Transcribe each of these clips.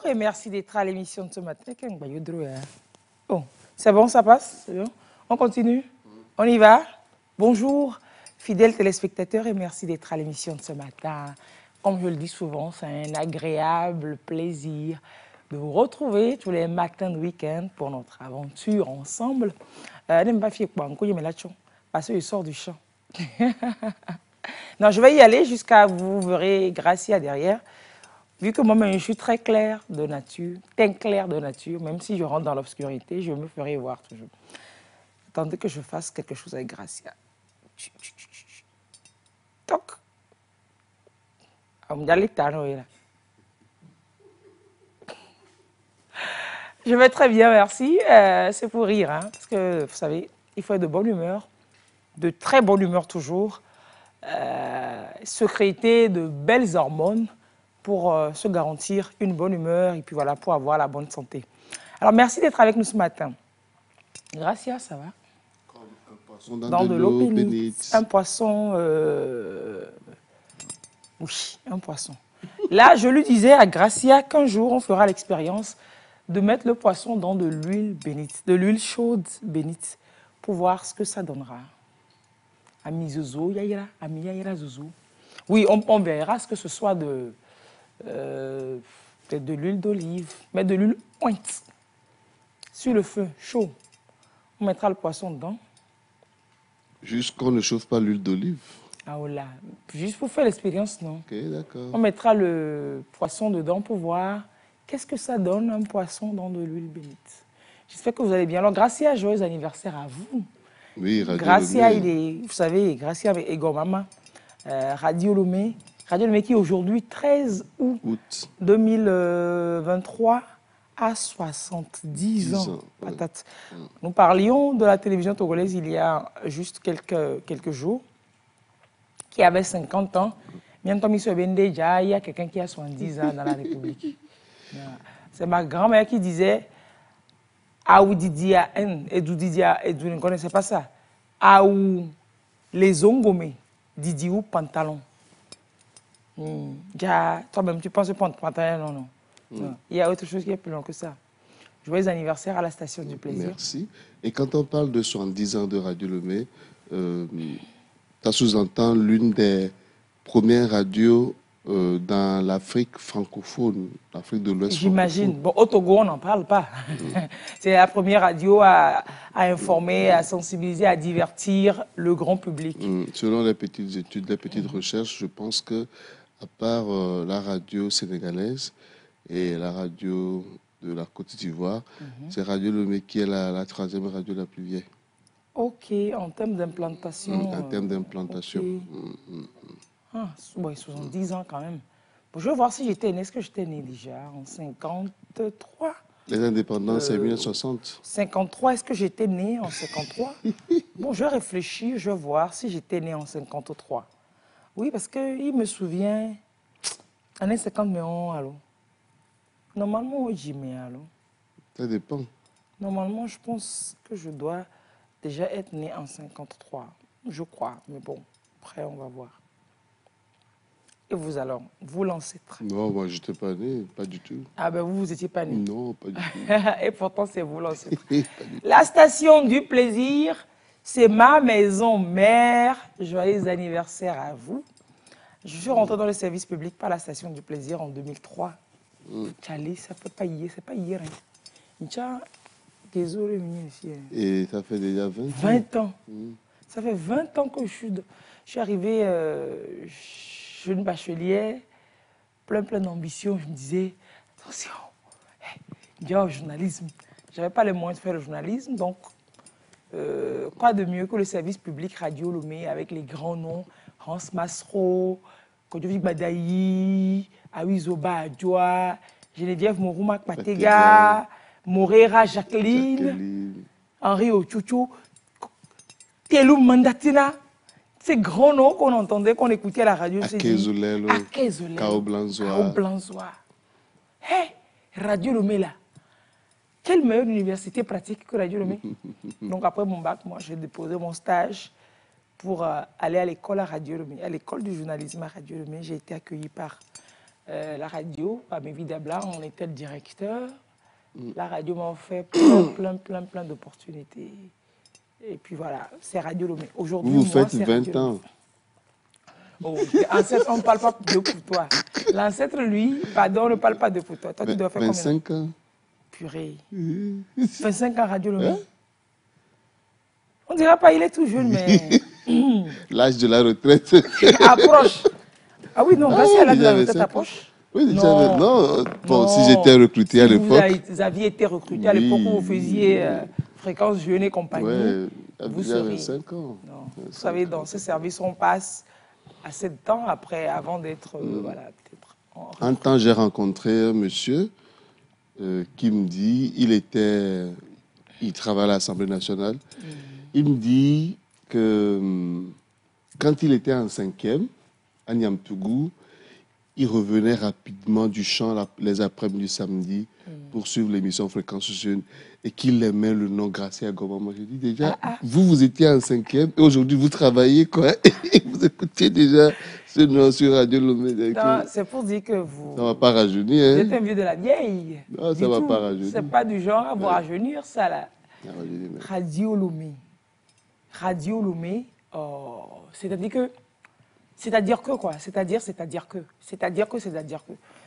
et merci d'être à l'émission de ce matin. Bon, c'est bon, ça passe? C'est bon? On continue? On y va? Bonjour, fidèles téléspectateurs, et merci d'être à l'émission de ce matin. Comme je le dis souvent, c'est un agréable plaisir de vous retrouver tous les matins de week-end pour notre aventure ensemble. Parce que je sors du champ. Non, je vais y aller jusqu'à, vous verrez Gracia derrière. Vu que moi-même, je suis très clair de nature, teint clair de nature, même si je rentre dans l'obscurité, je me ferai voir toujours. Attendez que je fasse quelque chose avec Gracia. Toc. Je vais très bien, merci. C'est pour rire, hein, parce que, vous savez, il faut être de bonne humeur, de très bonne humeur toujours, sécréter de belles hormones pour se garantir une bonne humeur et puis voilà, pour avoir la bonne santé. Alors, merci d'être avec nous ce matin. Gracia, ça va? Un poisson dans de l'eau bénite. Un poisson... Oui, un poisson. Là, je lui disais à Gracia qu'un jour, on fera l'expérience de mettre le poisson dans de l'huile bénite, de l'huile chaude bénite, pour voir ce que ça donnera. Ami Zozo, Yaïra, Ami Yaïra Zozo. Oui, on verra ce que ce soit peut-être de l'huile d'olive, mais de l'huile pointe. Sur le feu, chaud. On mettra le poisson dedans. Juste qu'on ne chauffe pas l'huile d'olive. Ah oh là, juste pour faire l'expérience, non? Ok, d'accord. On mettra le poisson dedans pour voir qu'est-ce que ça donne, un poisson dans de l'huile bénite. J'espère que vous allez bien. Alors, Gracia, joyeux anniversaire à vous. Oui, Radio Gracia, Lomé. il est, vous savez, Gracia avec Ego Mama, Radio Lomé. Radio Lomé qui aujourd'hui, 13 août 2023, a 70 ans. Patate. Nous parlions de la télévision togolaise il y a juste quelques jours, qui avait 50 ans. Bientôt, il y a quelqu'un qui a 70 ans dans la République. C'est ma grand-mère qui disait Aou Didia N, Edou Didia, Edou, ne connaissez pas ça. Aou les ongomé, Didiou pantalon. Toi-même, tu penses pantalon, non, non. Il y a autre chose qui est plus long que ça. Joyeux anniversaire à la Station du Plaisir. Merci. Et quand on parle de 70 ans de Radio Lomé, ça sous-entend l'une des premières radios dans l'Afrique francophone, l'Afrique de l'Ouest. J'imagine. Bon, au Togo, on n'en parle pas. C'est la première radio à informer, à sensibiliser, à divertir le grand public. Selon les petites études, les petites recherches, je pense que à part la radio sénégalaise et la radio de la Côte d'Ivoire, c'est Radio Lomé qui est la troisième radio la plus vieille. Ok, en termes d'implantation. En termes d'implantation. Okay. Ah, bon, 70 ans quand même. Bon, je vais voir si j'étais né. Est-ce que j'étais né déjà en 53? Les indépendances, c'est 1960. 53, est-ce que j'étais né en 53? Bon, je vais réfléchir, je vais voir si j'étais né en 53. Oui, parce qu'il me souvient, année 50, mais on, allô? Normalement, j'y mets, allô? Ça dépend. Normalement, je pense que je dois déjà être né en 53. Je crois, mais bon, après, on va voir. Et vous alors, vous lancez très. Non, moi, je n'étais pas né, pas du tout. Ah ben vous n'étiez pas né. Non, pas du tout. Et pourtant, c'est vous lancez. La Station du Plaisir, c'est ma maison mère. Joyeux anniversaire à vous. Je suis rentrée dans le service public par la Station du Plaisir en 2003. Tchali, ça peut pas hier, c'est pas hier. Hein. Désolé, et ça fait déjà 20 ans. 20 ans. Ça fait 20 ans que je suis arrivée jeune bachelière, plein d'ambition. Je me disais, attention, au journalisme. Je n'avais pas les moyens de faire le journalisme, donc quoi de mieux que le service public Radio Lomé avec les grands noms, Hans Masro, Kodjovi Badaï, Awizoba Adjoa, Geneviève Mourouma Patega, Morera Jacqueline, Henri Ochouchou, Telou Mandatina. Ces grands noms qu'on entendait, qu'on écoutait à la radio, c'est Akezolelo, Kao Blanzoa. Hé, Radio Lomé là. Quelle meilleure université pratique que Radio Lomé. Donc après mon bac, moi, j'ai déposé mon stage pour aller à l'école à Radio Lomé, à l'école du journalisme à Radio Lomé. J'ai été accueillie par la radio, Amélie Dabla, on était le directeur. La radio m'a offert plein d'opportunités. Et puis voilà, c'est Radio Lomé. Aujourd'hui, Vous moi, faites c'est 20 ans. Oh, ancêtre, on ne parle pas de pour toi. L'ancêtre, lui, pardon, on ne parle pas de pour toi. Toi, tu dois faire combien? 25 ans. Purée. 25 ans Radio Lomé. Hein? On ne dira pas, il est tout jeune, mais... L'âge de la retraite. Approche. Ah oui, non, parce que l'âge de la déjà retraite 25 ans. approche. Oui, déjà, Non. non. Bon, Non. si j'étais recruté à l'époque. Vous aviez été recruté à l'époque où vous faisiez fréquence jeune et compagnie. Ouais, vous j'avais seriez. 5 ans. Non. Vous savez, dans ce service, on passe assez de temps après, avant d'être, voilà, peut-être. Un temps, j'ai rencontré un monsieur qui me dit, il travaille à l'Assemblée nationale. Il me dit que quand il était en 5e, à Niamtougou, il revenait rapidement du champ les après-midi du samedi pour suivre l'émission Fréquence Jeune et qu'il aimait le nom Gracia Goma. Moi, je dis déjà, vous étiez en 5e et aujourd'hui, vous travaillez, quoi. Et vous écoutiez déjà ce nom sur Radio Lomé. C'est pour dire que vous... Ça ne va pas rajeunir, hein. Vous êtes un vieux de la vieille. Non, ça ne va pas rajeunir. C'est pas du genre à vous rajeunir, ça, là. Radio Lomé. Radio Lomé, c'est-à-dire que quoi? C'est-à-dire que.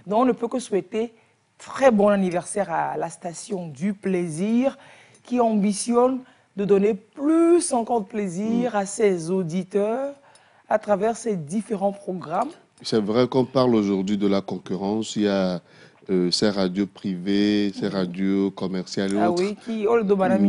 Donc, on ne peut que souhaiter très bon anniversaire à la station du plaisir qui ambitionne de donner plus encore de plaisir à ses auditeurs à travers ses différents programmes. C'est vrai qu'on parle aujourd'hui de la concurrence. Il y a ces radios privées, ces radios commerciales et autres. Oui, qui ont le domaine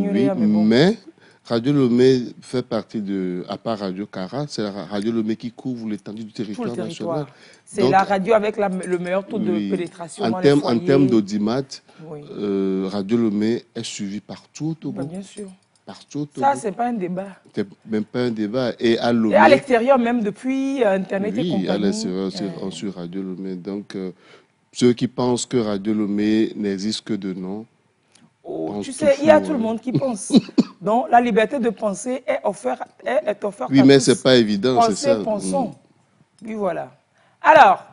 mais Radio Lomé fait partie de, à part Radio Cara, c'est la Radio Lomé qui couvre l'étendue du territoire national. C'est la radio avec le meilleur taux de pénétration dans les foyers. En termes d'audimat, Radio Lomé est suivi partout au Togo. Bien sûr. Partout au Togo. Ça, ce n'est pas un débat. C'est même pas un débat. Et à Lomé... Et à l'extérieur même, depuis Internet et compagnie. Oui, à l'extérieur, sur Radio Lomé. Donc, ceux qui pensent que Radio Lomé n'existe que de nom... Tu sais, il y a tout le monde qui pense. Donc, la liberté de penser est offerte à tous. Oui, mais ce n'est pas évident, c'est ça. Pensons. Puis voilà. Alors,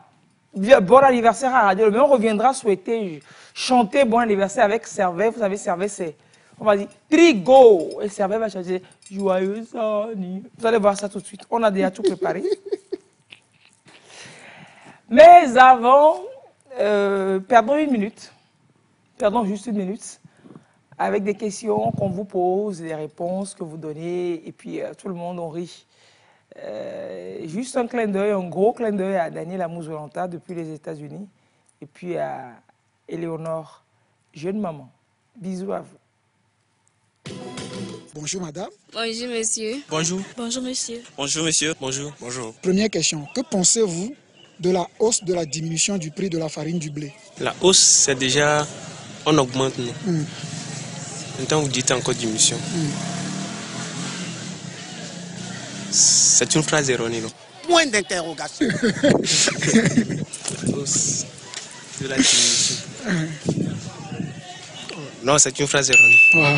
bon anniversaire à Radio Lomé. On reviendra souhaiter, chanter bon anniversaire avec Servet. Vous savez, Servet, c'est, on va dire, Trigo. Et Servet va chanter joyeux anniversaire. Vous allez voir ça tout de suite. On a déjà tout préparé. Mais avant, perdons une minute. Perdons juste une minute. Avec des questions qu'on vous pose, des réponses que vous donnez, et puis tout le monde en rit. Juste un clin d'œil, un gros clin d'œil à Daniel Amouzolanta depuis les États-Unis, et puis à Éléonore, jeune maman. Bisous à vous. Bonjour madame. Bonjour monsieur. Bonjour. Bonjour monsieur. Bonjour monsieur. Bonjour. Bonjour. Première question, que pensez-vous de la hausse de la diminution du prix de la farine du blé? La hausse, c'est déjà, on augmente nous. Maintenant, vous dites encore diminution. C'est une phrase erronée, non? Point d'interrogation. Hausse de la diminution. Non, c'est une phrase erronée. Bon.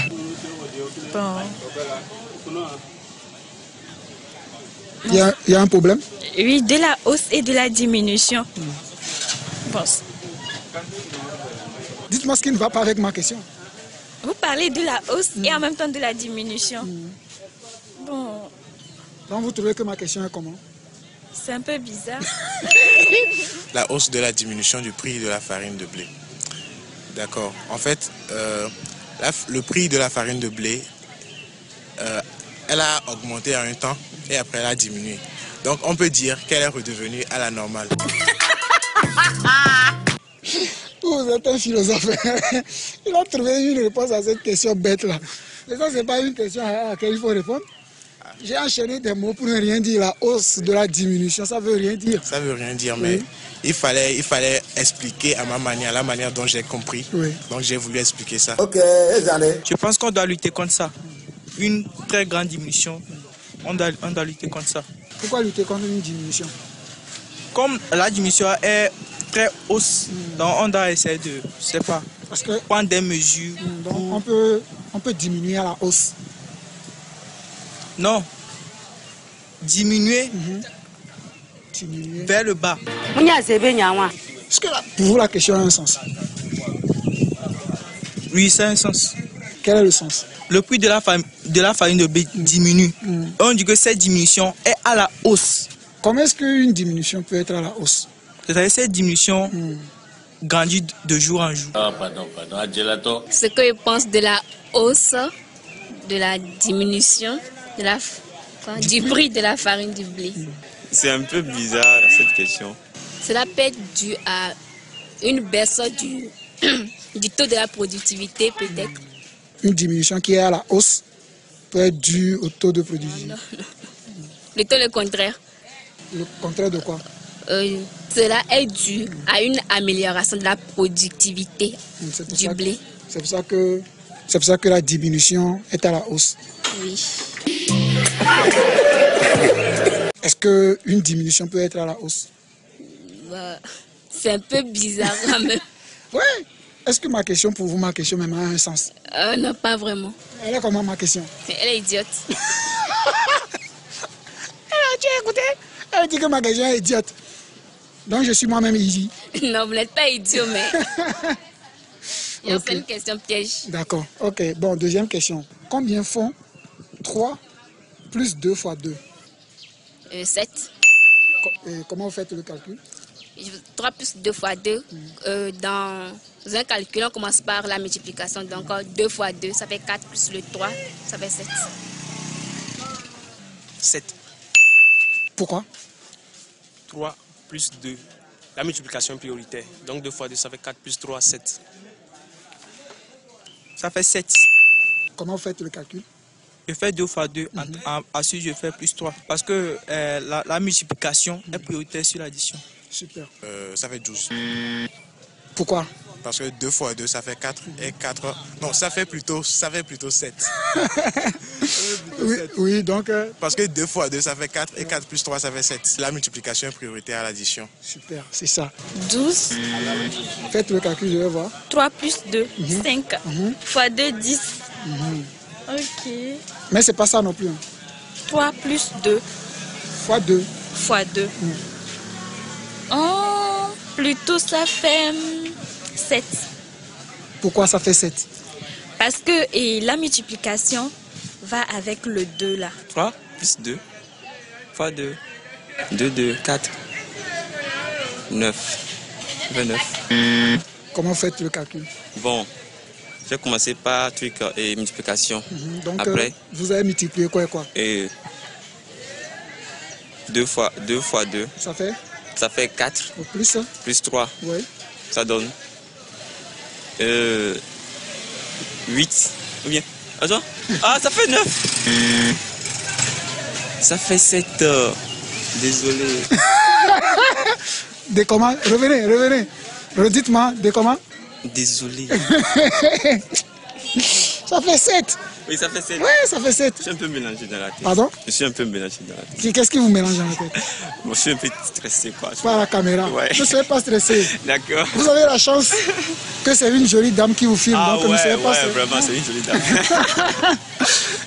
Il y a un problème? Oui, de la hausse et de la diminution. Bon. Dites-moi ce qui ne va pas avec ma question. Vous parlez de la hausse et en même temps de la diminution. Bon. Donc vous trouvez que ma question est comment? C'est un peu bizarre. La hausse de la diminution du prix de la farine de blé. D'accord. En fait, le prix de la farine de blé, elle a augmenté à un temps et après elle a diminué. Donc on peut dire qu'elle est redevenue à la normale. Vous êtes un philosophe. Il a trouvé une réponse à cette question bête-là. Mais ça, ce n'est pas une question à laquelle il faut répondre. J'ai enchaîné des mots pour ne rien dire. La hausse de la diminution, ça ne veut rien dire. Ça ne veut rien dire, mais il fallait expliquer à ma manière, la manière dont j'ai compris. Oui. Donc j'ai voulu expliquer ça. Ok, je pense qu'on doit lutter contre ça. Une très grande diminution, on doit lutter contre ça. Pourquoi lutter contre une diminution? Comme la diminution est très hausse, donc on doit essayer de, je sais pas, prendre des mesures. Donc on peut diminuer à la hausse. Non, diminuer vers le bas. Est-ce que pour vous la question a un sens? Oui, ça a un sens. Quel est le sens? Le prix de la farine de blé diminue. On dit que cette diminution est à la hausse. Comment est-ce qu'une diminution peut être à la hausse? C'est-à-dire cette diminution grandit de jour en jour. Ah, pardon, Gelato. Ce que je pense de la hausse, de la diminution du prix de la farine du blé. C'est un peu bizarre cette question. Cela peut être dû à une baisse du taux de la productivité peut-être. Une diminution qui est à la hausse peut être due au taux de productivité. Plutôt le contraire. Le contraire de quoi? Cela est dû à une amélioration de la productivité du blé. C'est pour ça que la diminution est à la hausse. Oui. Est-ce qu'une diminution peut être à la hausse? C'est un peu bizarre quand même. Oui. Est-ce que ma question pour vous, ma question même a un sens? Non, pas vraiment. Elle est comment ma question? Elle est idiote. Tu as écouté? Elle dit que ma question est idiote. Donc je suis moi-même idiot. Non, vous n'êtes pas idiot, mais... C'est une question piège. D'accord. Ok. Bon, deuxième question. Combien font 3 plus 2 fois 2? 7. Comment vous faites le calcul? 3 plus 2 fois 2. Dans un calcul, on commence par la multiplication. Donc 2 fois 2, ça fait 4 plus le 3, ça fait 7. 7. Pourquoi? 3 plus 2. La multiplication prioritaire. Donc 2 fois 2, ça fait 4 plus 3, 7. Ça fait 7. Comment vous faites le calcul? Je fais 2 fois 2, ensuite je fais plus 3. Parce que la multiplication est prioritaire sur l'addition. Super. Ça fait 12. Pourquoi? Parce que 2 fois 2, ça fait 4. Et 4... Non, ça fait plutôt 7. Oui, donc... Parce que 2 fois 2, ça fait 4. Et 4 plus 3, ça fait 7. La multiplication est prioritaire à l'addition. Super, c'est ça. 12. Faites le calcul, je vais voir. 3 plus 2, 5. Fois 2, 10. Ok. Mais c'est pas ça non plus. 3 plus 2. Fois 2. Fois 2. Oh, plutôt ça fait 7. Pourquoi ça fait 7? Parce que la multiplication va avec le 2 là. 3 plus 2 fois 2. 2, 2, 4. 9. 29. Comment faites le calcul? Bon, j'ai commencé par truc et multiplication. Donc, après, vous avez multiplié quoi et quoi? Et 2 fois 2. Ça fait? Ça fait 4. Au plus? Plus 3. Oui. Ça donne 8. Ou bien? Attends. Ah, ça fait 9. Ça fait 7. Désolé. Des comment? Revenez. Redites-moi, des comment? Désolé. Ça fait 7. Oui, ça fait 7. Oui, ça fait 7. Je suis un peu mélangé dans la tête. Pardon? Je suis un peu mélangé dans la tête. Qu'est-ce qui vous mélange dans la tête? Bon, je suis un peu stressé, quoi. Pas à la caméra. Ouais. Ne soyez pas stressé. D'accord. Vous avez la chance que c'est une jolie dame qui vous filme. Ah donc ne soyez pas stressé. vraiment, c'est une jolie dame.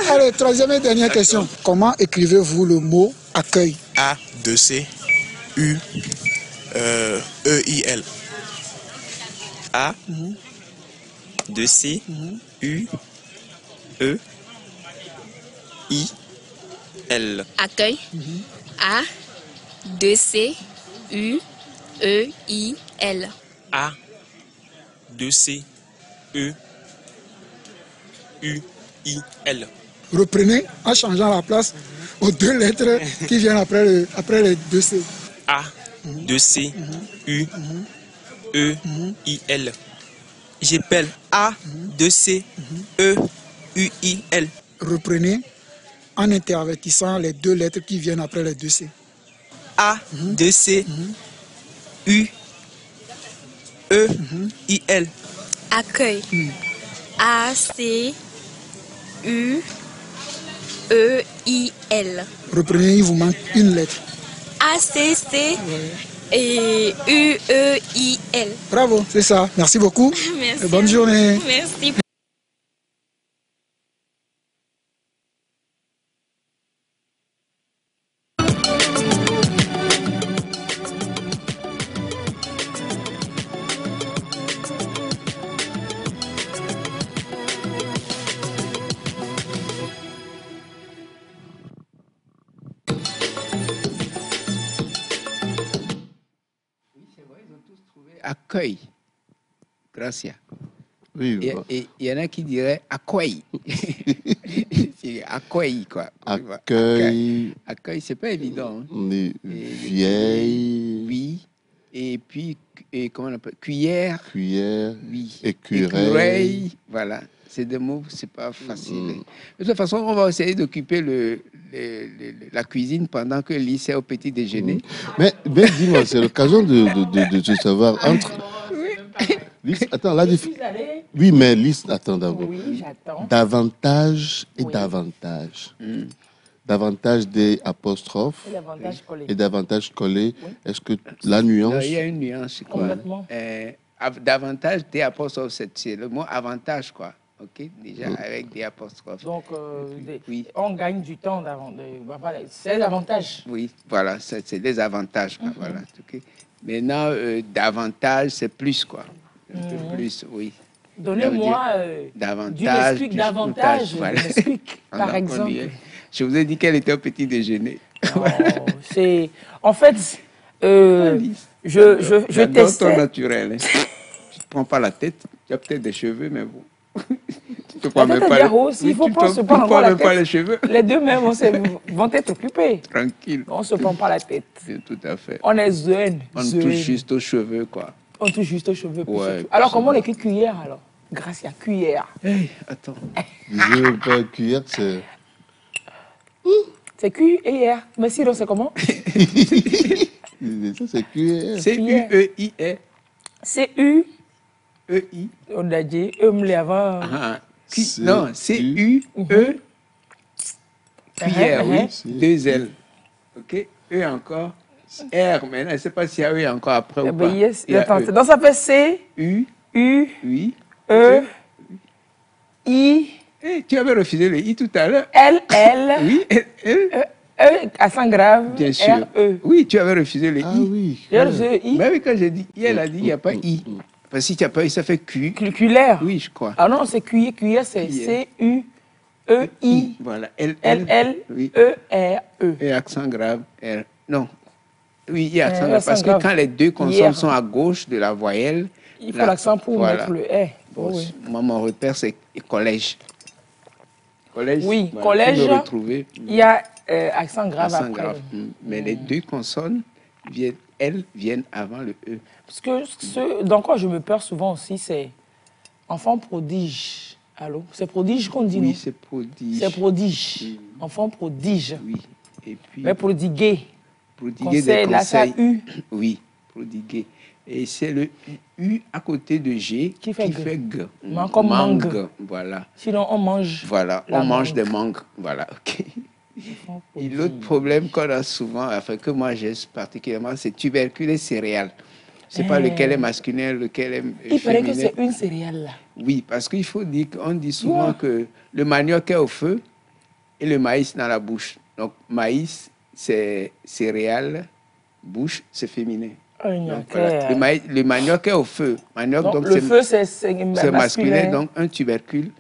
Allez, troisième et dernière question. Comment écrivez-vous le mot accueil? A, 2C, U, E-I-L. A, 2C, U, E, I, L. Accueil. A, 2C, U, E, I, L. A, 2C, E, U, I, L. Reprenez en changeant la place aux 2 lettres qui viennent après les 2C. A, 2C, U, E, I, L. J'appelle A, 2C, E, U, I, L. Reprenez en intervertissant les 2 lettres qui viennent après les 2C. A, 2C, U, E, I, L. Accueil. A, C, U, E, I, L. Reprenez, il vous manque une lettre. A, C, C et U, E, I, L. Bravo, c'est ça. Merci beaucoup. Merci. Et bonne journée. Merci. accueil. Gracia. Oui, et il y en a qui diraient accueil. Accueil, quoi. Accueil. Accueil, c'est pas évident. Hein. Vieille. Oui. Et puis, comment on appelle? Cuillère. Cuillère. Oui. Écureuil. Voilà. C'est des mots, c'est pas facile. De toute façon, on va essayer d'occuper la cuisine pendant que Lys est au petit déjeuner. Mais dis-moi, c'est l'occasion de savoir entre... Lys, attends, là, oui, mais Lys, attends d'abord. Oui, j'attends. Davantage et davantage. Davantage des apostrophes et davantage collé. Oui. Est-ce que la nuance... Non, il y a une nuance, c'est quoi? Complètement. Davantage des apostrophes, c'est le mot avantage, quoi. OK, déjà avec des apostrophes. Donc, on gagne du temps. C'est l'avantage. Oui, voilà, c'est des avantages. Voilà, okay. Maintenant, davantage, c'est plus, quoi. Un peu plus, oui. Donnez-moi davantage. Du davantage. Voilà. Par exemple. Je vous ai dit qu'elle était au petit déjeuner. C'est... En fait, je testais... Ton naturel. Hein. Tu ne te prends pas la tête. Tu as peut-être des cheveux, mais bon. Tu ne te prends même pas les cheveux. Les deux mêmes vont être occupés. Tranquille. On ne se prend pas la tête. Tout à fait. On est zen. On touche juste aux cheveux, quoi. On touche juste aux cheveux. Ouais, alors, comment on écrit cuillère, alors? Grâce à cuillère. Hey, attends. Cuillère, c'est... C'est cuillère. Mais sinon, c'est comment? Ça, c'est cuillère. C-U-E-I-R. C-U-E-I. On a dit, avant. Non, C-U-E. Cuillère, oui. Deux L. OK? E encore. R, mais je ne sais pas s'il y a E encore après ou pas. Yes. Attends, donc ça fait C, U, oui. E, I. Hey, tu avais refusé le I tout à l'heure. L, L. Oui, L. E, accent grave. Bien sûr. R, E. Oui, tu avais refusé le I. Ah oui. J'ai refusé le I. Mais oui, quand j'ai dit I, elle a dit il n'y a pas I. Parce que si tu n'as pas I, ça fait Q. Cuillère. Oui, je crois. Ah non, c'est cuillère. Cuillère, c'est C-U-E-I. Voilà. L-L-E-R-E. Et accent grave, R. Non. Oui, il y a accent grave. Parce que quand les deux consonnes sont à gauche de la voyelle, il faut l'accent pour mettre le R. Bon, moi, mon repère, c'est collège. Collège, oui, voilà, collège, il y a accent grave accent après. Grave. Mais les deux consonnes viennent avant le E. Parce que ce dans quoi je me perds souvent aussi, c'est enfant prodige. Allô? C'est prodige qu'on dit, oui, c'est prodige. C'est prodige. Enfant prodige. Oui. Et puis, mais prodiguer. Prodiguer des conseils. Là, ça U. Oui, prodiguer. Et c'est le U à côt de G qui fait G. Comme mangue. Voilà. Sinon, on mange. Voilà, on mange des mangues. Voilà, ok. Et l'autre problème qu'on a souvent, enfin que moi j'ai particulièrement, c'est tubercule et céréales. Je ne sais pas lequel est masculin, lequel est féminin. Il paraît que c'est une céréale là. Oui, parce qu'il faut dire qu'on dit souvent que le manioc est au feu et le maïs dans la bouche. Donc maïs, c'est céréales, bouche, c'est féminin. Donc, voilà. Le manioc est au feu. Manioc, donc le feu, c'est masculin, donc un tubercule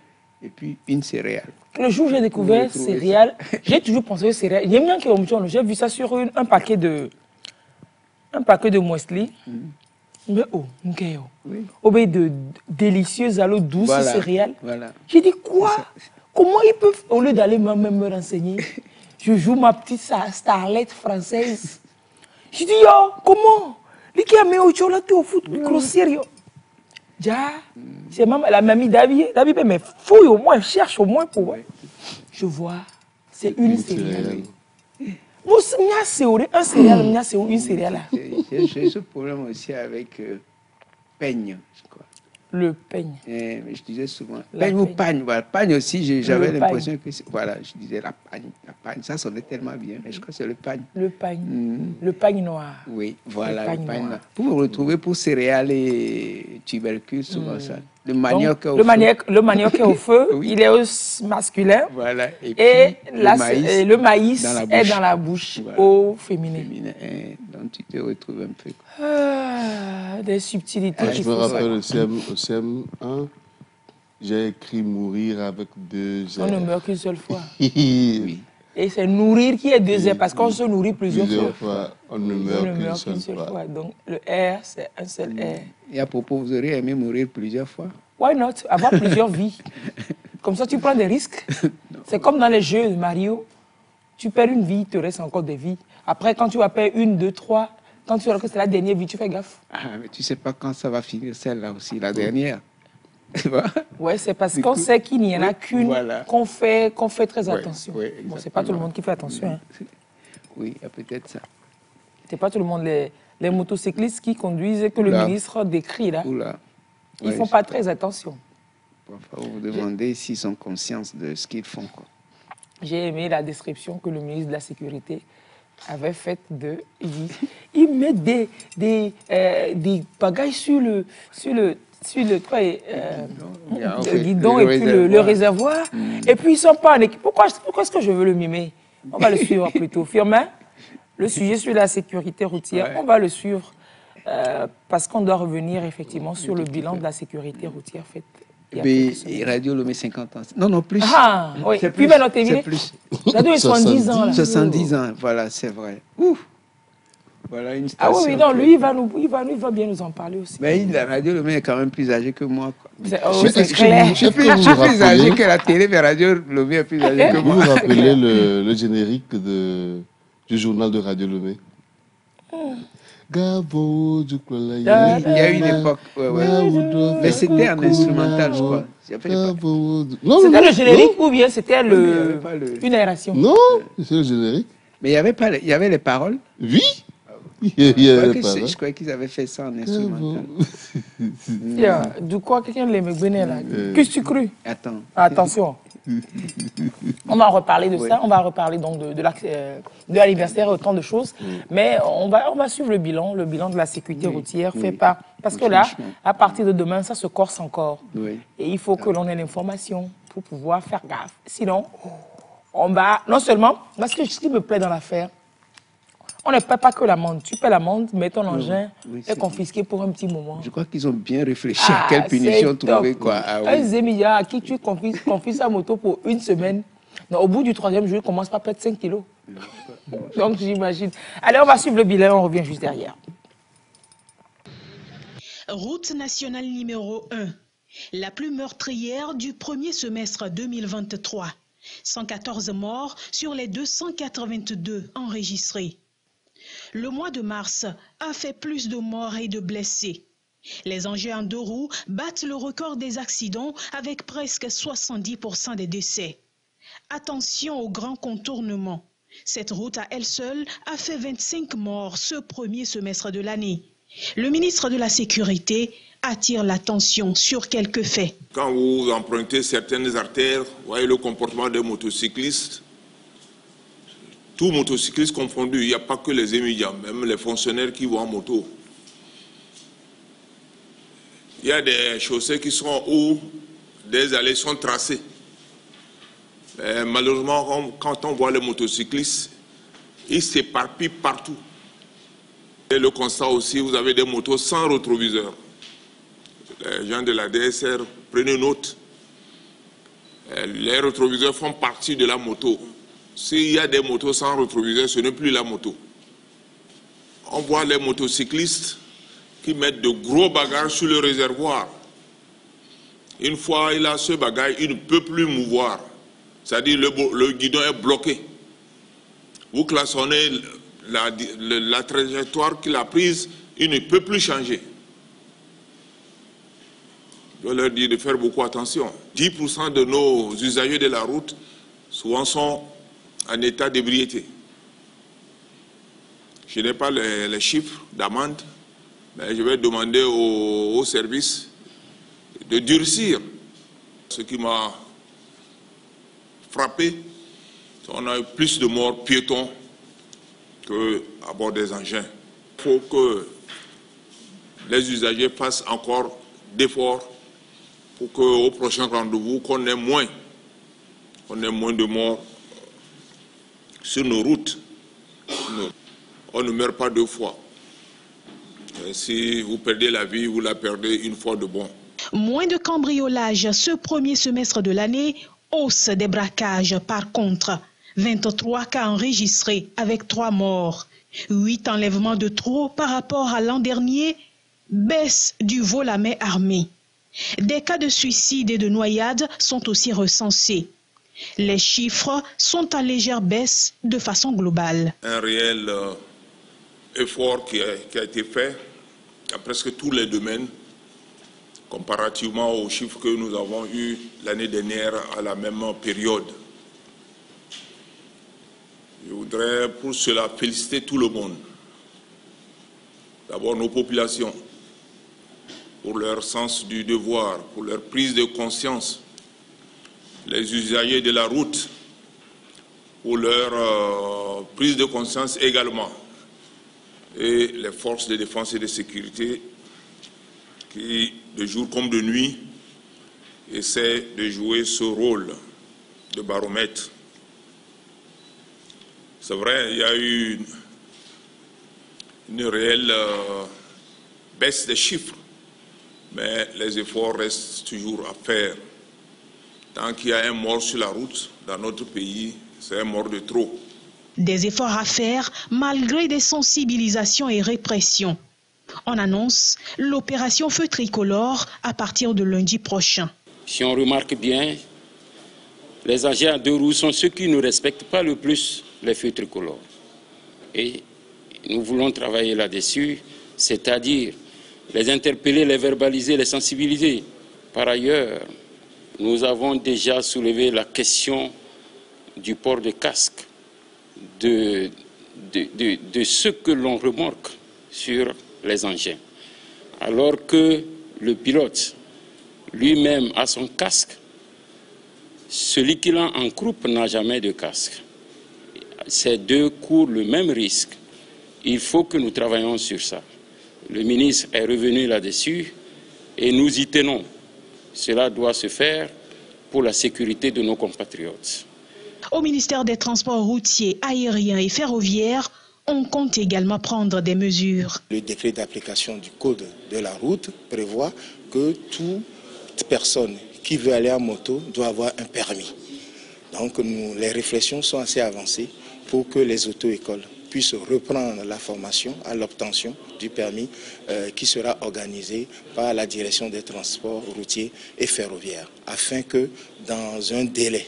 et puis une céréale. Le jour où j'ai découvert céréales, j'ai toujours pensé aux céréales. J'ai vu ça sur un paquet de muesli. Mais de délicieuses à l'eau douce céréales. Voilà. J'ai dit quoi? Comment ils peuvent, au lieu d'aller même me renseigner, je joue ma petite starlette française. J'ai dit, comment? Qui a mis au chocolat au foot, sérieux. C'est même la mamie David. David, mais fouille au moins, cherche au moins pour. Je vois, c'est une céréale. Un céréale, c'est une céréale. J'ai ce problème aussi avec peigne, je crois. Le peigne. Mais je disais souvent, peigne ou pagne. Voilà. Pagne aussi, j'avais l'impression que voilà, je disais la pagne, ça sonnait tellement bien, mais je crois que c'est le pagne. Le pagne. Le pagne noir. Oui, voilà, le pagne noir. Pour vous retrouver pour céréales et tubercules, souvent ça. Le manioc est au feu. Le manioc est au feu, il est au masculin. Voilà. Et le maïs est dans la bouche, voilà, au féminin. Donc tu te retrouves un peu. Des subtilités. Je me rappelle au CM1, j'ai écrit mourir avec 2 R. On ne meurt qu'une seule fois. Oui. Et c'est nourrir qui est deuxième, parce qu'on se nourrit plusieurs fois. On ne meurt qu'une seule fois. Donc le R, c'est un seul R. Et à propos, vous auriez aimé mourir plusieurs fois? Why not? Avoir plusieurs vies. Comme ça, tu prends des risques. C'est comme dans les jeux de Mario. Tu perds une vie, il te reste encore des vies. Après, quand tu vas perdre 1, 2, 3, quand tu vois que c'est la dernière vie, tu fais gaffe. Ah, mais tu ne sais pas quand ça va finir, celle-là aussi, la dernière. Oui, c'est parce qu'on sait qu'il n'y en a qu'une, qu'on fait très attention. Oui, bon, c'est pas tout le monde qui fait attention. Hein. Oui, il y a peut-être ça. C'est pas tout le monde. Les motocyclistes qui conduisent, que le ministre décrit là, ils ne font pas très attention. Parfois, vous vous demandez s'ils sont conscients de ce qu'ils font. J'ai aimé la description que le ministre de la Sécurité avait faite de... Il met des bagages sur le guidon et puis le réservoir. Et puis ils ne sont pas en équipe. Pourquoi est-ce que je veux le mimer? On va le suivre plutôt. Firmin, le sujet sur la sécurité routière, on va le suivre parce qu'on doit revenir effectivement sur le bilan de la sécurité routière faite. Et Radio Lomé 50 ans. Non, plus. Ah, oui. Puis maintenant, c'est plus. Radio 70 ans. Là. 70 ans, voilà, c'est vrai. Ouf. Voilà une station. Ah oui, non, lui, il va bien nous en parler aussi. Mais la Radio Lomé est quand même plus âgée que moi. C'est clair. Je suis plus âgé que la télé, mais Radio Lomé est plus âgée que moi. Vous vous rappelez le générique du journal de Radio Lomé? Il y a eu une époque, mais c'était un instrumental, je crois. C'était le générique ou bien c'était une narration? Non, c'est le générique. Mais il y avait les paroles? Oui. Je croyais qu'ils avaient fait ça en instrumental. Du quoi quelqu'un les me là? Qu'est-ce que tu crus? Attends. Attention. On va reparler de ça, on va reparler donc de l'anniversaire et autant de choses, mais on va suivre le bilan de la sécurité routière fait par... Parce que là, à partir de demain, ça se corse encore. Et il faut que l'on ait l'information pour pouvoir faire gaffe. Sinon, on va... Non seulement, parce que ce qui me plaît dans l'affaire, on ne paie pas que l'amende. Tu paies l'amende, mais ton engin est confisqué pour un petit moment. Je crois qu'ils ont bien réfléchi à quelle punition trouver. Un Zémilla à qui tu confies sa moto pour une semaine, non, au bout du 3e jour, il commence par perdre 5 kilos. Donc j'imagine. Allez, on va suivre le bilan, on revient juste derrière. Route nationale numéro 1, la plus meurtrière du premier semestre 2023. 114 morts sur les 282 enregistrés. Le mois de mars a fait plus de morts et de blessés. Les engins en 2 roues battent le record des accidents avec presque 70% des décès. Attention au grand contournement. Cette route à elle seule a fait 25 morts ce premier semestre de l'année. Le ministre de la Sécurité attire l'attention sur quelques faits. Quand vous empruntez certaines artères, vous voyez le comportement des motocyclistes. Tous motocyclistes confondus, il n'y a pas que les émigrants, même les fonctionnaires qui vont en moto. Il y a des chaussées qui sont où des allées sont tracées. Mais malheureusement, quand on voit les motocyclistes, ils s'éparpillent partout. Et le constat aussi, vous avez des motos sans rétroviseur. Les gens de la DSR, prenez note. Les rétroviseurs font partie de la moto. S'il y a des motos sans rétroviseur, ce n'est plus la moto. On voit les motocyclistes qui mettent de gros bagages sur le réservoir. Une fois il a ce bagage, il ne peut plus mouvoir. C'est-à-dire le guidon est bloqué. Vous klaxonnez la trajectoire qu'il a prise, il ne peut plus changer. Je veux leur dire de faire beaucoup attention. 10% de nos usagers de la route souvent sont en état d'ébriété. Je n'ai pas les chiffres d'amende, mais je vais demander au service de durcir. Ce qui m'a frappé, on a eu plus de morts piétons qu'à bord des engins. Il faut que les usagers fassent encore d'efforts pour qu'au prochain rendez-vous, qu'on ait moins de morts sur nos routes. On ne meurt pas 2 fois. Et si vous perdez la vie, vous la perdez une fois de bon. Moins de cambriolages ce premier semestre de l'année, hausse des braquages par contre. 23 cas enregistrés avec 3 morts. 8 enlèvements de trop par rapport à l'an dernier. Baisse du vol à main armée. Des cas de suicide et de noyade sont aussi recensés. Les chiffres sont en légère baisse de façon globale. Un réel effort qui a été fait dans presque tous les domaines, comparativement aux chiffres que nous avons eus l'année dernière à la même période. Je voudrais pour cela féliciter tout le monde. D'abord nos populations, pour leur sens du devoir, pour leur prise de conscience, les usagers de la route, pour leur prise de conscience également, et les forces de défense et de sécurité qui, de jour comme de nuit, essaient de jouer ce rôle de baromètre. C'est vrai, il y a eu une réelle baisse des chiffres, mais les efforts restent toujours à faire. Tant qu'il y a un mort sur la route dans notre pays, c'est un mort de trop. Des efforts à faire malgré des sensibilisations et répressions. On annonce l'opération Feu Tricolore à partir de lundi prochain. Si on remarque bien, les engins à 2 roues sont ceux qui ne respectent pas le plus les feux tricolores. Et nous voulons travailler là-dessus, c'est-à-dire les interpeller, les verbaliser, les sensibiliser. Par ailleurs, nous avons déjà soulevé la question du port de casque, de ce que l'on remorque sur les engins. Alors que le pilote lui-même a son casque, celui qui l'a en croupe n'a jamais de casque. Ces deux courent le même risque. Il faut que nous travaillions sur ça. Le ministre est revenu là-dessus et nous y tenons. Cela doit se faire pour la sécurité de nos compatriotes. Au ministère des Transports routiers, aériens et ferroviaires, on compte également prendre des mesures. Le décret d'application du code de la route prévoit que toute personne qui veut aller en moto doit avoir un permis. Donc les réflexions sont assez avancées pour que les auto-écoles puissent reprendre la formation à l'obtention du permis qui sera organisée par la direction des transports routiers et ferroviaires, afin que dans un délai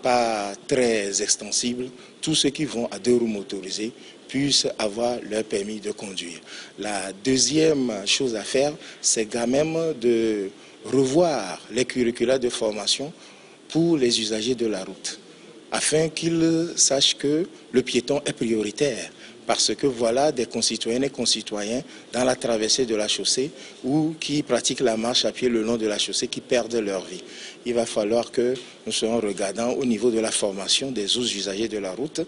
pas très extensible, tous ceux qui vont à 2 roues motorisées puissent avoir leur permis de conduire. La deuxième chose à faire, c'est quand même de revoir les curricula de formation pour les usagers de la route, afin qu'ils sachent que le piéton est prioritaire, parce que voilà des concitoyennes et concitoyens dans la traversée de la chaussée ou qui pratiquent la marche à pied le long de la chaussée qui perdent leur vie. Il va falloir que nous soyons regardants au niveau de la formation des autres usagers de la route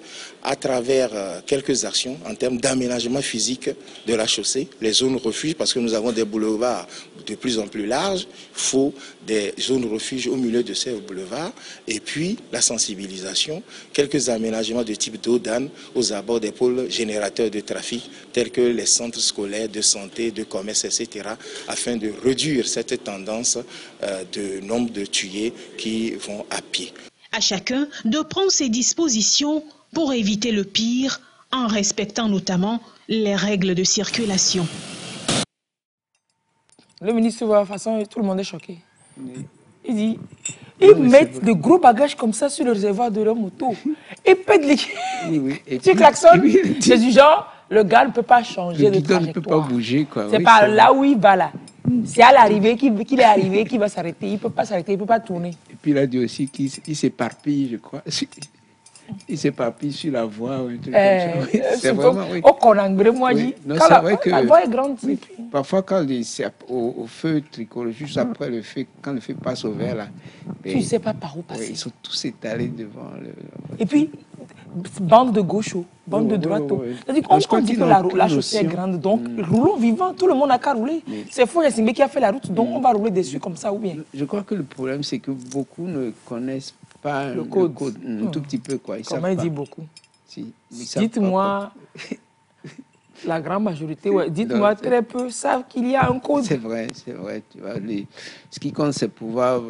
à travers quelques actions en termes d'aménagement physique de la chaussée, les zones refuges, parce que nous avons des boulevards de plus en plus larges, il faut des zones refuges au milieu de ces boulevards, et puis la sensibilisation, quelques aménagements de type dos d'âne aux abords des pôles générateurs de trafic, tels que les centres scolaires, de santé, de commerce, etc., afin de réduire cette tendance de nombre de tués qui vont à pied. À chacun de prendre ses dispositions pour éviter le pire, en respectant notamment les règles de circulation. Le ministre voit de toute façon, tout le monde est choqué. Oui. Il dit, ils mettent de gros bagages comme ça sur le réservoir de leur moto. Et pètent les... Oui. Tu klaxonnes, c'est du genre, le gars ne peut pas changer de trajectoire. Ne peut pas bouger, quoi. C'est pas là où il va là. C'est à l'arrivée qu'il est arrivé, qu'il va s'arrêter. Il ne peut pas s'arrêter, il ne peut pas tourner. Et puis il a dit aussi qu'il s'éparpille, je crois. Il s'éparpille sur la voie ou un truc comme ça. Oui, c'est vraiment, oui. Au Conangré, moi, dit, la voie est grande. Oui, parfois, quand c'est au feu tricolore, juste après le feu, quand le feu passe au vert, là. Tu ne sais pas par où passer. Ils sont tous étalés devant le... Et puis, bande de gauche, bande de droite. C'est-à-dire qu'on dit que la chaussée est grande, donc roulons vivant, tout le monde n'a qu'à rouler. C'est Faux Yassimé qui a fait la route, donc on va rouler dessus comme ça ou bien. Je crois que le problème, c'est que beaucoup ne connaissent pas le code. Un tout petit peu, quoi. Comment il dit beaucoup? Si, dites-moi, La grande majorité, ouais. Dites-moi, très peu savent qu'il y a un code. C'est vrai. Tu vois, ce qui compte, c'est pouvoir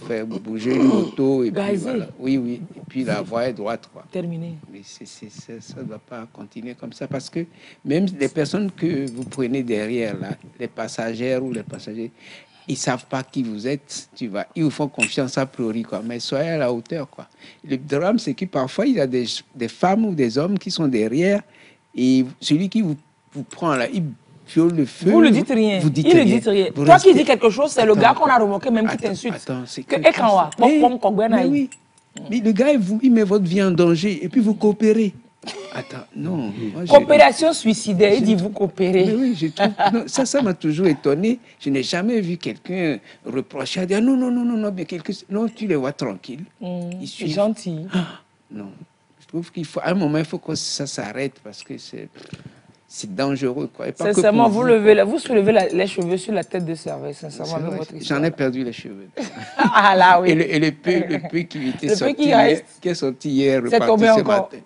faire bouger une moto. Et puis, voilà. Oui. Et puis la voie est droite, quoi. Terminé. Mais ça ne doit pas continuer comme ça. Parce que même les personnes que vous prenez derrière, là, les passagères ou les passagers, ils ne savent pas qui vous êtes, tu vois. Ils vous font confiance a priori, quoi. Mais soyez à la hauteur, quoi. Le drame, c'est que parfois, il y a des femmes ou des hommes qui sont derrière et celui qui vous prend là, il viole le feu. Vous ne dites rien. Vous dites il rien. ne dit rien. Vous Toi restez... qui dis quelque chose, c'est le gars qu'on a remarqué même qui t'insulte. Mais le gars, il met votre vie en danger et puis vous coopérez. Attends, non. Coopération suicidaire, il dit vous coopérez. Mais oui, je trouve, non, ça m'a toujours étonné. Je n'ai jamais vu quelqu'un reprocher à dire non, bien non, tu les vois tranquilles. Ils sont gentils. Non, je trouve qu'il faut, à un moment, il faut que ça s'arrête parce que c'est dangereux, quoi. Sincèrement, vous soulevez les cheveux sur la tête de Servais, sincèrement, avec votre histoire. J'en ai perdu les cheveux. Ah là, oui. Et le peu qui était sorti hier, qui est sorti hier, reparti ce matin.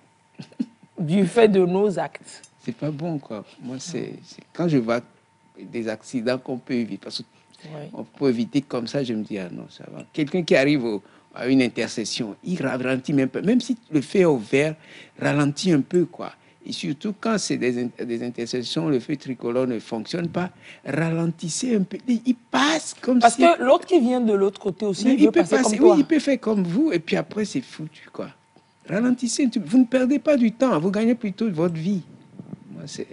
Du fait de nos actes. C'est pas bon, quoi. Moi, c'est quand je vois des accidents qu'on peut éviter, parce qu'on peut éviter comme ça, je me dis, ah non, ça va. Quelqu'un qui arrive à une intersection, il ralentit même pas. Même si le feu est ouvert, ralentit un peu, quoi. Et surtout, quand c'est des intersections, le feu tricolore ne fonctionne pas, ralentissez un peu. Il passe comme parce que l'autre qui vient de l'autre côté aussi, il peut passer comme toi. Oui, il peut faire comme vous, et puis après, c'est foutu, quoi. Ralentissez, vous ne perdez pas du temps, vous gagnez plutôt votre vie. Moi, c'est...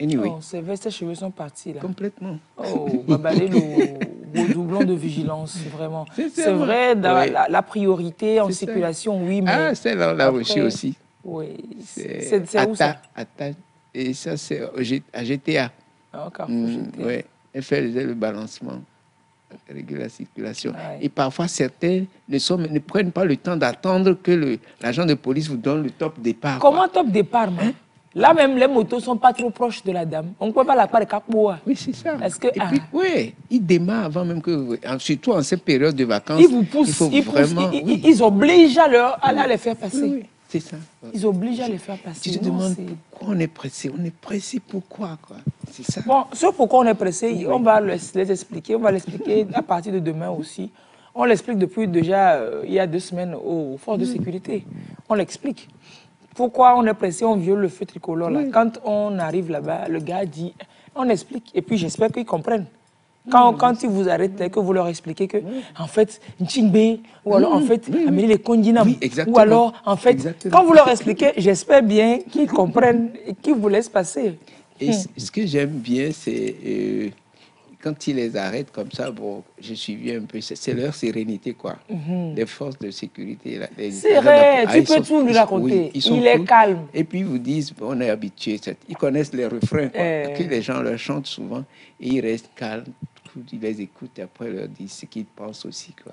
Anyway. Oh, c'est vrai, ses cheveux sont partis, là. Complètement. Oh, Babalé, vos doublons de vigilance, vraiment. C'est vrai, dans la priorité en circulation, oui, mais... Ah, c'est là reçu aussi. Oui, c'est où ça? Et ça, c'est à GTA. Ah, GTA. Oui, elle fait le balancement. Réguler la circulation. Et parfois, certains ne prennent pas le temps d'attendre que l'agent de police vous donne le top départ. Comment top départ, man? Là même, les motos ne sont pas trop proches de la dame. On ne peut pas la part de Capoua. Oui, c'est ça. Est-ce que, puis, oui, ils démarrent avant même que vous... Surtout en cette période de vacances. Ils vous poussent. Ils obligent à les faire passer. Oui, c'est ça. Ils obligent à les faire passer. Tu te demandes pourquoi on est pressé. On est pressé pourquoi, quoi? C'est ça. Bon, ce pourquoi on est pressé, on va les expliquer. On va l'expliquer à partir de demain aussi. On l'explique depuis déjà il y a 2 semaines aux forces de sécurité. On l'explique. Pourquoi on est pressé, on viole le feu tricolore. Là. Quand on arrive là-bas, le gars dit, on explique. Et puis j'espère qu'ils comprennent. Quand ils vous arrêtent, que vous leur expliquez que, en fait, Nchingbe, ou alors, en fait, amener les Kondinam, ou alors, en fait, quand vous leur expliquez, j'espère bien qu'ils comprennent et qu'ils vous laissent passer. Et ce que j'aime bien, c'est quand ils les arrêtent comme ça, bon, j'ai suivi un peu, c'est leur sérénité, quoi. Les forces de sécurité. C'est vrai, tu peux tout lui raconter. Il est calme. Et puis ils vous disent, bon, on est habitués, ils connaissent les refrains, que les gens leur chantent souvent, et ils restent calmes. Ils les écoutent et après ils leur disent ce qu'ils pensent aussi, quoi.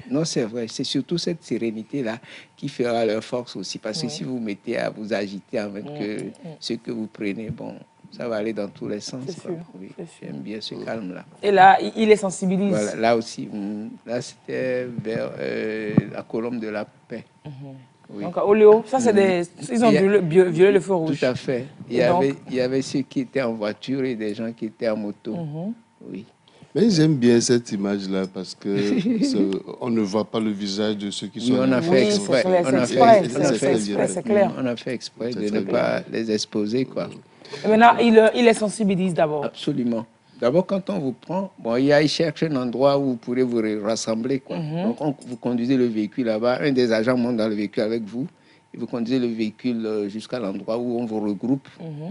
Non, c'est vrai, c'est surtout cette sérénité-là qui fera leur force aussi. Parce que si vous mettez à vous agiter avec ce que vous prenez, bon, ça va aller dans tous les sens. Oui, j'aime bien ce calme-là. Et là, il les sensibilise. Voilà, là aussi, là c'était vers la colombe de la paix. Oui. Donc, Oléo, ça c'est ils ont violé le feu rouge. Tout à fait. Il y avait ceux qui étaient en voiture et des gens qui étaient en moto. Oui. Mais j'aime bien cette image-là parce que on ne voit pas le visage de ceux qui sont... On a fait exprès. C'est clair. On a fait exprès de ne pas les exposer, quoi. Et maintenant, il les sensibilise d'abord. Absolument. D'abord, quand on vous prend, bon, il cherche un endroit où vous pourrez vous rassembler, quoi. Donc, vous conduisez le véhicule là-bas. Un des agents monte dans le véhicule avec vous. Et vous conduisez le véhicule jusqu'à l'endroit où on vous regroupe.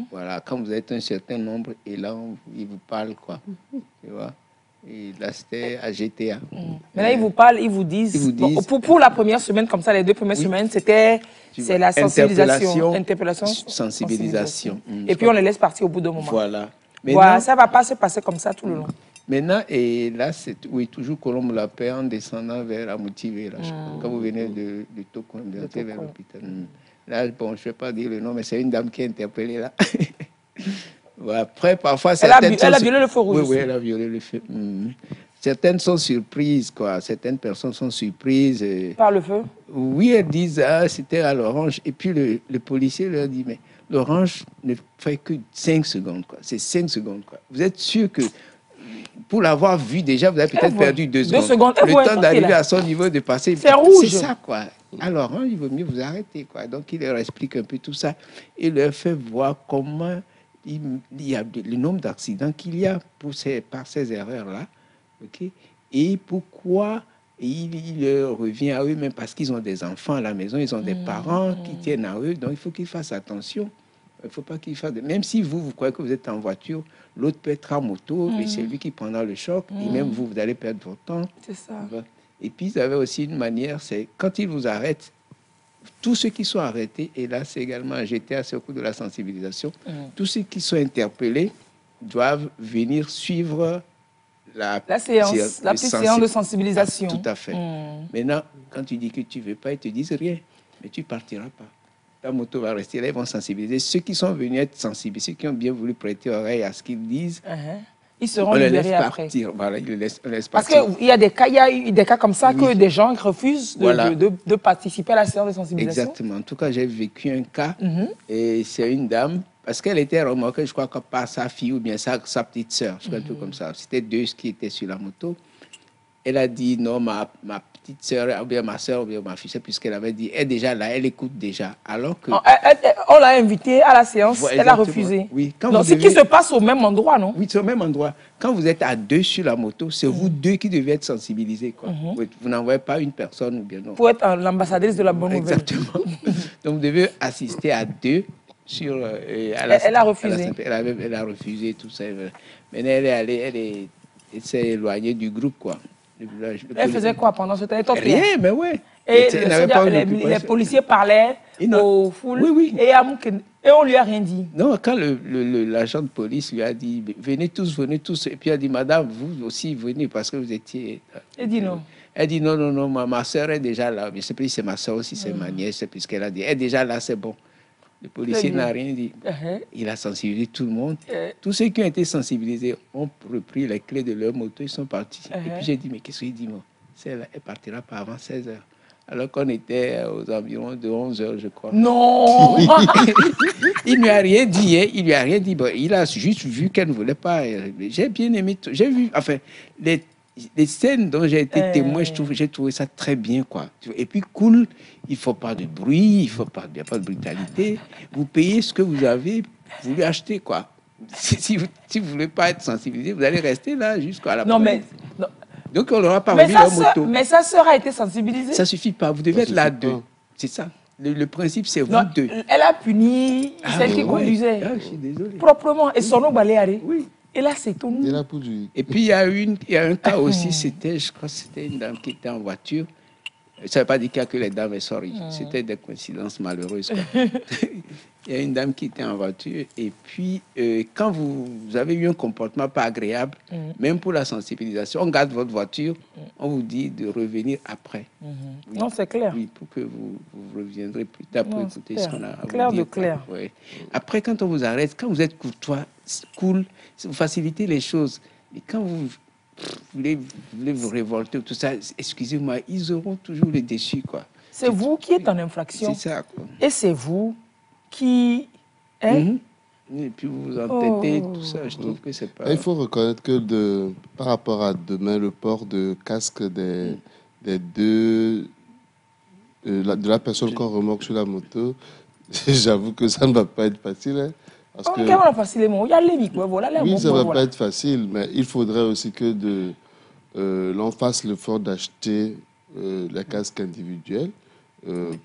Voilà, quand vous êtes un certain nombre, et là, il vous parle, quoi. Tu vois? Et là, c'était à GTA. Maintenant, ils vous parlent, ils vous disent... Bon, pour la première semaine, comme ça, les 2 premières semaines, c'est la sensibilisation. Interpellation. Sensibilisation. Et puis, on les laisse partir au bout d'un moment. Voilà. Voilà, ça ne va pas se passer comme ça tout le long. Maintenant, et là, c'est toujours Colombe la paix en descendant vers Amoutivé. Quand vous venez de Toko, vers l'hôpital. Là, bon, je ne vais pas dire le nom, mais c'est une dame qui est interpellée là. Après, parfois, elle a violé le feu rouge. Oui, elle a violé le feu. Certaines sont surprises, quoi. Certaines personnes sont surprises. Par le feu? Oui, elles disent, ah, c'était à l'orange. Et puis le policier leur dit, mais l'orange ne fait que 5 secondes, quoi. C'est 5 secondes, quoi. Vous êtes sûr que pour l'avoir vu déjà, vous avez peut-être perdu 2 secondes. Le temps d'arriver à son niveau, de passer. C'est rouge. C'est ça, quoi. À l'orange, il vaut mieux vous arrêter, quoi. Donc, il leur explique un peu tout ça. Il leur fait voir comment il y a le nombre d'accidents qu'il y a par ces erreurs-là. Okay? Et pourquoi il leur revient à eux-mêmes, parce qu'ils ont des enfants à la maison, ils ont des parents qui tiennent à eux, donc il faut qu'ils fassent attention. Il ne faut pas qu'ils fassent... Même si vous croyez que vous êtes en voiture, l'autre peut être en moto, et c'est lui qui prendra le choc, et même vous allez perdre votre temps. C'est ça. Et puis, ils avaient aussi une manière, c'est quand ils vous arrêtent, tous ceux qui sont arrêtés, et là, c'est également un GTA, c'est au cours de la sensibilisation, tous ceux qui sont interpellés doivent venir suivre la séance, la petite séance de sensibilisation. Tout à fait. Maintenant, quand tu dis que tu ne veux pas, ils ne te disent rien, mais tu ne partiras pas. Ta moto va rester là, ils vont sensibiliser. Ceux qui sont venus être sensibilisés, ceux qui ont bien voulu prêter oreille à ce qu'ils disent, ils seront libérés après. Voilà, ils les laissent partir. Parce qu'il y a eu des cas comme ça que des gens refusent de participer à la séance de sensibilisation. Exactement. En tout cas, j'ai vécu un cas, et c'est une dame, parce qu'elle était remarquée, je crois, par sa fille ou bien sa petite sœur, je crois, un truc comme ça. C'était 2 qui étaient sur la moto. Elle a dit, non, ma petite sœur, ou bien ma sœur, ou bien ma fille, puisqu'elle avait dit, elle est déjà là, elle écoute déjà. Alors que... On l'a invitée à la séance, elle a refusé. Oui. Donc, ce qui se passe au même endroit, non? Oui, c'est au même endroit. Quand vous êtes à 2 sur la moto, c'est vous 2 qui devez être sensibilisés, quoi. Vous n'envoyez pas une personne ou bien non. Pour être l'ambassadrice de la bonne nouvelle. Exactement. Donc, vous devez assister à 2 sur... elle a refusé. Elle a refusé, tout ça. Maintenant, elle est allée, elle s'est éloignée du groupe, quoi. Elle faisait quoi pendant ce temps? Rien, mais ouais. Et les policiers parlaient aux foules et on lui a rien dit. Non, quand l'agent de police lui a dit, venez tous. Et puis elle a dit, madame, vous aussi venez parce que vous étiez... Elle dit non. Elle dit non, ma soeur est déjà là. Je ne sais plus si c'est ma soeur aussi, c'est ma nièce, puisqu'elle a dit, elle est déjà là, c'est bon. Le policier n'a rien dit. Il a sensibilisé tout le monde. Tous ceux qui ont été sensibilisés ont repris les clés de leur moto, ils sont partis. Et puis j'ai dit, mais qu'est-ce qu'il dit, moi? Elle partira pas avant 16 heures. Alors qu'on était aux environs de 11 heures, je crois. Non. Il ne lui a rien dit. Il lui a rien dit. Bon, il a juste vu qu'elle ne voulait pas. J'ai bien aimé. J'ai vu, enfin, les scènes dont j'ai été témoin, j'ai trouvé ça très bien, quoi. Et puis cool, il ne faut pas de bruit, il n'y a pas de brutalité. Vous payez ce que vous avez voulu acheter, quoi. Si vous ne voulez pas être sensibilisé, vous allez rester là jusqu'à la non. Donc on n'aura pas remis leur moto. Mais sa sœur a été sensibilisée. Ça ne suffit pas, vous devez être là 2. C'est ça. Le principe, c'est vous 2. Elle a puni celle qui conduisait. Je suis désolé. Proprement. Et son nom balayé. Oui. Et là, c'est tout. Et puis, il y a un cas aussi, je crois que c'était une dame qui était en voiture. Ça ne veut pas dire qu'il n'y a que les dames, sorry. C'était des coïncidences malheureuses. Il y a une dame qui était en voiture. Et puis, quand vous avez eu un comportement pas agréable, même pour la sensibilisation, on garde votre voiture, on vous dit de revenir après. Oui. Non, c'est clair. Oui, pour que vous reviendrez plus tard pour écouter ce qu'on a à vous clair dire. De clair. Oui. Après, quand on vous arrête, quand vous êtes courtois, cool, vous facilitez les choses. Et quand vous voulez vous révolter, tout ça, excusez-moi, ils auront toujours le dessus, quoi. C'est vous qui êtes en infraction. C'est ça, quoi. Et c'est vous qui... Hein? Et puis vous vous entêtez, tout ça, je trouve que c'est pas... Il faut reconnaître que par rapport à demain, le port de casque de la personne qu'on remorque sur la moto, j'avoue que ça ne va pas être facile. Hein, parce que... Oui, ça ne va pas être facile, mais il faudrait aussi que l'on fasse l'effort d'acheter les casques individuels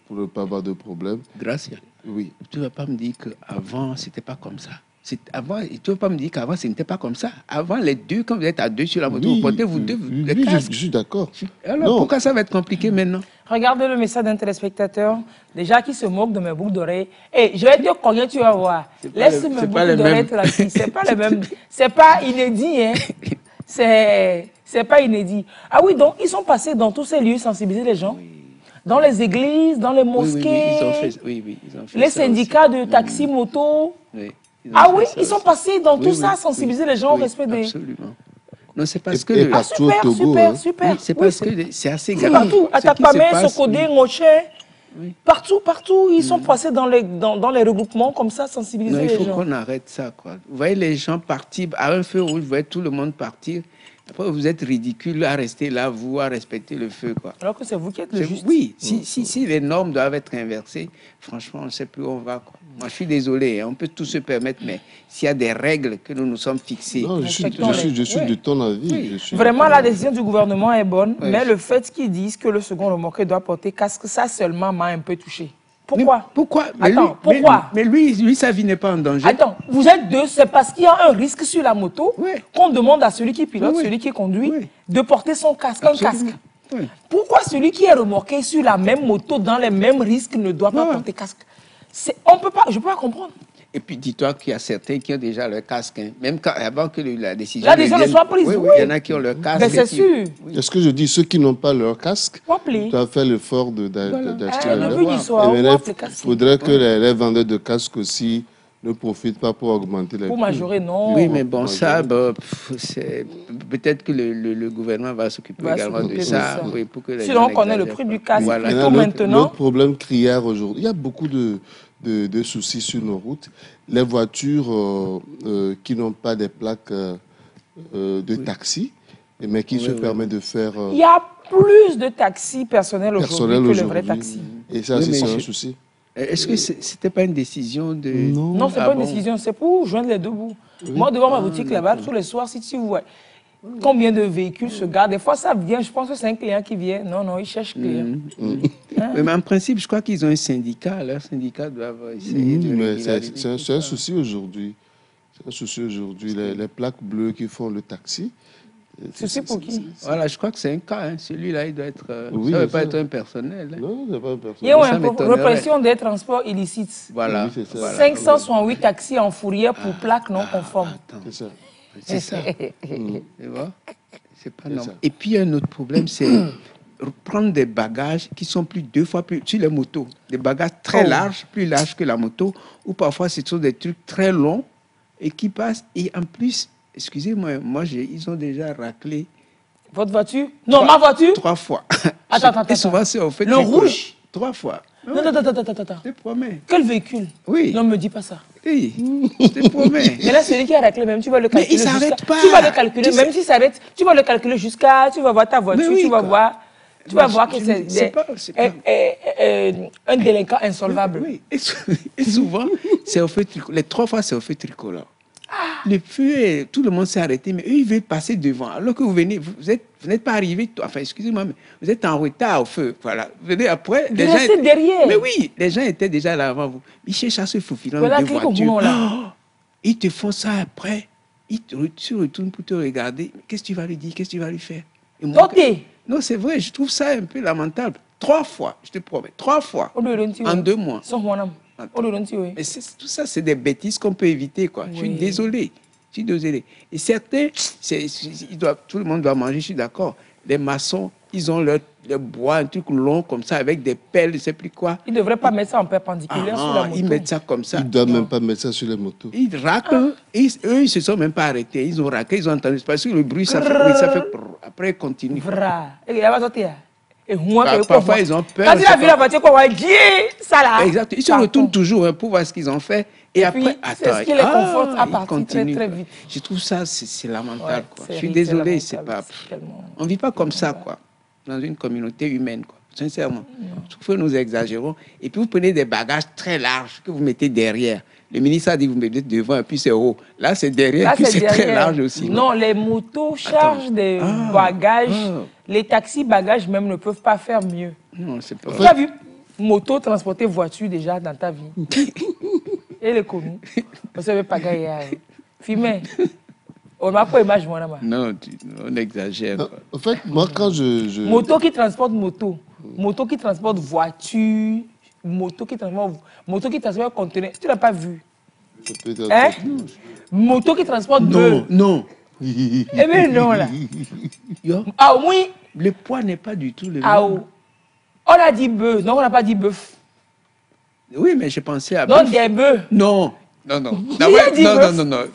pour ne pas avoir de problème. Gracias. Oui. Tu ne vas pas me dire qu'avant, ce n'était pas comme ça. Tu ne vas pas me dire qu'avant, ce n'était pas comme ça. Avant, les 2, quand vous êtes à 2 sur la moto, vous portez vous 2 les casques. Je suis d'accord. Alors, pourquoi ça va être compliqué maintenant? Regardez le message d'un téléspectateur, déjà qui se moque de mes boucles d'oreilles. Et je vais te dire combien tu vas voir. Laisse mes boucles d'oreilles tranquilles. C'est pas le même. C'est pas inédit, hein. C'est pas inédit. Ah oui, donc ils sont passés dans tous ces lieux sensibiliser les gens. Oui. Dans les églises, dans les mosquées, ils ont fait les syndicats de taxi, moto. Oui, ils sont passés dans tout ça, sensibiliser les gens au respect des... Absolument. Non, c'est parce que... Et partout au Togo. Super. Oui, c'est parce que c'est assez grave. Partout, à Takpamé, Sokodé, Ngoché, partout, ils sont passés dans les regroupements comme ça, sensibiliser les gens. Il faut qu'on arrête ça, quoi. Vous voyez les gens partir, à un feu rouge, vous voyez tout le monde partir. Après, vous êtes ridicule à rester là, vous, à respecter le feu, quoi. Alors que c'est vous qui êtes le juste. Oui, si les normes doivent être inversées, franchement, on ne sait plus où on va, quoi. Moi, je suis désolé, on peut tout se permettre, mais s'il y a des règles que nous nous sommes fixées... Non, je suis de ton avis. Oui. Vraiment, la décision du gouvernement est bonne, mais le fait qu'ils disent que le second remorqueur doit porter casque, ça seulement m'a un peu touché. Pourquoi? Pourquoi? Pourquoi? Mais lui, sa vie n'est pas en danger. Attends, vous êtes deux, c'est parce qu'il y a un risque sur la moto qu'on demande à celui qui pilote, celui qui conduit, de porter son casque, un casque. Pourquoi celui qui est remorqué sur la même moto, dans les mêmes risques, ne doit pas porter casque? Je ne peux pas comprendre. Et puis, dis-toi qu'il y a certains qui ont déjà leur casque. Hein. Même avant que la décision ne soit prise. Oui. Il y en a qui ont leur casque. Mais c'est sûr. Est-ce que je dis ceux qui n'ont pas leur casque doivent faire l'effort d'acheter leur casque. Il faudrait que les vendeurs de casques aussi ne profitent pas pour augmenter les prix. Pour majorer, non. Oui, mais bon, ça, peut-être que le gouvernement va s'occuper également de ça. Oui, pour que sinon, on connaît le prix du casque. Voilà. Maintenant. L'autre problème criard aujourd'hui, il y a beaucoup de soucis sur nos routes. Les voitures qui n'ont pas des plaques de taxi, mais qui se permettent de faire... Il y a plus de taxis personnels aujourd'hui que les vrais taxis. Et ça, c'est un souci. Est-ce que c'était pas une décision de... Non, c'est pas une décision, c'est pour joindre les deux bouts. Moi, devant ma boutique là-bas, tous les soirs, si tu vois combien de véhicules se gardent, des fois ça vient, je pense que c'est un client qui vient. Non, il cherche client. Mais en principe, je crois qu'ils ont un syndicat. Leur syndicat doit essayer de... C'est un souci aujourd'hui. C'est un souci aujourd'hui. Les plaques bleues qui font le taxi. C'est pour qui? Voilà, je crois que c'est un cas. Hein. Celui-là, il doit être... ça ne veut pas être un personnel. Hein. Non, ça ne pas un personnel. Il y a une répression des transports illicites. Voilà. Oui, ça. 568 taxis en fourrière pour plaques non conformes. C'est ça. C'est ça. C'est pas normal. Et puis, un autre problème, c'est prendre des bagages qui sont deux fois plus... Sur les motos, des bagages très larges, plus larges que la moto, ou parfois, ce sont des trucs très longs et qui passent. Et en plus... Excusez-moi, ils ont déjà raclé. Votre voiture? Non, ma voiture? 3 fois. Attends. Et souvent, c'est au fait. Le rouge? 3 fois. Non. Je te promets. Quel véhicule? Oui. Non, ne me dis pas ça. Oui, je te promets. Mais là, celui qui a raclé, même, tu vas le calculer. Mais il ne s'arrête pas. Tu vas le calculer, même s'il s'arrête, tu vas le calculer jusqu'à. Tu vas voir ta voiture, tu vas voir. Tu vas voir que c'est un délinquant insolvable. Oui. Et souvent, c'est au feu tricolore. Les 3 fois, c'est au feu tricolore. Le feu, tout le monde s'est arrêté, mais eux, ils veulent passer devant. Alors que vous n'êtes pas arrivé, enfin, excusez-moi, mais vous êtes en retard au feu. Voilà. Vous venez après. Les gens étaient derrière. Mais oui, les gens étaient déjà là avant vous. Ils cherchent à se faufiler dans deux voitures. Ils te font ça après. Ils se retournent pour te regarder. Qu'est-ce que tu vas lui dire? Qu'est-ce que tu vas lui faire? Non, c'est vrai, je trouve ça un peu lamentable. 3 fois, je te promets, 3 fois. En 2 mois. Mais tout ça, c'est des bêtises qu'on peut éviter, quoi. Oui. Je suis désolé. Et certains, tout le monde doit manger, je suis d'accord. Les maçons, ils ont leur bois, un truc long comme ça, avec des pelles, je ne sais plus quoi. Ils ne devraient pas mettre ça en perpendiculaire sur la moto. Ils mettent ça comme ça. Ils ne doivent même pas mettre ça sur les motos. Ils raclent. Eux, ils ne se sont même pas arrêtés. Ils ont raclé, ils ont entendu. Parce que le bruit, ça fait... Après, ils continuent. Parfois, ils ont peur. Quand il a vu la voiture, ça là. Exact. Ils se retournent toujours pour voir ce qu'ils ont fait. Et après, c'est ce qui les conforte à partir très vite. Je trouve ça, c'est lamentable. Quoi. Je suis désolé, c'est pas... On ne vit pas comme ça, quoi, dans une communauté humaine, quoi. Sincèrement. Je trouve que nous exagérons. Et puis, vous prenez des bagages très larges que vous mettez derrière. Le ministre a dit, vous mettez devant, et puis c'est haut. Là, c'est derrière, et puis c'est très large aussi. Non, les motos chargent des bagages. Les taxis bagages même ne peuvent pas faire mieux. Non, c'est pas... Tu as vu moto transporter voiture déjà dans ta vie? Et les commis. Vous savez pas gagner. Filmer. On m'a pas image, moi, là-bas. Non, on exagère. En fait, moi, quand je... Moto qui transporte moto. Moto qui transporte voiture. Moto qui transporte conteneur. Tu l'as pas vu? Hein? Moto qui transporte bœuf. Non. Eh bien non, là. Ah oui. Le poids n'est pas du tout le même. Ah oui. On a dit bœuf. Non, on n'a pas dit bœuf. Oui, mais je pensais à bœuf. Non, des bœufs. Non. Non.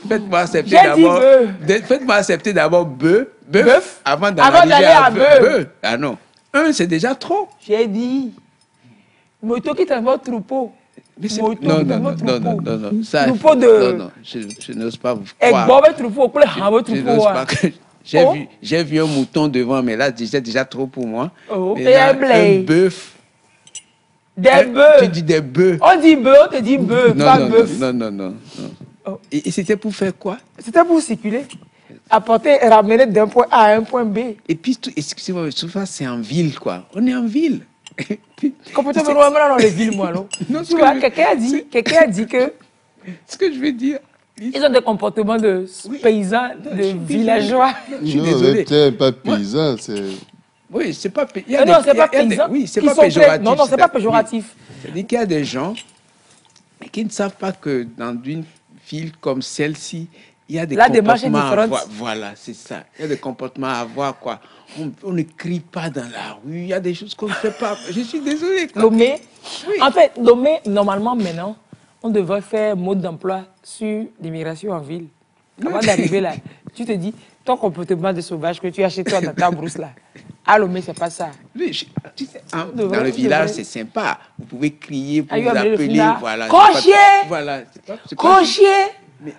Faites-moi accepter d'abord. Faites-moi accepter d'abord bœuf, Bœuf. Avant d'aller à bœuf. Ah non. 1, c'est déjà trop. J'ai dit. Moto qui transporte troupeau. Non. Ça, troupeau de... Non, je n'ose pas vous croire. J'ai vu un mouton devant, mais là, c'est déjà trop pour moi. Et là, un bœuf. Des bœufs. Tu dis des bœufs. On dit bœuf, on te dit bœuf, pas bœuf. Non. Et c'était pour faire quoi? C'était pour circuler. Apporter et ramener d'un point A à un point B. Et puis, excusez-moi, souvent, c'est en ville, quoi. On est en ville. Complètement dans les villes, moi, non? Tu vois, quelqu'un a dit que... Ce que je veux dire... Ils ont des comportements de paysans, de villageois. Je suis désolé. Non, pas paysan, c'est... Oui, c'est pas paysan. Non, c'est pas paysan. Oui, c'est pas péjoratif. Non, c'est pas péjoratif. C'est-à-dire qu'il y a des gens qui ne savent pas que dans une ville comme celle-ci, il y a des comportements à avoir. Voilà, c'est ça. Il y a des comportements à avoir, quoi. On ne crie pas dans la rue. Il y a des choses qu'on ne fait pas. Je suis désolé. Lomé, oui. En fait, Lomé, normalement, maintenant, on devrait faire mode d'emploi sur l'immigration en ville. Avant d'arriver là, tu te dis, ton comportement de sauvage que tu as chez toi dans ta brousse là, à Lomé, c'est pas ça. Oui, tu sais, dans le village, c'est sympa. Vous pouvez crier, vous vous appeler. Voilà. Cochier! Voilà. Cochier!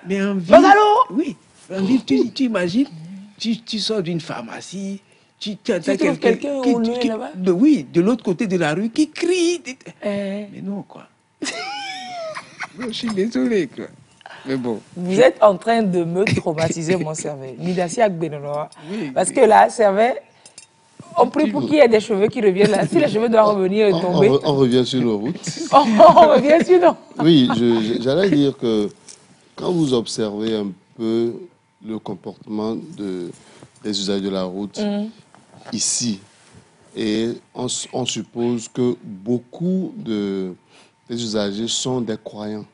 Mais en ville, oui, en ville, tu imagines, tu sors d'une pharmacie, tu entends quelqu'un oui, de l'autre côté de la rue qui crie. Mais non, quoi. Je suis désolé, quoi. Mais bon. Vous êtes en train de me traumatiser mon cerveau. Midassi Akbenonoa. Parce que là, cerveau, on prie pour qu'il y ait des cheveux qui reviennent là. Si les cheveux doivent revenir et tomber. On revient sur nos routes. On revient sur nos. Oui, j'allais dire que quand vous observez un peu le comportement des usagers de la route ici, et on suppose que beaucoup des usagers sont des croyants.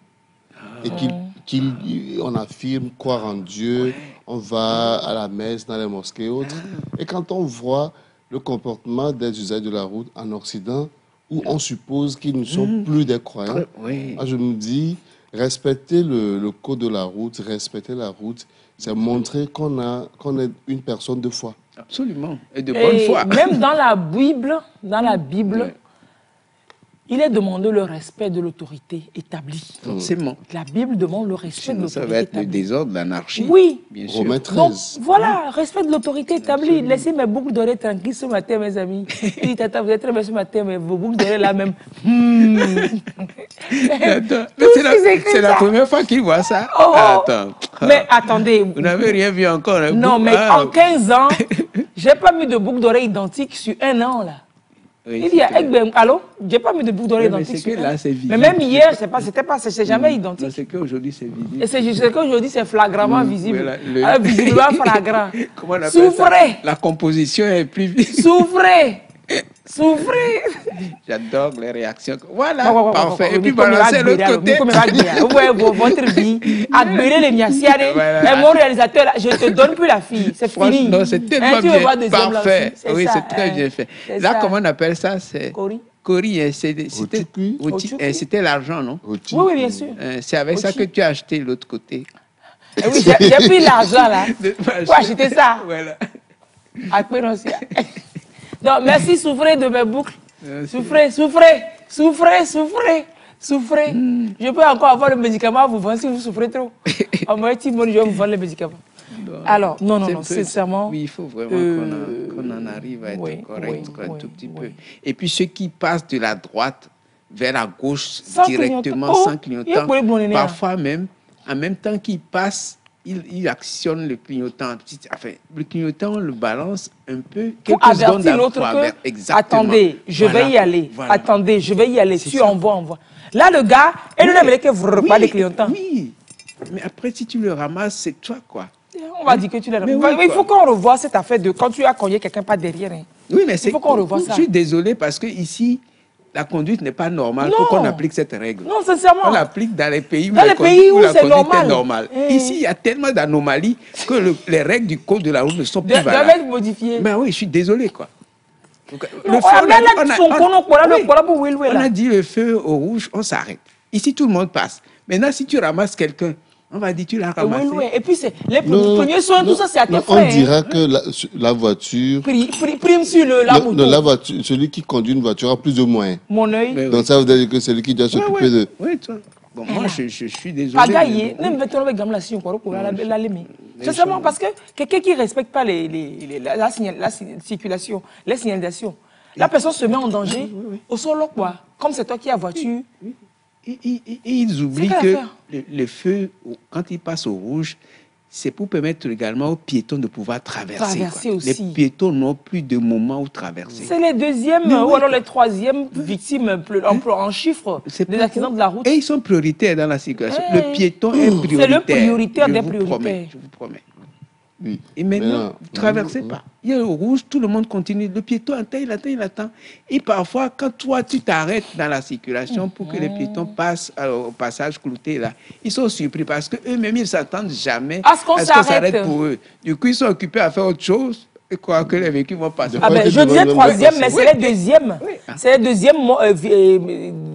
Et qu'on affirme croire en Dieu, on va à la messe, dans les mosquées et autres. Et quand on voit le comportement des usagers de la route en Occident, où on suppose qu'ils ne sont plus des croyants, je me dis, respecter le code de la route, respecter la route, c'est montrer qu'on est une personne de foi. Absolument, et de bonne foi. Même dans la Bible, il est demandé le respect de l'autorité établie. Forcément. La Bible demande le respect de l'autorité établie. Ça va être le désordre, l'anarchie. Oui. Bien sûr. Romains 13. Donc, voilà, respect de l'autorité établie. Laissez mes boucles d'oreilles tranquilles ce matin, mes amis. Oui, tata, vous êtes très bien ce matin, mais vos boucles d'oreilles là même. C'est la première fois qu'il voit ça. Attends. Mais attendez. Vous n'avez rien vu encore. Hein? Non, mais en 15 ans, j'ai pas mis de boucles d'oreilles identiques sur un an, là. Oui, il y a, allô, j'ai pas mis de boucle d'oreille identique. Mais même hier, c'est jamais identique. C'est qu'aujourd'hui, c'est visible. Et c'est qu'aujourd'hui, c'est flagramment visible. Visiblement flagrant. Comment on appelle Souffrez. Ça? La composition est plus visible. Souffrez. Souffrez. J'adore les réactions. Voilà, parfait. Et puis balancer l'autre côté. Votre vie, admirer les miassiades. Mon réalisateur, je ne te donne plus la fille. C'est fini. Non, c'est tellement bien. Parfait. Oui, c'est très bien fait. Là, comment on appelle ça? C'est Cori. C'était l'argent, non? Oui, bien sûr. C'est avec ça que tu as acheté l'autre côté. Oui, j'ai pris l'argent là pour acheter ça. Voilà. Donc, merci, souffrez de mes boucles. Souffrez. Je peux encore avoir le médicament à vous vendre si vous souffrez trop. En moins, je vais vous vendre le médicament. Alors, non, sincèrement. Oui, il faut vraiment qu'on en arrive à être correct un tout petit peu. Et puis, ceux qui passent de la droite vers la gauche directement, sans clignotant, parfois même, en même temps qu'ils passent, il actionne le clignotant. Enfin, le clignotant, on le balance un peu. Pour avertir l'autre que, attendez, je vais y aller. Voilà. Attendez, je vais y aller. Tu envoies. Là, le gars, il ne veut que vous reparlez le clignotant. Oui, mais après, si tu le ramasses, c'est toi, quoi. On va dire que tu l'as ramasses. Mais il faut qu'on revoie cette affaire de quand tu as cogné quelqu'un pas derrière. Hein. Oui, mais c'est... Il faut qu'on revoie ça. Je suis désolé parce que ici, la conduite n'est pas normale. Il faut qu'on applique cette règle. Non, sincèrement. On l'applique dans les pays où la conduite est normale. Ici, il y a tellement d'anomalies que les règles du code de la route ne sont plus valables. Doivent être modifiées. Mais oui, je suis désolé, quoi. On a dit le feu au rouge, on s'arrête. Ici, tout le monde passe. Maintenant, si tu ramasses quelqu'un On va dire, tu l'as ramassé. Oui. Et puis, les premiers soins, tout ça, c'est à tes frais. On dira que la voiture... Prime sur la moto. Non, la voiture, celui qui conduit une voiture a plus de moyens. Mon œil. Donc ça veut dire que c'est lui qui doit s'occuper de... Oui, toi. Bon, moi, je suis désolé. C'est seulement parce que quelqu'un qui ne respecte pas la circulation, les signalisations, la personne se met en danger au sol, quoi. Comme c'est toi qui as voiture. Et ils oublient que le feu, quand il passe au rouge, c'est pour permettre également aux piétons de pouvoir traverser aussi. Les piétons n'ont plus de moment où traverser. C'est les deuxièmes ou alors les troisièmes victimes en chiffres des accidents de la route. Et ils sont prioritaires dans la circulation. Le piéton est prioritaire. C'est le prioritaire des prioritaires. Je vous promets. Oui. Et maintenant, vous ne traversez pas. Il y a le rouge, tout le monde continue. Le piéton attend, il attend. Et parfois, quand toi, tu t'arrêtes dans la circulation pour que les piétons passent au passage clouté, là, ils sont surpris parce qu'eux-mêmes, ils ne s'attendent jamais à ce qu'on s'arrête pour eux. Du coup, ils sont occupés à faire autre chose. Et quoi que les véhicules vont passer. Je disais troisième, mais c'est les deuxièmes. C'est les deuxièmes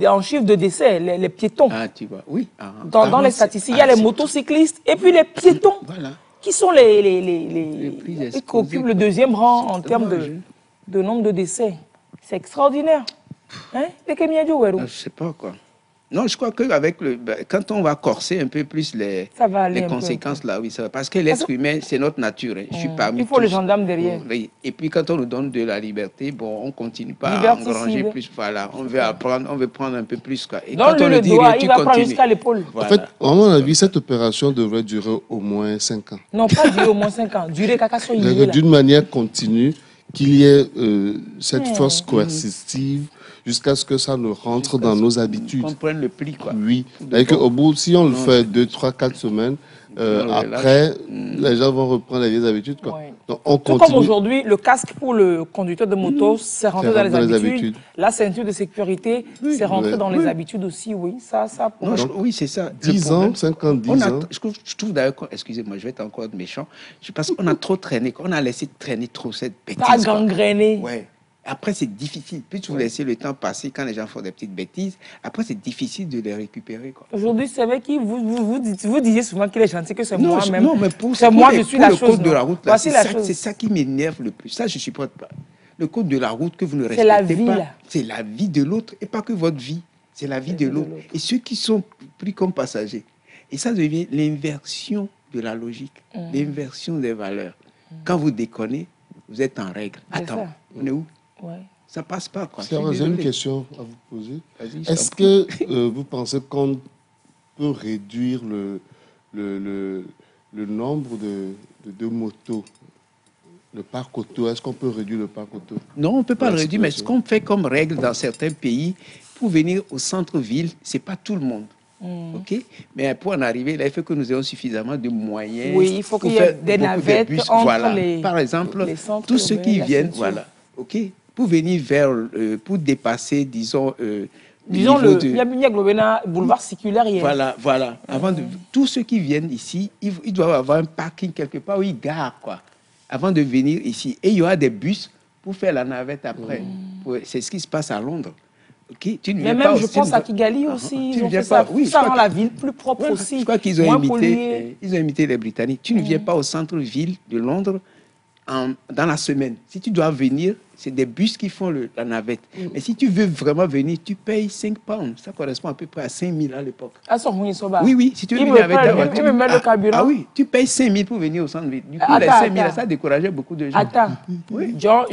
en chiffre de décès, les piétons. Ah, tu vois, oui. Dans les statistiques, il y a les motocyclistes et puis les piétons. Voilà. Qui sont qui occupent le deuxième rang en termes de nombre de décès. C'est extraordinaire. Hein? Je ne sais pas quoi. Non, je crois que quand on va corser un peu plus les conséquences, là, oui, ça va. Parce que l'être humain, c'est notre nature. Hein. Je suis parmi Il faut le gendarme derrière. Oui. Et puis quand on nous donne de la liberté, on ne continue pas à engranger plus. Voilà, on veut apprendre, on veut prendre un peu plus. Quoi. Et quand on le dit, il va prendre jusqu'à l'épaule. Voilà. En fait, à mon avis, cette opération devrait durer au moins 5 ans. Non, pas durer au moins 5 ans. Durer d'une manière continue, qu'il y ait cette force coercitive jusqu'à ce que ça ne rentre dans nos habitudes. Qu'on prenne le pli, quoi. Oui. Au bout, si on le fait 2, 3, 4 semaines, après, les gens vont reprendre les vieilles habitudes. Quoi. Ouais. Donc, on continue. Tout comme aujourd'hui, le casque pour le conducteur de moto, c'est rentré dans les habitudes. La ceinture de sécurité, c'est rentré dans les habitudes aussi, oui. Oui, c'est ça. 10 ans, 5 ans, 10 ans. Je trouve d'ailleurs, excusez-moi, je vais être encore méchant, parce qu'on a trop traîné, on a laissé traîner trop cette bêtise. Ça a gangréné. Ouais. Après, c'est difficile. Plus tu vous laisser le temps passer quand les gens font des petites bêtises, après, c'est difficile de les récupérer. Aujourd'hui, c'est vrai que vous disiez souvent qu'il est gentil, que c'est moi-même. Non, mais pour moi, je suis la chose. Le code de la route, c'est ça qui m'énerve le plus. Ça, je ne supporte pas. Le code de la route que vous ne respectez pas, c'est la vie de l'autre et pas que votre vie. C'est la vie de l'autre. Et ceux qui sont pris comme passagers. Et ça devient l'inversion de la logique, l'inversion des valeurs. Quand vous déconnez, vous êtes en règle. Attends, on est où? Ouais. Ça passe pas, quoi. J'ai une question à vous poser. Est-ce que vous pensez qu'on peut réduire le nombre de motos, le parc auto? Est-ce qu'on peut réduire le parc auto? Non, on ne peut pas le réduire, mais ce qu'on fait comme règle dans certains pays, pour venir au centre-ville, ce n'est pas tout le monde. OK? Mais pour en arriver, là, il faut que nous ayons suffisamment de moyens. Oui, il faut qu'il y ait des navettes entre les... Par exemple, tous ceux qui viennent, voilà, OK? Pour venir pour dépasser, disons le boulevard circulaire. Voilà. Tous ceux qui viennent ici, ils doivent avoir un parking quelque part où ils garent, quoi, avant de venir ici. Et il y aura des bus pour faire la navette après. C'est ce qui se passe à Londres. Okay? Je pense à Kigali aussi. Ça rend la ville plus propre aussi. Je crois qu'ils ont imité les Britanniques. Tu ne viens pas au centre-ville de Londres dans la semaine. Si tu dois venir, c'est des bus qui font la navette. Mais si tu veux vraiment venir, tu payes 5 pounds. Ça correspond à peu près à 5 000 à l'époque. Oui. Si tu veux venir avec ta voiture. Tu me mets le carburant. Ah oui, tu payes 5 000 pour venir au centre-ville. Du coup, les 5 000, ça décourageait beaucoup de gens. Attends. Oui. Genre,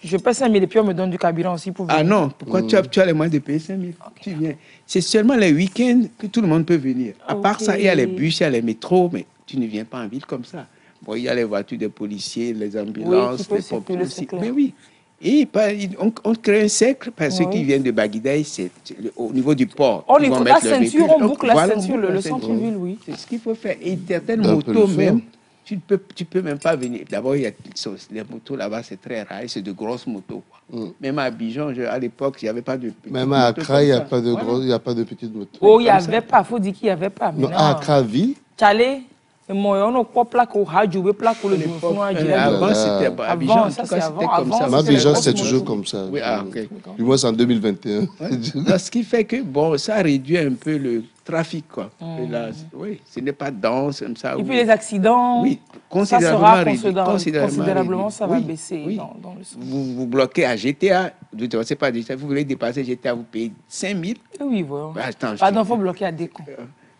je paye 5 000 et puis on me donne du carburant aussi pour venir. Ah non, pourquoi tu as les moyens de payer 5 000? Okay. Tu viens. C'est seulement les week-ends que tout le monde peut venir. À part ça, il y a les bus, il y a les métros, mais tu ne viens pas en ville comme ça. Bon, il y a les voitures des policiers, les ambulances, les pompiers aussi. Mais oui. Et on crée un cercle parce que ceux qui viennent de Baguidaï, c'est au niveau du port. On boucle la ceinture, le centre-ville, oui. C'est ce qu'il faut faire. Et certaines motos même, tu peux même pas venir. D'abord, il y a les motos là-bas, c'est très rare, c'est de grosses motos. Même à Abidjan, à l'époque, il n'y avait pas de petites motos. Même à Accra, il n'y a pas de petites motos. Oh, il n'y avait pas, il faut dire qu'il n'y avait pas. Non, à Accra, ville. Tchalé. Avant, c'était Abidjan, c'était toujours comme ça. Oui, Du moins, c'est en 2021. Ce qui fait que, ça réduit un peu trafic, quoi. Et là, oui, ce n'est pas dense comme ça. Et puis les accidents, oui, ça sera considérablement, ça va baisser. Oui. Dans le sens. Vous bloquez à GTA, vous ne dépassez pas GTA, vous voulez dépasser GTA, vous payez 5 000. Oui, voilà. Bah, attends, pardon, il faut bloquer à Décon.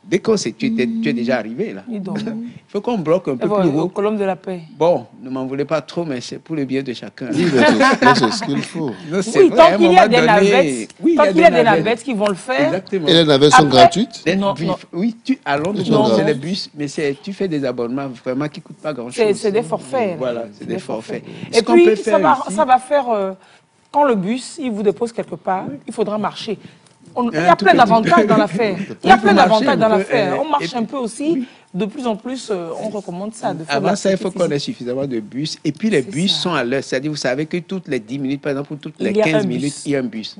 Décon, tu es déjà arrivé, là. Il faut qu'on bloque un peu plus haut. Au Colombe de la Paix. Bon, ne m'en voulez pas trop, mais c'est pour le bien de chacun. Oui, c'est ce qu'il faut. Non, oui, tant qu'il y a des navettes, tant qu'il y a des navettes qui vont le faire. Exactement. Et les navettes sont gratuites? Non. Oui, à Londres, c'est les bus, mais tu fais des abonnements vraiment qui ne coûtent pas grand-chose. C'est des forfaits. Voilà, c'est des forfaits. Et puis, ça va faire, quand le bus, il vous dépose quelque part, il faudra marcher. Il y a plein d'avantages dans l'affaire. Il y a plein d'avantages dans l'affaire. On marche un peu aussi. De plus en plus, on recommande ça. Avant ça, il faut qu'on ait suffisamment de bus. Et puis, les bus sont à l'heure. C'est-à-dire, vous savez que toutes les 10 minutes, par exemple, ou toutes les 15 minutes, il y a un bus.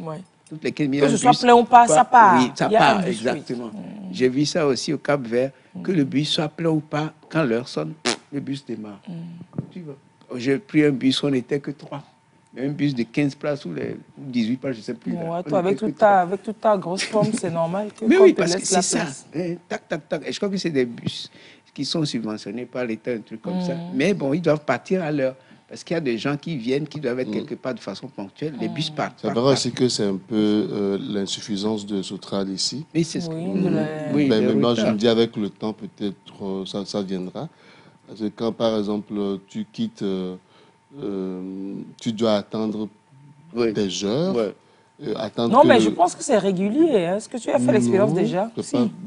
Toutes les 15 minutes, que ce soit plein ou pas, ça part. Oui, ça part, exactement. J'ai vu ça aussi au Cap-Vert, que le bus soit plein ou pas, quand l'heure sonne, le bus démarre. J'ai pris un bus, on n'était que 3. Un bus de 15 places ou 18 places, je ne sais plus. Ouais, toi, avec toute ta grosse forme, c'est normal que mais oui, parce que c'est ça. Tac, tac, tac. Et je crois que c'est des bus qui sont subventionnés par l'État, un truc comme ça. Mais bon, ils doivent partir à l'heure. Parce qu'il y a des gens qui viennent, qui doivent être quelque part de façon ponctuelle. Les bus partent. Ça paraît aussi que c'est un peu l'insuffisance de Sotral ici. Oui, c'est ce que... Oui, mais moi, je me dis, avec le temps, peut-être ça viendra. Parce que quand, par exemple, tu quittes... tu dois attendre des heures. Attendre non, mais je pense que c'est régulier. Est-ce que tu as fait l'expérience déjà?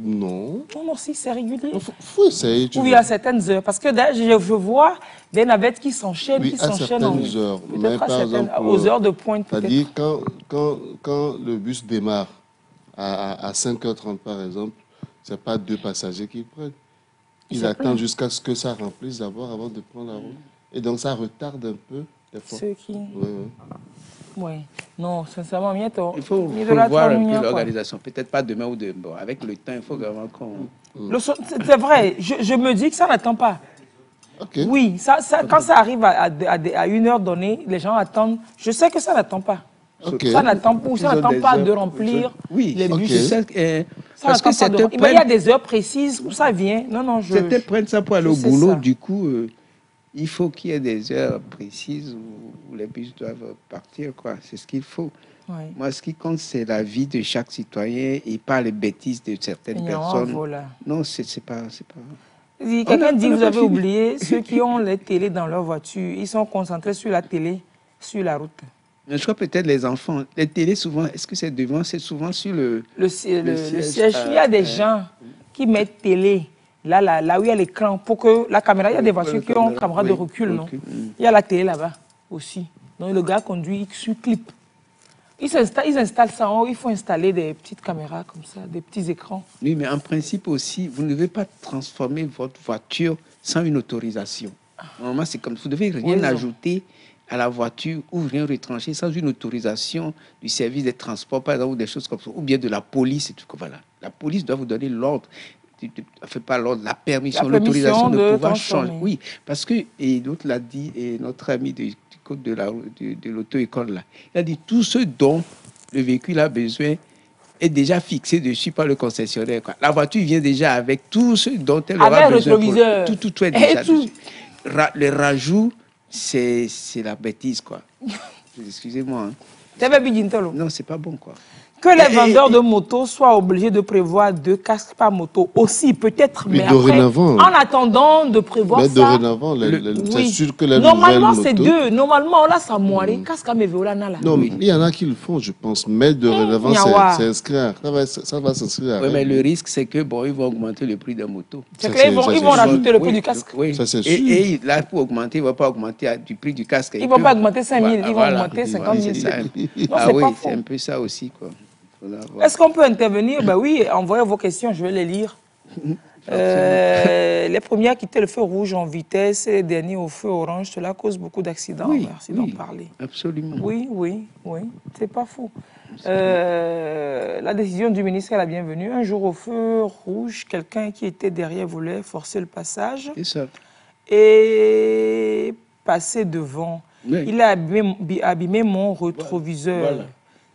Non. Non, si, c'est régulier. Il faut essayer. Ou il y a certaines heures. Parce que je vois des navettes qui s'enchaînent, oui, à certaines heures. Mais par exemple, aux heures de pointe, peut-être. C'est-à-dire, quand le bus démarre à 5h30, par exemple, ce n'est pas 2 passagers qui prennent. Ils attendent jusqu'à ce que ça remplisse d'abord avant de prendre la route. Et donc, ça retarde un peu. Ceux qui... Oui. Non, sincèrement, il faut voir un peu l'organisation. Peut-être pas demain ou demain. Bon, avec le temps, il faut vraiment qu'on... C'est vrai. Je me dis que ça n'attend pas. Okay. Oui, quand ça arrive à une heure donnée, les gens attendent. Je sais que ça n'attend pas. Okay. Ça n'attend pas de remplir les bus. Parce que certains il y a des heures précises où ça vient. Non, certains prennent ça pour aller au boulot. Du coup... il faut qu'il y ait des heures précises où les bus doivent partir, quoi. C'est ce qu'il faut. Oui. Moi, ce qui compte, c'est la vie de chaque citoyen et pas les bêtises de certaines personnes. Voilà. Non, c'est pas... Quelqu'un dit, vous avez oublié, ceux qui ont les télés dans leur voiture, ils sont concentrés sur la télé, sur la route. Je crois peut-être les enfants. Les télés, souvent, est-ce que c'est devant? C'est souvent sur le siège. Il y a des gens qui mettent télé. Là où il y a l'écran, pour que la caméra, il y a des voitures qui ont caméra de recul, non? Il y a la télé là-bas aussi. Donc le gars conduit sur clip. Ils installent ça en haut, il faut installer des petites caméras comme ça, des petits écrans. Oui, mais en principe aussi, vous ne devez pas transformer votre voiture sans une autorisation. Normalement, c'est comme ça. Vous ne devez rien ajouter à la voiture ou rien retrancher sans une autorisation du service des transports, par exemple, ou des choses comme ça, ou bien de la police et tout. Voilà. La police doit vous donner l'ordre. Fait pas l'ordre, la permission, l'autorisation de pouvoir changer. Oui, parce que, et l'autre l'a dit, et notre ami du code de l'auto-école, là, il a dit tout ce dont le véhicule a besoin est déjà fixé dessus par le concessionnaire. Quoi. La voiture vient déjà avec tout ce dont elle aura besoin. Tout est déjà dessus. Le rajout, c'est la bêtise, quoi. Excusez-moi. Non, c'est pas bon, quoi. Que les vendeurs de motos soient obligés de prévoir 2 casques par moto aussi, peut-être, mais après, en attendant de prévoir ça... dorénavant, c'est sûr que les normalement, c'est 2. Normalement, là, ça moire. Casque à mes là. Non, il y en a qui le font, je pense. Mais dorénavant, c'est inscrit. Ça va s'inscrire. Oui, mais le risque, c'est que ils vont augmenter le prix des motos. C'est qu'ils vont rajouter le prix du casque. Oui, ça c'est sûr. Et là, pour augmenter, ils ne vont pas augmenter du prix du casque. Ils ne vont pas augmenter 5 000, ils vont augmenter 50 000. Ah oui, c'est un peu ça aussi, quoi. Est-ce qu'on peut intervenir? Ben oui, envoyez vos questions, je vais les lire. Les premiers à quitter le feu rouge en vitesse et les derniers au feu orange, cela cause beaucoup d'accidents. Oui, merci d'en parler. Absolument. Oui, c'est pas fou. La décision du ministre est la bienvenue. Un jour au feu rouge, quelqu'un qui était derrière voulait forcer le passage. C'est ça. Et passer devant. Oui. Il a abîmé mon rétroviseur. Voilà.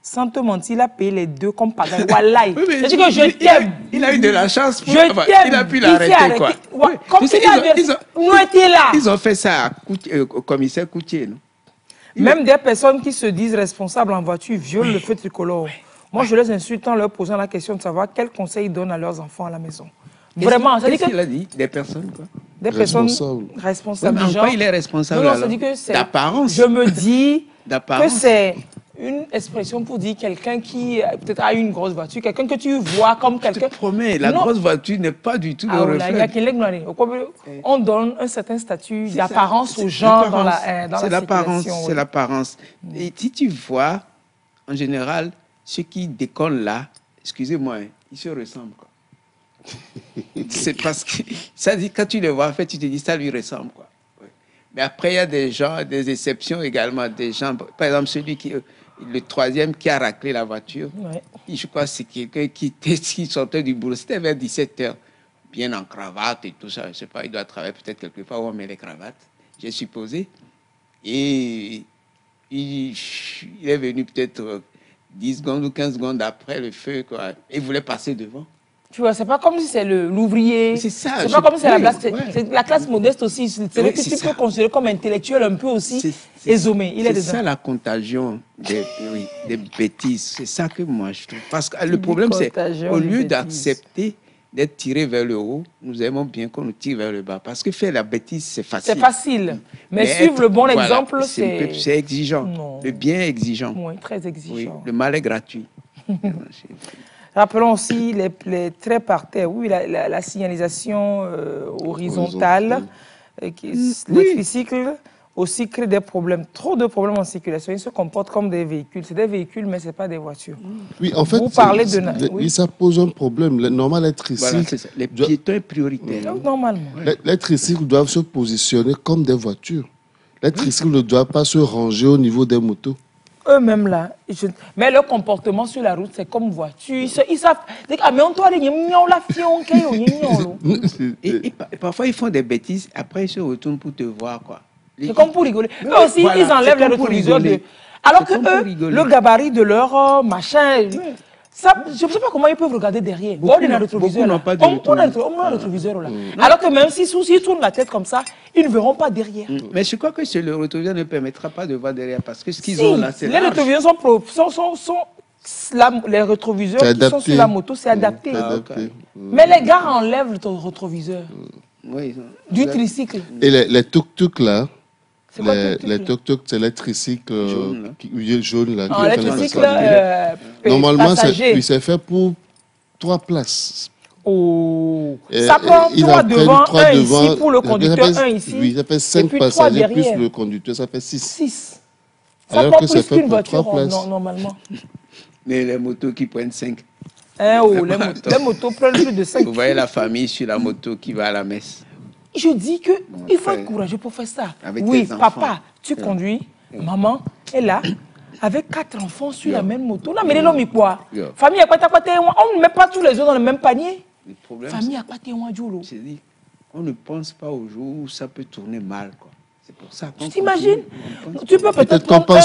sans te mentir, il a payé les deux comme pagaille. Wallahi. Oui, C'est que je t'aime. Il a eu de la chance. Je t'aime. Il a pu l'arrêter, quoi. Ouais. Comme nous étions là. Ils ont fait ça au commissaire Coutier, non? Même des personnes qui se disent responsables en voiture violent le feu tricolore. Moi, je les insulte en leur posant la question de savoir quels conseils ils donnent à leurs enfants à la maison. Vraiment, ça dit que... Qu'est-ce qu'il a dit? Des personnes, quoi? Des personnes responsables. Oui, mais en quoi il est responsable? Non, ça dit que c'est... D'apparence. Je me dis que c'est une expression pour dire quelqu'un qui peut-être a une grosse voiture, quelqu'un que tu vois comme quelqu'un... Je te promets, la grosse voiture n'est pas du tout le reflet. On donne un certain statut d'apparence aux gens dans la circulation. C'est l'apparence. Et si tu vois, en général, ceux qui décollent là, excusez-moi, ils se ressemblent, quoi. C'est parce que ça dit, quand tu le vois, en fait, tu te dis ça lui ressemble, quoi. Ouais. Mais après, il y a des gens, des exceptions également, des gens, par exemple, celui qui, le troisième qui a raclé la voiture, je crois que c'est quelqu'un qui sortait du boulot, c'était vers 17h, bien en cravate et tout ça, je sais pas, il doit travailler peut-être quelque part où on met les cravates, j'ai supposé, et il est venu peut-être 10 secondes ou 15 secondes après le feu, quoi, et il voulait passer devant. Tu vois, c'est pas comme si c'est l'ouvrier. C'est ça. C'est pas comme si c'est la classe modeste aussi. C'est vrai que tu peux considérer comme intellectuel un peu aussi ésomé. Il est dedans. C'est ça la contagion des bêtises. C'est ça que moi je trouve. Parce que le problème, c'est au lieu d'accepter d'être tiré vers le haut, nous aimons bien qu'on nous tire vers le bas. Parce que faire la bêtise, c'est facile. C'est facile. Mais suivre le bon exemple, c'est... C'est exigeant. Non. Le bien est exigeant. Oui, très exigeant. Oui, le mal est gratuit. Rappelons aussi les traits par terre. Oui, la signalisation horizontale. Les tricycles aussi créent des problèmes. Trop de problèmes en circulation. Ils se comportent comme des véhicules. C'est des véhicules, mais ce n'est pas des voitures. Oui, en fait, vous parlez ça pose un problème. Normal, les tricycles... Voilà, les piétons est prioritaire. Normalement. Les tricycles doivent se positionner comme des voitures. Les tricycles ne doivent pas se ranger au niveau des motos. Eux-mêmes là, mais leur comportement sur la route, c'est comme voiture. Ils savent. Et parfois, ils font des bêtises, après ils se retournent pour te voir, quoi. C'est comme pour rigoler. Eux aussi, voilà, ils enlèvent les rétroviseurs. Alors que eux, le gabarit de leur machin... Ça, je ne sais pas comment ils peuvent regarder derrière. Beaucoup n'ont pas de rétroviseur. Là. Alors que même s'ils tournent la tête comme ça, ils ne verront pas derrière. Mais je crois que le rétroviseur ne permettra pas de voir derrière parce que ce qu'ils ont là, c'est les rétroviseurs les rétroviseurs qui sont sur la moto, c'est adapté. Mais les gars enlèvent le rétroviseur du tricycle. Et les tuk-tuk là, les tuk-tuk, c'est les tricycles jaunes là. Les tricycles normalement, c'est fait pour 3 places. Oh. Ça prend 3 devant, 1 ici pour le conducteur, 1 ici. Oui, ça fait 5 passagers plus le conducteur, ça fait 6. 6. Alors que c'est fait pour 3 places. Normalement. Mais les motos qui prennent 5. Les motos prennent plus de 5. Vous voyez la famille sur la moto qui va à la messe. Je dis qu'il faut être courageux pour faire ça. Oui, papa, tu conduis, maman est là, avec 4 enfants sur la même moto. Non, mais l'homme, quoi? Famille, on ne met pas tous les œufs dans le même panier. Famille, on ne pense pas au jour où ça peut tourner mal, quoi. C'est pour ça. Tu t'imagines? Tu peux peut-être prendre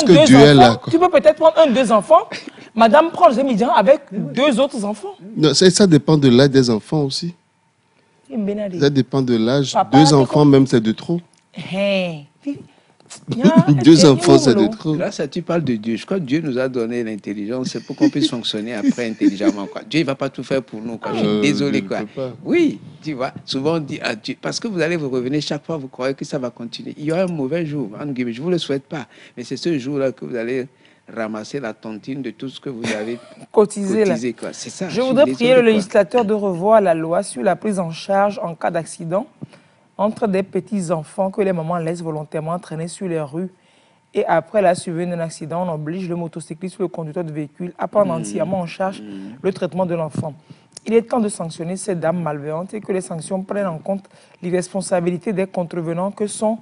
un, 2 enfants. Madame prend les médias avec 2 autres enfants. Non, ça dépend de l'âge des enfants aussi. Ça dépend de l'âge. 2 enfants, même, c'est de trop. 2 enfants, c'est de trop. Là, ça, tu parles de Dieu. Je crois que Dieu nous a donné l'intelligence. C'est pour qu'on puisse fonctionner après intelligemment, quoi. Dieu ne va pas tout faire pour nous, quoi. Je suis désolé, quoi. Oui, tu vois. Souvent, on dit à Dieu, parce que vous allez vous revenir chaque fois, vous croyez que ça va continuer. Il y aura un mauvais jour. Je ne vous le souhaite pas. Mais c'est ce jour-là que vous allez ramasser la tontine de tout ce que vous avez cotisé, quoi. C'est ça. Je voudrais prier le législateur de revoir la loi sur la prise en charge en cas d'accident entre des petits-enfants que les mamans laissent volontairement traîner sur les rues. Et après la survenue d'un accident, on oblige le motocycliste ou le conducteur de véhicule à prendre entièrement en charge le traitement de l'enfant. Il est temps de sanctionner ces dames malveillantes et que les sanctions prennent en compte l'irresponsabilité des contrevenants que sont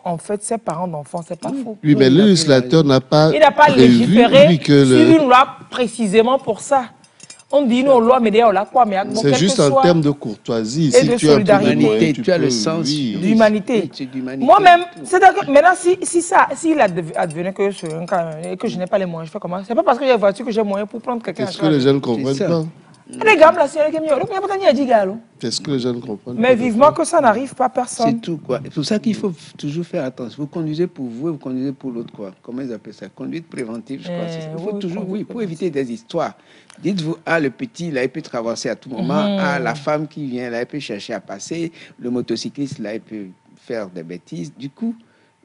en fait ces parents d'enfants. C'est pas faux. Oui, mais le législateur n'a pas légiféré sur une loi précisément pour ça. On dit non, loi, mais d'ailleurs, là, quoi, mais c'est juste en termes de courtoisie. Et de solidarité. Tu as le sens d'humanité. Moi-même, c'est-à-dire que maintenant, s'il advenait que je n'ai pas les moyens, je fais comment? C'est pas parce que j'ai une voiture que j'ai moyen pour prendre quelqu'un. Est-ce que les jeunes ne comprennent pas? Les gars, là, c'est Est-ce que les jeunes comprennent? Mais vivement que ça n'arrive pas à personne. C'est tout, quoi. C'est pour ça qu'il faut toujours faire attention. Vous conduisez pour vous et vous conduisez pour l'autre, quoi. Comment ils appellent ça? Conduite préventive, je crois. Il faut toujours, pour éviter des histoires. Dites-vous, le petit, là, il peut traverser à tout moment. La femme qui vient, là, elle peut chercher à passer. Le motocycliste, là, il peut faire des bêtises. Du coup,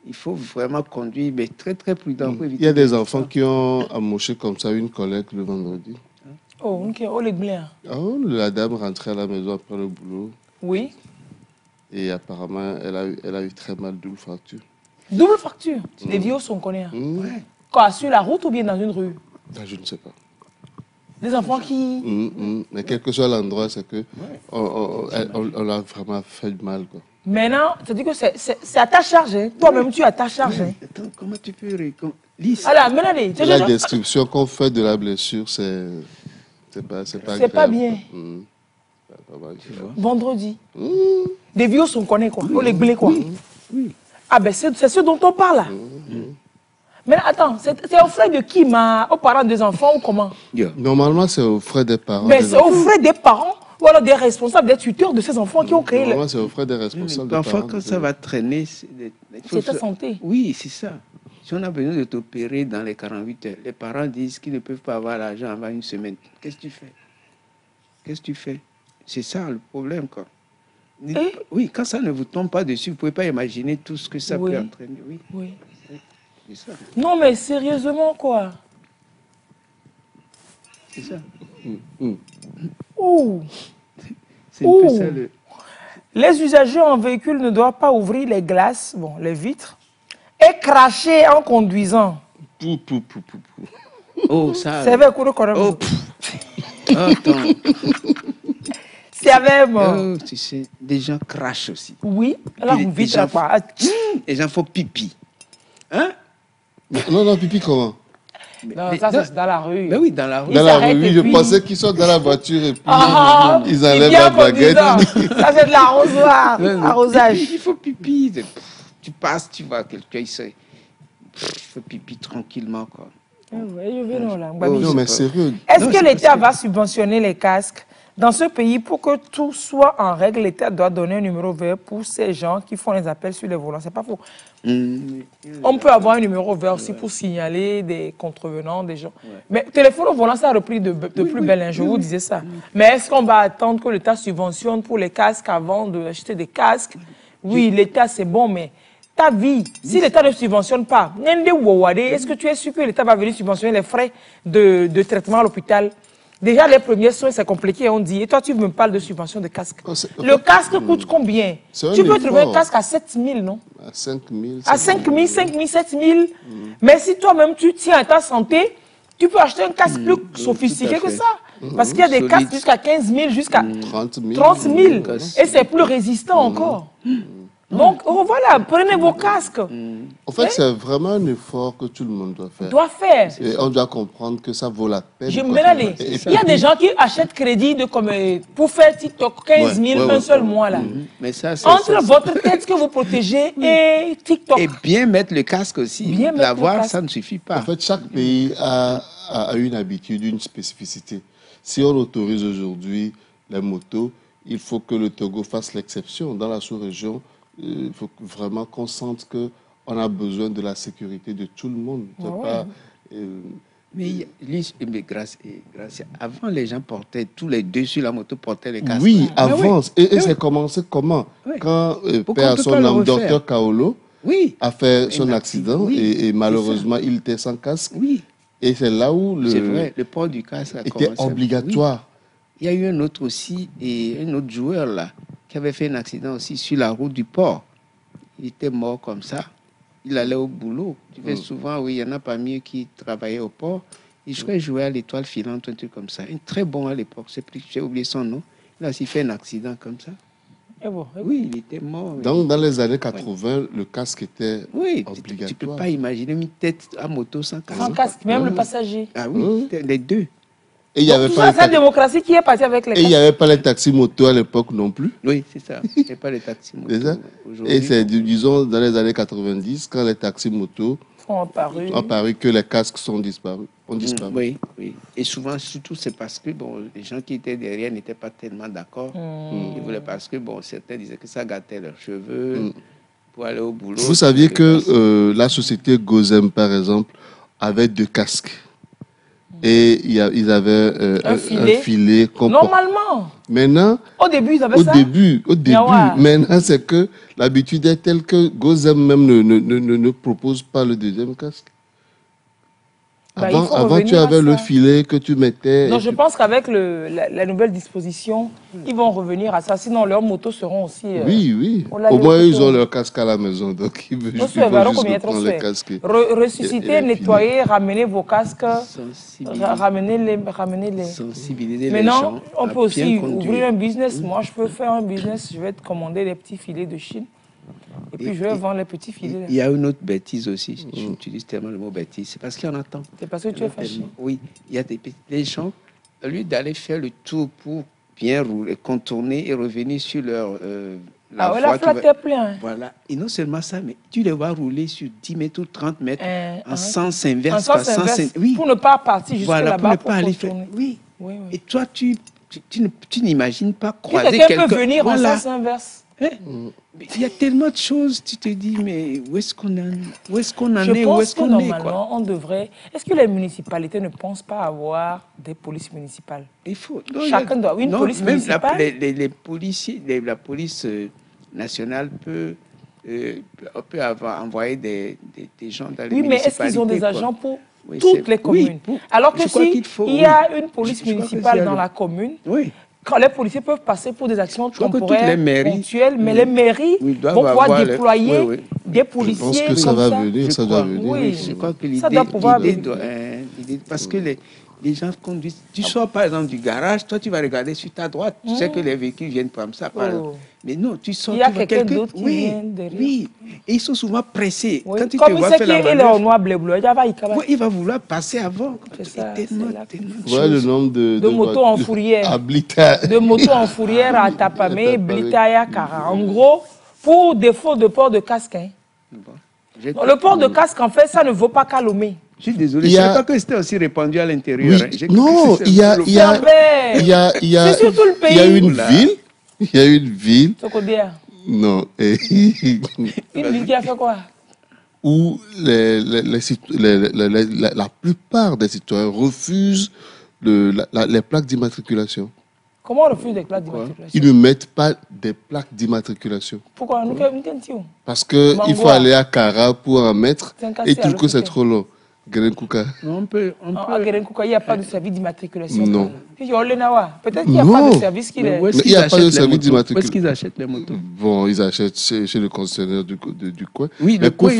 il faut vraiment conduire, mais très, très prudent. Pour éviter il y a des enfants qui ont amoché comme ça une collecte le vendredi. Oh, ok. Oh, les blés. Oh, la dame rentrait à la maison après le boulot. Oui. Et apparemment, elle a eu très mal, double fracture. Double fracture? Les vieux sont connus. Ouais. Quoi, sur la route ou bien dans une rue? Je ne sais pas. Des enfants qui... Mais quel que soit l'endroit, c'est que on l'a vraiment fait du mal, quoi. Maintenant, tu dis que c'est à ta charge. Hein. Toi-même, tu es à ta charge. Hein. Attends, comment tu peux... Alors, la description qu'on fait de la blessure, c'est pas bien. Vendredi. Des vieux sont connus, quoi. Oh, les blés, quoi. Ah, ben, c'est ce dont on parle, là. Mais attends, c'est aux frais de qui, aux parents des enfants ou comment? Normalement, c'est aux frais des parents. Mais c'est aux frais des parents ou alors des responsables, des tuteurs de ces enfants qui ont créé... Normalement, c'est aux frais des responsables des parents. Quand ça va traîner... C'est ta santé. Oui, c'est ça. Si on a besoin de t'opérer dans les 48 heures, les parents disent qu'ils ne peuvent pas avoir l'argent avant une semaine. Qu'est-ce que tu fais? Qu'est-ce que tu fais? C'est ça le problème, quoi. Oui, quand ça ne vous tombe pas dessus, vous ne pouvez pas imaginer tout ce que ça peut entraîner. Oui. C'est ça. Non, mais sérieusement, quoi. C'est ça. Ouh. C'est un peu ça le... Les usagers en véhicule ne doivent pas ouvrir les glaces, les vitres, et cracher en conduisant. Oh, ça... C'est avec quoi de oh, attends. C'est avec moi. Oh, tu sais, des gens crachent aussi. Oui, là, vous vite là, quoi. Les gens font pipi. Hein? Non, pipi comment? Non, ça, c'est dans la rue. Ben oui, dans la rue. Dans la rue, oui, je pensais qu'ils sont dans la voiture et puis ils enlèvent la baguette. Ça, c'est de l'arrosoir, arrosage. Il faut pipi. Tu passes, tu vois quelqu'un, il fait pipi tranquillement, quoi. Non, mais sérieux. Est-ce que l'État va subventionner les casques? Dans ce pays, pour que tout soit en règle, l'État doit donner un numéro vert pour ces gens qui font les appels sur les volants. C'est pas faux. On peut avoir un numéro vert aussi pour signaler des contrevenants, des gens. Mais téléphone au volant, ça a repris de plus belle. Je vous disais ça. Mais est-ce qu'on va attendre que l'État subventionne pour les casques avant d'acheter des casques? Oui, l'État, c'est bon, mais ta vie, si l'État ne subventionne pas, est-ce que tu es sûr que l'État va venir subventionner les frais de traitement à l'hôpital? Déjà, les premiers soins, c'est compliqué, on dit. Et toi, tu me parles de subvention de casque. Le casque coûte combien? Tu peux trouver un casque à 7 000, non? À 5 000. À 5 000, 5 000, 7 000. Mais si toi-même, tu tiens à ta santé, tu peux acheter un casque plus sophistiqué que ça. Parce qu'il y a des casques jusqu'à 15 000, jusqu'à 30 000. Et c'est plus résistant encore. Donc, voilà, prenez vos casques. En fait, c'est vraiment un effort que tout le monde doit faire. Et on doit comprendre que ça vaut la peine. Il y a des gens qui achètent crédit pour faire TikTok 15 000 un seul mois. Là. Mais ça, entre votre tête que vous protégez et TikTok. Et bien mettre le casque aussi. L'avoir, ça ne suffit pas. En fait, chaque pays a une habitude, une spécificité. Si on autorise aujourd'hui les motos, il faut que le Togo fasse l'exception. Dans la sous-région, il faut vraiment qu'on sente qu'on a besoin de la sécurité de tout le monde. Mais grâce, avant, les gens portaient, tous les deux sur la moto portaient les casques. Oui, avant. Et c'est commencé comment? Quand père son nom, Dr Kaolo, a fait son accident et malheureusement, il était sans casque. Et c'est là où le port du casque était obligatoire. Il y a eu un autre aussi, et un autre joueur là, qui avait fait un accident aussi sur la route du port. Il était mort comme ça. Il allait au boulot. Tu fais souvent, il y en a parmi eux qui travaillaient au port. Il jouait à l'Étoile Filante, un truc comme ça. Un très bon à l'époque. J'ai oublié son nom. Il a aussi fait un accident comme ça. Oui, il était mort. Donc, dans les années 80, le casque était obligatoire. Tu ne peux pas imaginer une tête à moto sans casque. Sans casque, même le passager. Ah oui, les deux. Et il y avait Donc, pas c'est la démocratie qui est partie avec les Et il n'y avait pas les taxis moto à l'époque non plus. Oui, c'est ça. Il n'y avait pas les taxis moto. Et c'est, disons, dans les années 90, quand les taxis moto ont apparu, que les casques ont disparu. Oui, oui. Et souvent, surtout, c'est parce que les gens qui étaient derrière n'étaient pas tellement d'accord. Ils voulaient parce que certains disaient que ça gâtait leurs cheveux pour aller au boulot. Vous saviez que la société Gozem, par exemple, avait 2 casques. Et ils avaient un filet. Normalement. Maintenant, au début, ils avaient ça. Au début. Maintenant, c'est que l'habitude est telle que Gozem même ne propose pas le 2e casque. Avant tu avais le filet que tu mettais. Non, je pense qu'avec la nouvelle disposition, ils vont revenir à ça. Sinon, leurs motos seront aussi... oui. Au moins, ils ont leur casque à la maison. Donc, ils vont juste prendre les casques. Ressusciter, nettoyer, ramener vos casques. Ramenez-les. Sensibiliser maintenant, les gens. On peut aussi ouvrir un business. Moi, je peux faire un business. Je vais te commander des petits filets de Chine. Et puis, je vais vendre les petits filets. Il y a une autre bêtise aussi. J'utilise tellement le mot bêtise. C'est parce qu'il y en a tant. C'est parce que tu es fâché. Oui. Il y a les gens, au lieu d'aller faire le tour pour bien rouler, contourner et revenir sur leur... la flotte est pleine. Voilà. Et non seulement ça, mais tu les vois rouler sur 10 mètres ou 30 mètres en sens inverse. Oui. Pour ne pas partir jusque là-bas. Pour ne pas aller faire. Oui. Et toi, tu n'imagines pas croiser quelqu'un peut venir en sens inverse. Il y a tellement de choses, tu te dis, mais où est-ce qu'on en est? Où est-ce qu'on est? Normalement, on devrait... Est-ce que les municipalités ne pensent pas avoir des polices municipales? Il faut. Chacun doit... Une police municipale. Les policiers, la police nationale peut envoyer des gens dans les municipalités. Oui, mais est-ce qu'ils ont des agents pour toutes les communes? Alors que s'il y a une police municipale dans la commune... Quand les policiers peuvent passer pour des actions temporaires, ponctuelles, mais les mairies vont pouvoir déployer des policiers. Je pense que ça va venir, ça doit venir. Oui, je crois que ça doit pouvoir venir. Parce que les gens conduisent. Tu sors par exemple du garage, toi tu vas regarder sur ta droite, tu sais que les véhicules viennent comme ça. Mais non, tu sors. Il y a quelqu'un d'autre qui vient derrière. Oui, et ils sont souvent pressés. Quand tu te vois faire la manœuvre, il va vouloir passer avant. C'est ça. Voilà le nombre de motos en fourrière. De motos en fourrière à Tapamé, Blita et à Kara. En gros, pour défaut de port de casque. Le port de casque, en fait, ça ne vaut pas qu'à Lomé. Je suis désolé, je ne savais pas que c'était aussi répandu à l'intérieur. Oui. Non, il y a une ville. Non. Une ville qui a fait quoi? Où la plupart des citoyens refusent les plaques d'immatriculation. Comment on refuse des plaques d'immatriculation? Ils ne mettent pas des plaques d'immatriculation. Pourquoi? Parce qu'il faut aller à Kara pour en mettre et tout que c'est trop long. Gerenkouka. À Gerenkouka, il n'y a pas de service d'immatriculation. Non. Peut-être qu'il n'y a pas de service qui les... Mais il n'y a pas de service d'immatriculation. Où est-ce qu'ils achètent les motos? Bon, ils achètent chez le concessionnaire du coin. Oui, le coin,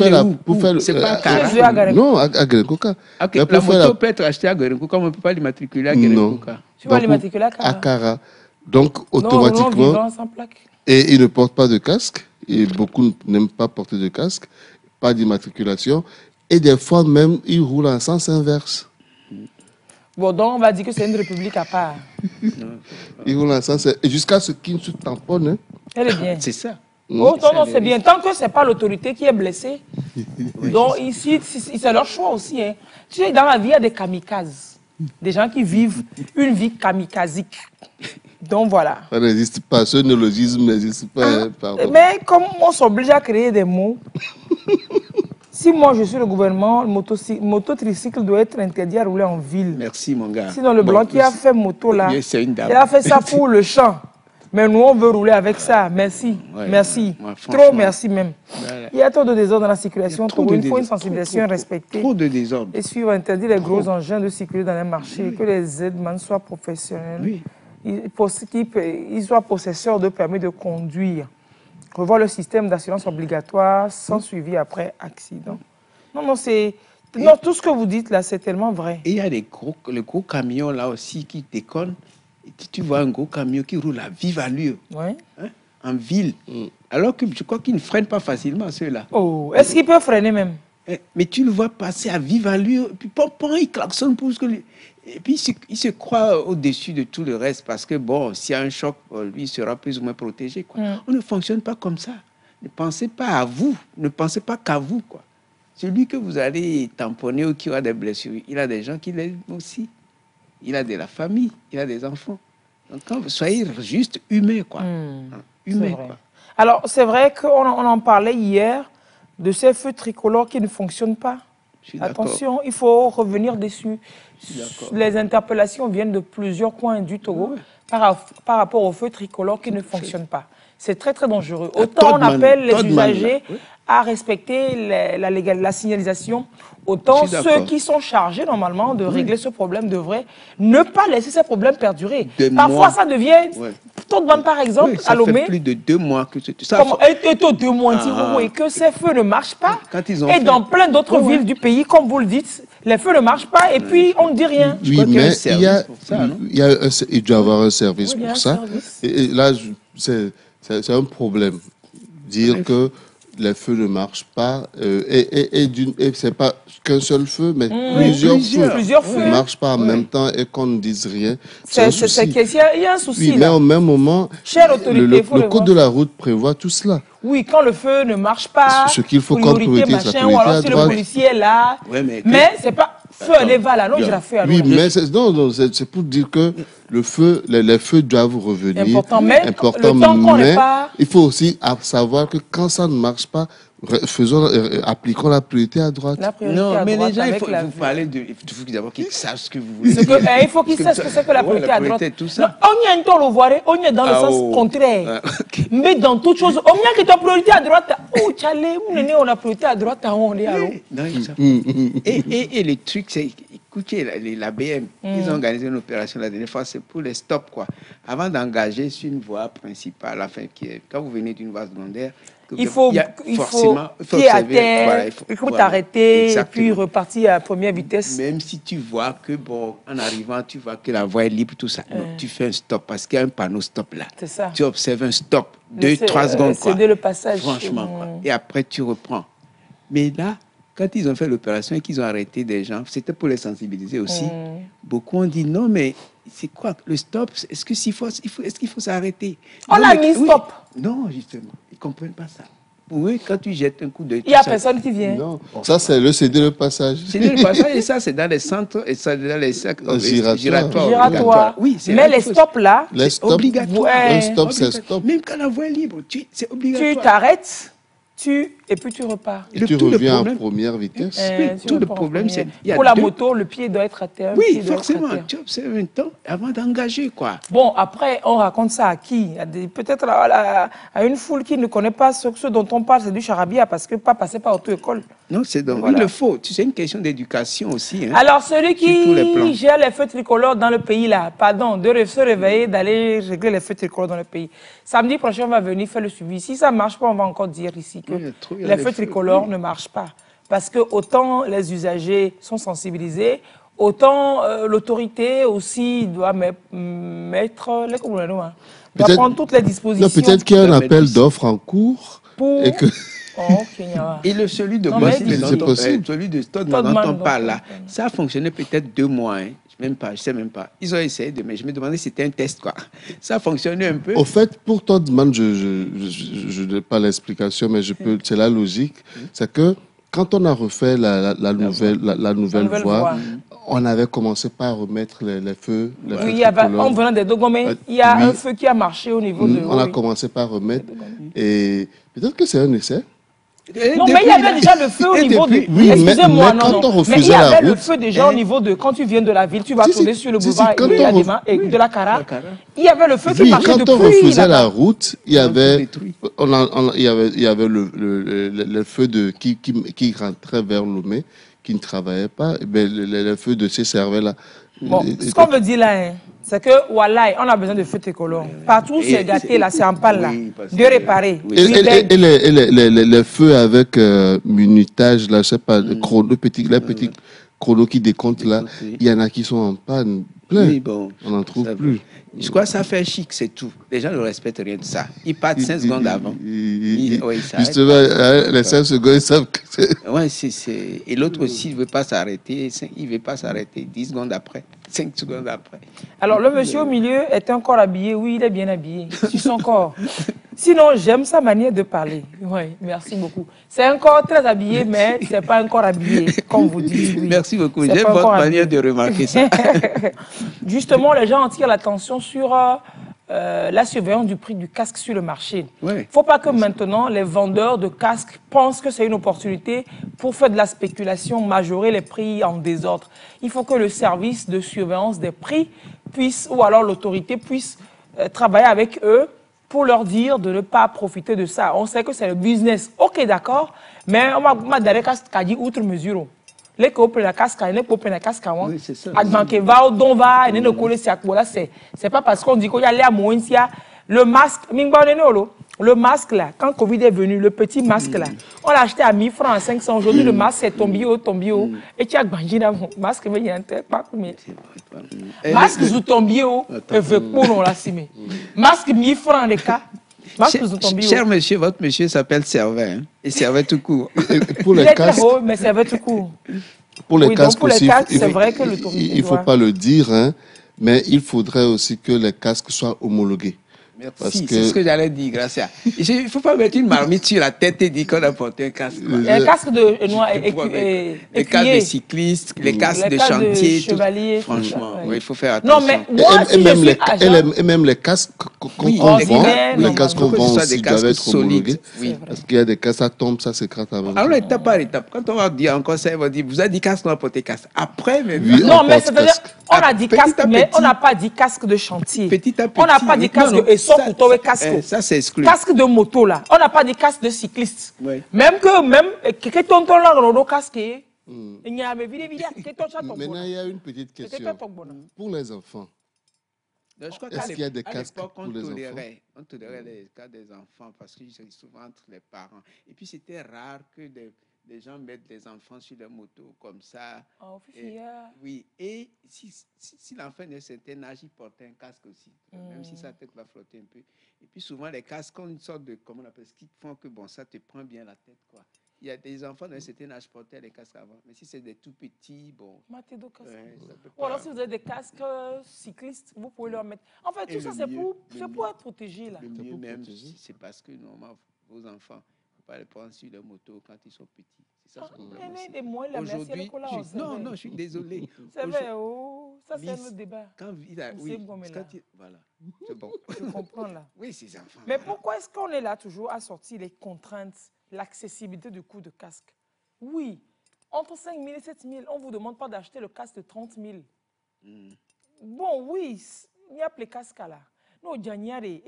c'est pas à Kara. Non, à Gerenkouka. La moto peut être achetée à Gerenkouka, mais on ne peut pas l'immatriculer à Gerenkouka. Tu vas l'immatriculer à Kara. Donc, automatiquement... Et ils ne portent pas de casque. Et beaucoup n'aiment pas porter de casque. Pas d'immatriculation. Et des fois même, ils roulent en sens inverse. Bon, donc on va dire que c'est une république à part. Ils roulent en sens inverse. Et jusqu'à ce qu'ils se tamponnent. Elle est bien. C'est ça. Oh, non, c'est bien. Tant que ce n'est pas l'autorité qui est blessée. Donc ici, c'est leur choix aussi. Hein. Tu sais, dans la vie, il y a des kamikazes. Des gens qui vivent une vie kamikazique. Donc voilà. Ça n'existe pas. Ce néologisme n'existe pas. Mais comme on s'oblige à créer des mots... Si moi je suis le gouvernement, le mototricycle doit être interdit à rouler en ville. Merci mon gars. Sinon le blanc qui a fait moto là, il a fait ça pour le champ. Mais nous on veut rouler avec ça. Merci. Merci. Trop merci même. Voilà. Il y a trop de désordre dans la circulation. Il faut une sensibilisation respectée. Trop de désordre. Et suivre interdire les gros engins de circuler dans les marchés. Que les aides-man soient professionnels. Oui. Ils soient possesseurs de permis de conduire. Revoir le système d'assurance obligatoire sans suivi après accident. Non, tout ce que vous dites là, c'est tellement vrai. Et il y a les gros camions là aussi qui déconnent. Et tu vois un gros camion qui roule à vive allure en ville. Alors que je crois qu'ils ne freinent pas facilement ceux-là. Oh, est-ce qu'ils peuvent freiner même? Mais tu le vois passer à vive allure, puis il klaxonne pour que... Et puis il se croit au-dessus de tout le reste parce que bon, s'il y a un choc, lui il sera plus ou moins protégé, quoi. On ne fonctionne pas comme ça. Ne pensez pas à vous, ne pensez pas qu'à vous, quoi. Celui que vous allez tamponner ou qui a des blessures, il a des gens qui l'aiment aussi. Il a de la famille, il a des enfants. Donc quand vous soyez juste humain, quoi. Humain, quoi. Alors c'est vrai qu'on en parlait hier de ces feux tricolores qui ne fonctionnent pas. Attention, il faut revenir dessus. Les interpellations viennent de plusieurs coins du Togo par rapport aux feux tricolores qui ne fonctionnent pas. C'est très très dangereux. Autant on appelle les usagers à respecter la signalisation, autant ceux qui sont chargés normalement de régler ce problème devraient ne pas laisser ce problème perdurer. Parfois ça devient... Todman par exemple, à Lomé... Ça fait plus de 2 mois que c'est ça. Et 2 mois, et que ces feux ne marchent pas. Et dans plein d'autres villes du pays, comme vous le dites, les feux ne marchent pas et puis on ne dit rien. Oui, mais il doit y avoir un service pour ça. Et là, c'est un problème. Dire que les feux ne marchent pas, et c'est pas qu'un seul feu, mais plusieurs feux ne marchent pas en même temps et qu'on ne dise rien. Il y a un souci. Oui, mais au même moment, le code de la route prévoit tout cela. Oui, quand le feu ne marche pas, ce qu'il faut comme priorité, machin, ou alors si le policier est là. Mais c'est pas feu, elle est là, non, je la fais. Oui, mais c'est pour dire que les feux doivent revenir. Important, mais le temps qu'on n'est pas... Il faut aussi savoir que quand ça ne marche pas, appliquons la priorité à droite. Non, mais les gens, il faut vous parler de... Il faut d'abord qu'ils sachent ce que vous voulez dire. Il faut qu'ils sachent ce que c'est que la priorité à droite. On y est on est dans le sens contraire. Mais dans toute chose, on y a que ta priorité à droite. Oh, Tchalé, on a priorité à droite, on est allô. Et le truc, c'est... Écoutez, la BM, ils ont organisé une opération la dernière fois, c'est pour les stops, quoi. Avant d'engager sur une voie principale, enfin, quand vous venez d'une voie secondaire, il faut pied à terre, il faut t'arrêter et puis repartir à première vitesse. Même si tu vois que, bon, en arrivant, tu vois que la voie est libre, tout ça, donc tu fais un stop parce qu'il y a un panneau stop là. C'est ça. Tu observes un stop, 2-3 secondes, quoi. Céder le passage. Franchement, quoi. Et après, tu reprends. Mais là, quand ils ont fait l'opération et qu'ils ont arrêté des gens, c'était pour les sensibiliser aussi. Beaucoup ont dit non, mais c'est quoi le stop? Est-ce qu'il faut s'arrêter? On l'a mis stop. Non, justement, ils ne comprennent pas ça. Pour eux, quand tu jettes un coup d'œil... Il n'y a personne qui vient. Non, ça c'est le céder le passage. Céder le passage, et ça c'est dans les centres, et ça dans les cercles giratoires. Oui, mais les stops là, c'est obligatoire. Un stop, c'est stop. Même quand la voie est libre, c'est obligatoire. Tu t'arrêtes. Et puis tu repars. Et tu reviens en première vitesse. Oui, tout le problème, c'est... Pour la moto, le pied doit être à terre. Oui, forcément. Tu observes un temps avant d'engager, quoi. Bon, après, on raconte ça à qui? Peut-être à une foule qui ne connaît pas ce dont on parle, c'est du charabia, parce que pas passer par auto-école. Non, c'est donc... Voilà. Il le faut. C'est une question d'éducation aussi. Hein. Alors, celui qui gère les feux tricolores dans le pays, là, pardon, de se réveiller, d'aller régler les feux tricolores dans le pays. Samedi prochain, on va venir faire le suivi. Si ça ne marche pas, on va encore dire ici que les feux tricolores ne marchent pas. Parce que autant les usagers sont sensibilisés, autant l'autorité aussi doit mettre les doit prendre toutes les dispositions. Peut-être qu'il y a un appel d'offres en cours. Et que... Et celui de Stodman dont on parle là, ça a fonctionné peut-être 2 mois. Hein. Je sais même pas. Ils ont essayé mais je me demandais si c'était un test, quoi. Ça a fonctionné un peu. Au fait, pour Todman, je n'ai pas l'explication, mais c'est la logique. C'est que quand on a refait la nouvelle voie, on avait commencé par remettre les feux. En venant des Dogomé, il y a un feu qui a marché au niveau de... On a commencé par remettre. Et peut-être que c'est un essai. Non, mais il y avait déjà le feu au niveau de... Excusez-moi, non. Mais il y avait le feu déjà au niveau de... Quand tu viens de la ville, tu vas tourner sur le boulevard et de la Cara. Il y quand le feu qui marchait depuis... Quand on refaisait la route, il y avait le feu qui rentrait vers Lomé, qui ne travaillait pas. Le feu de ces serveurs-là. Bon, ce qu'on veut dire là, c'est que, voilà, on a besoin de feux tricolores. Partout, c'est gâté, là, c'est en panne, là. De réparer. Et les feux avec minutage, là, je sais pas, les petits chronos qui décomptent, là, il y en a qui sont en panne. plein. Oui, bon, on n'en trouve plus. Je crois que ça fait chic, c'est tout. Les gens ne respectent rien de ça. Ils partent 5 secondes avant. Justement, les 5 secondes, ils savent que c'est... Oui, c'est... Et l'autre aussi, il ne veut pas s'arrêter. Il ne veut pas s'arrêter 10 secondes après, 5 secondes après. Alors, le monsieur au milieu est encore habillé. Oui, il est bien habillé sur son corps. Sinon, j'aime sa manière de parler. Oui, merci beaucoup. C'est un corps très habillé, mais ce n'est pas un corps habillé, comme vous dites. Oui. Merci beaucoup. J'aime votre manière de remarquer ça. Justement, les gens attirent l'attention sur la surveillance du prix du casque sur le marché. Il ne faut pas que maintenant, les vendeurs de casques pensent que c'est une opportunité pour faire de la spéculation, majorer les prix en désordre. Il faut que le service de surveillance des prix puisse, ou alors l'autorité puisse travailler avec eux pour leur dire de ne pas profiter de ça. On sait que c'est le business. Ok, d'accord, mais on m'a dit outre mesure. Les couples la casque, les couples la casque, oui, c'est ça. C'est pas parce qu'on dit qu'il y a l'air moins le masque, le masque là, quand Covid est venu, le petit masque là, on l'a acheté à 1000 francs, à 500. Aujourd'hui, le masque est tombé haut. Et tu as gagné dans le masque, mais il y a un peu pas combien. Masque sous tombé haut, masque 1000 francs les cas. Cher monsieur, votre monsieur s'appelle Servet. Hein? Et Servet tout court. Pour les casques, mais Servet tout court. Pour les casques aussi, c'est vrai que il ne faut pas le dire, hein, mais il faudrait aussi que les casques soient homologués. Merci, c'est ce que j'allais dire, Gracia. Il ne faut pas mettre une marmite sur la tête et dire qu'on a porté un casque. Un casque de noir les casques de cyclistes, les casques de chantier, chevaliers. Franchement, il faut faire attention. Non, mais moi, et même les casques qu'on vend, les casques qu'on vend aussi doivent être homologués. Parce qu'il y a des casques, ça tombe, ça s'écrase avant. Alors, étape par étape, quand on va dire en conseil, on va dire, vous avez dit casque, on a porté casque. Après, mais non, mais c'est-à-dire, on a dit casque, mais on n'a pas dit casque de chantier. Petit à petit. On n'a pas dit casque de ça, c'est exclu. Casque de moto, là. On n'a pas dit casque de cycliste. Oui. Même tonton là, on a casque. Maintenant, il y a une petite question. Pour les enfants, est-ce qu'il y a des casques pour les enfants? On tolérait les cas des enfants parce que c'est souvent entre les parents. Et puis, c'était rare que des gens mettent des enfants sur les motos comme ça. Oui, et si l'enfant est d'un certain âge, il portait un casque aussi, même si sa tête va flotter un peu. Et puis souvent, les casques ont une sorte de, comment on appelle, ce qui font que bon, ça te prend bien la tête, quoi. Il y a des enfants d'un certain âge qui portaient les casques avant, mais si c'est des tout petits, bon... Ou alors si vous avez des casques cyclistes, vous pouvez leur mettre... En fait, tout ça, c'est pour être protégé, là. Le mieux même, c'est parce que, normalement, vos enfants, pas les prendre sur les motos quand ils sont petits. C'est ça ce problème aussi. Aujourd'hui, non, je suis désolé. C'est vrai, ça c'est un autre débat. Quand voilà, c'est bon. Je comprends là. Oui, ces enfants. Mais pourquoi est-ce qu'on est là toujours à sortir les contraintes, l'accessibilité du coût de casque? Oui, entre 5 000 et 7 000, on ne vous demande pas d'acheter le casque de 30 000. Bon, oui, il y a les casques là. Non, et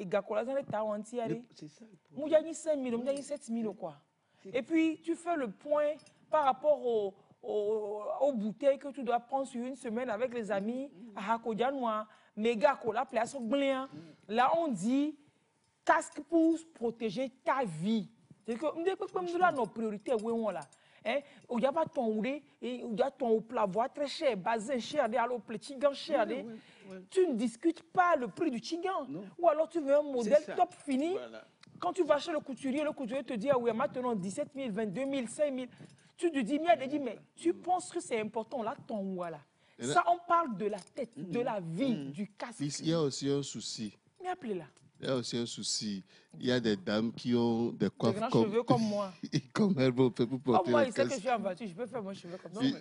Gakola, c'est ça. Moi, j'ai 5 000, j'ai 7 000 quoi. Et puis, tu fais le point par rapport aux bouteilles que tu dois prendre sur une semaine avec les amis à Hakodjanoua, méga cola, là, on dit casque pour protéger ta vie. C'est que nos priorités, il y a pas ton il y a ton plavois très cher, basé cher, alors le tigan cher. Tu ne discutes pas le prix du tigan. Ou alors tu veux un modèle top fini. Voilà. Quand tu vas chez le couturier te dit, ah oui, maintenant 17 000, 22 000, 5 000. Tu te dis, mais tu penses que c'est important là, ton voilà. Ça, on parle de la tête, de la vie, du casque. Il y a aussi un souci. Là. Il y a aussi un souci. Il y a des dames qui ont des coiffes comme moi. Comme elles vont faire pour porter moi, les casques. Il sait que je suis en voiture, je peux faire mes cheveux comme ça. Il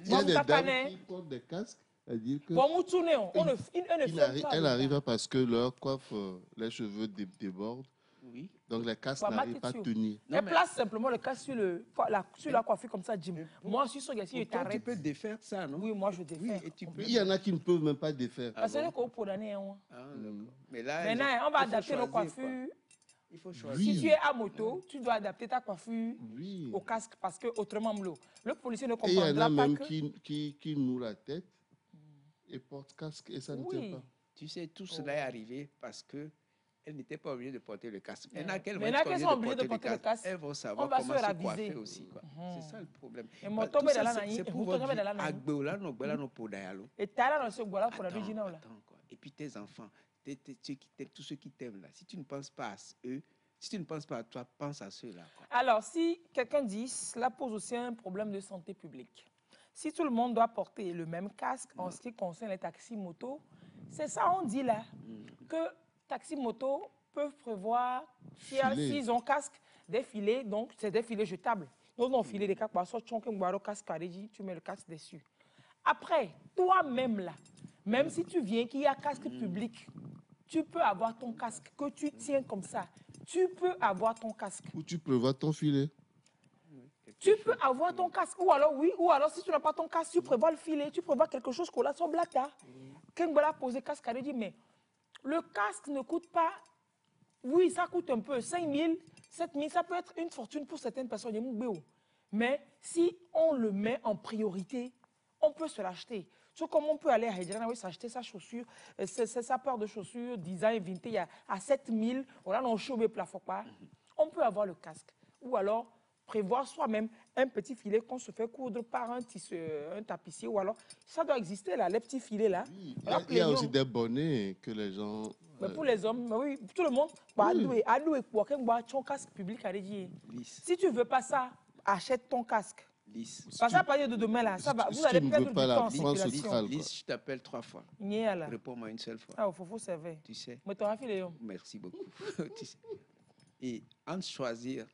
y a des dames qui portent des casques. C'est-à-dire que elle arrive parce que leur coiffe, les cheveux débordent. Oui. Donc les casques n'arrivent pas à tenir. Elle place simplement le casque sur la coiffure comme ça, Jim. Moi, je suis sûr que si je t'arrête. Tu peux défaire ça, non? Oui, moi je défaire. Il y en a qui ne peuvent même pas défaire. Parce que c'est pour l'année. Mais là, maintenant, on va adapter nos coiffures. Il faut choisir. Si tu es à moto, tu dois adapter ta coiffure au casque parce que autrement, le policier ne comprendra pas. Il y en a même qui nouent la tête et portent casque et ça ne tient pas. Tu sais, tout cela est arrivé parce que elles n'étaient pas obligées de porter le casque. Ouais. Maintenant qu'elles vont Maintenant être qu'elles sont obligées de porter le casque, elles vont savoir on va comment se se raviser. coiffer aussi. C'est ça le problème. Et mon tombé de la naïe, c'est pour votre vie. Agbeola, no bela, no podayalo. Et t'as là dans ce bois-là pour la originale. Et puis tes enfants, tous ceux qui t'aiment là, si tu ne penses pas à eux, si tu ne penses pas à toi, pense à ceux-là. Alors, si quelqu'un dit, cela pose aussi un problème de santé publique. Si tout le monde doit porter le même casque en ce qui concerne les taxis-motos, c'est ça on dit là, que taxis-motos peuvent prévoir, s'ils ont casque, des filets, donc c'est des filets jetables. Nous, on filets des casques, tu mets le casque dessus. Après, toi-même là, même si tu viens qu'il y a casque public, tu peux avoir ton casque que tu tiens comme ça. Tu peux avoir ton casque. Ou tu peux avoir ton filet. Tu peux avoir ton casque. Ou alors, oui, ou alors si tu n'as pas ton casque, tu prévois le filet, tu prévois quelque chose qu'on a sur blata. Quand on a posé casque, elle dit, mais le casque ne coûte pas. Oui, ça coûte un peu. 5 000, 7 000, ça peut être une fortune pour certaines personnes. Mais si on le met en priorité, on peut se l'acheter. Tout comme on peut aller à Hedjana, s'acheter sa chaussure, sa paire de chaussures, design vintage à 7 000, on peut avoir le casque. Ou alors prévoir soi-même un petit filet qu'on se fait coudre par un tapissier. Ou alors, ça doit exister là, les petits filets là. Oui, il y a aussi des bonnets que les gens... Mais pour les hommes, oui, tout le monde, ton casque public à dire. Si tu ne veux pas ça, achète ton casque. Pas ça, pas de demain là, ça va. Vous allez perdre du temps en circulation. Lise, je t'appelle 3 fois. Réponds-moi une seule fois. Ah, il faut servir. Tu sais. Merci beaucoup. Tu sais. Et entre choisir,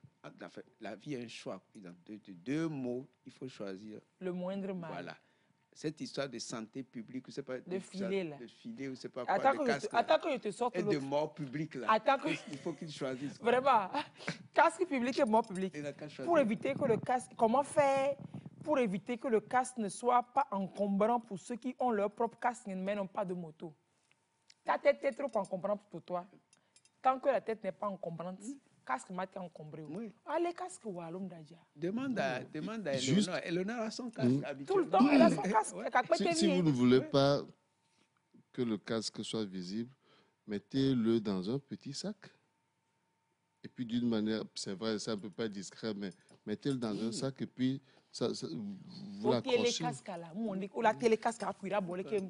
la vie est un choix. De 2 mots, il faut choisir. Le moindre mal. Voilà. Cette histoire de santé publique, c'est pas de filet là. De filet, ou c'est pas quoi, de casque. Attends que je te sorte. Et de mort publique là. Il faut qu'ils choisissent. Vraiment. Casque public et mort public. Pour éviter que le casque, comment faire pour éviter que le casque ne soit pas encombrant pour ceux qui ont leur propre casque mais n'ont pas de moto. Ta tête est trop encombrante pour toi. Tant que la tête n'est pas encombrante, casque m'a été encombré. Oui. Allez, casque ou à l'homme d'Adja. Demande à Eleonore. Eleonore a son casque habituel. Tout le temps, elle a son casque. Si vous ne voulez pas que le casque soit visible, mettez-le dans un petit sac. Et puis d'une manière, c'est vrai, c'est un peu pas discret, mais mettez-le dans un sac et puis vous l'accrochez. La télécasque,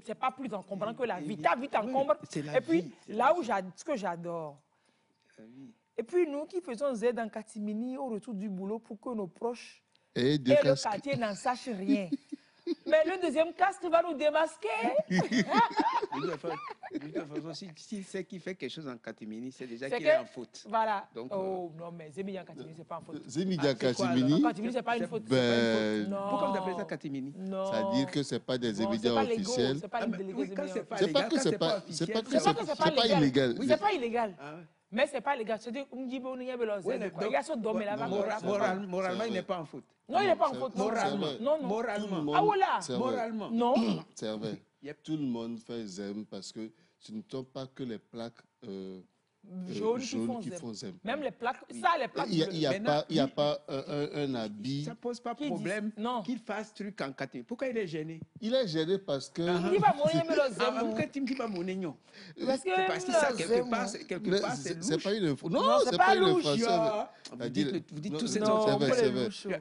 c'est pas plus encombrant que la vie. Ta vie t'encombre. Et puis, là où ce que j'adore, et puis nous qui faisons Z en catimini au retour du boulot pour que nos proches et le quartier n'en sachent rien. Mais le deuxième casque va nous démasquer. De toute façon, si c'est qui fait quelque chose en catimini, c'est déjà qu'il est en faute. Voilà. Donc, non, mais Zemidi en catimini, c'est pas en faute. Zemidi en catimini, c'est pas une faute. Non. Pourquoi vous appelez ça catimini? Non. Ça veut dire que c'est pas des émidiens officiels. C'est pas les délégués. C'est pas que c'est pas illégal. Oui, c'est pas illégal. Mais c'est pas légal. C'est-à-dire moralement, il n'est pas en faute. Non, il n'est pas en faute. Moralement. Non. Moralement. Ah voilà. Moralement. Non. C'est vrai. Tout le monde fait ZEM parce que ce ne sont pas que les plaques jaunes qui font ZEM. Même les plaques. Ça, les plaques. Il n'y a pas un habit. Ça ne pose pas problème qu'il fasse truc en catimini. Pourquoi il est gêné? Il est gêné parce que. Il va mourir, mais le ZEM. Parce que ça, quelque part, c'est louche. C'est pas une info. Non, c'est pas une info. Vous dites tout ça.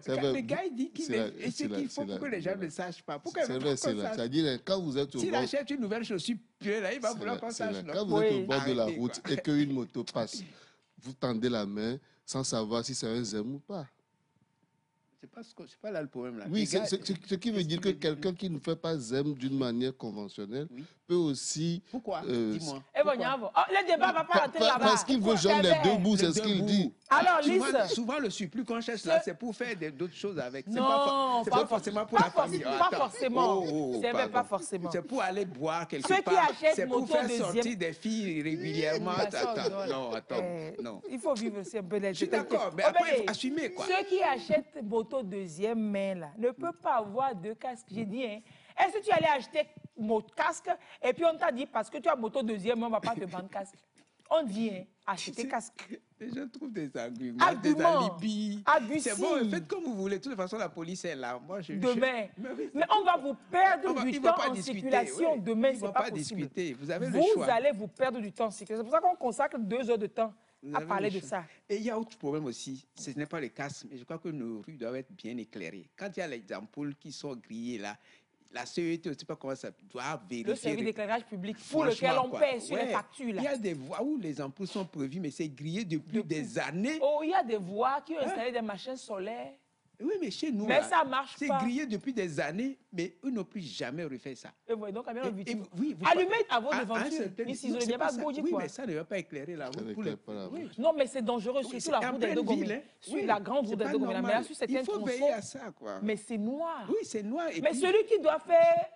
C'est vrai. Le gars, il dit qu'il faut que les gens ne sachent pas. C'est vrai, c'est là. C'est-à-dire, quand vous êtes au bord. S'il achète une nouvelle chaussure, là, il va vouloir qu'on sache. Quand vous êtes au bord de la route et qu'une moto passe, vous tendez la main sans savoir si c'est un ZEM ou pas. C'est pas là le problème. Là. Oui, ce qui veut dire que quelqu'un qui ne fait pas ZEM d'une manière conventionnelle peut aussi... Pourquoi Dis-moi. Le débat ne va pas rentrer là-bas. Parce qu'il veut joindre les deux bouts, c'est ce qu'il dit. Alors, souvent, le surplus qu'on cherche là, c'est pour faire d'autres choses avec. Non, pas forcément pour la famille. Pas forcément. C'est pas forcément. C'est pour aller boire quelque part. C'est pour faire sortir des filles régulièrement. Non. Il faut vivre aussi un peu les... Je suis d'accord, mais après, il faut assumer quoi. Ceux qui achètent moto deuxième main là ne peuvent pas avoir 2 casques. J'ai dit, est-ce que tu allais acheter mon casque et puis on t'a dit parce que tu as moto deuxième main, on ne va pas te vendre casque. On dit, acheter casque. Les gens trouvent des arguments, des alibis. C'est bon, faites comme vous voulez. De toute façon, la police est là. Moi, demain. Mais on va vous perdre du temps en circulation. Demain, c'est pas possible. Vous avez le choix. Vous allez vous perdre du temps en circulation. C'est pour ça qu'on consacre 2 heures de temps à parler de ça. Et il y a autre problème aussi. Ce n'est pas le casque, mais je crois que nos rues doivent être bien éclairées. Quand il y a les ampoules qui sont grillées là, la CET, je ne sais pas comment ça doit vérifier. Le service d'éclairage public pour lequel on paie sur les factures. Là. Il y a des voies où les ampoules sont prévues, mais c'est grillé depuis des années. Oh, il y a des voies qui ont installé des machines solaires. Oui, mais chez nous, ça marche pas. C'est grillé depuis des années, mais eux n'ont plus jamais refait ça. Et vous, donc, allumez à vos devantures. Ici, vous n'avez pas de Oui, mais ça ne va pas éclairer la route. Non, mais c'est dangereux, surtout la route des Dogomé. Sur la grande route des Dogomé. Mais sur certains il faut veiller à ça, quoi. Mais c'est noir. Oui, c'est noir. Mais celui qui doit faire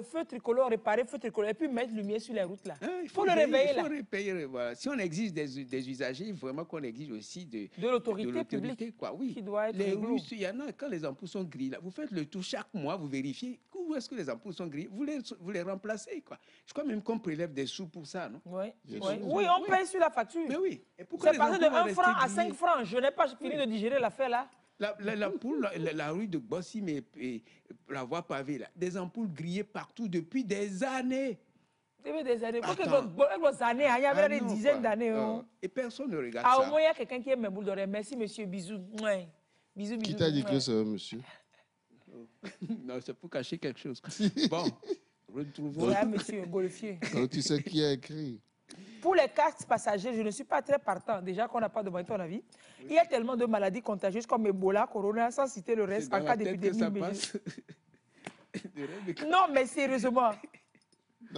feu tricolore, réparer feu tricolore, et puis mettre lumière sur les routes, là. Il faut le réveiller, là. Il faut réparer, voilà. Si on exige des usagers, vraiment qu'on exige aussi de l'autorité publique, quoi. Oui. Qui doit être il y en a, quand les ampoules sont grillées, là, vous faites le tour chaque mois, vous vérifiez où est-ce que les ampoules sont grillées, vous les remplacez, quoi. Je crois même qu'on prélève des sous pour ça, non? Oui, on paye sur la facture. Mais oui. C'est passé de 1 franc à 5 francs. Je n'ai pas fini de digérer l'affaire, là. L'ampoule, la rue de Bossy, mais la voie pavée, là, des ampoules grillées partout depuis des années. Depuis des années. Parce que des années, il y avait des dizaines d'années. Et personne ne regarde ça. Au moins, il y a quelqu'un qui aime mes boules d'oreilles. Merci, monsieur. Bisous. Bisous, bisous. Qui t'a dit que c'est un monsieur? Non, c'est pour cacher quelque chose. Bon, retrouvons. C'est un monsieur golfier. Alors, tu sais qui a écrit? Pour les casques passagers, je ne suis pas très partant. Déjà qu'on n'a pas demandé ton avis. Il y a tellement de maladies contagieuses comme Ebola, Corona, sans citer le reste, en cas d'épidémie. Non, mais sérieusement.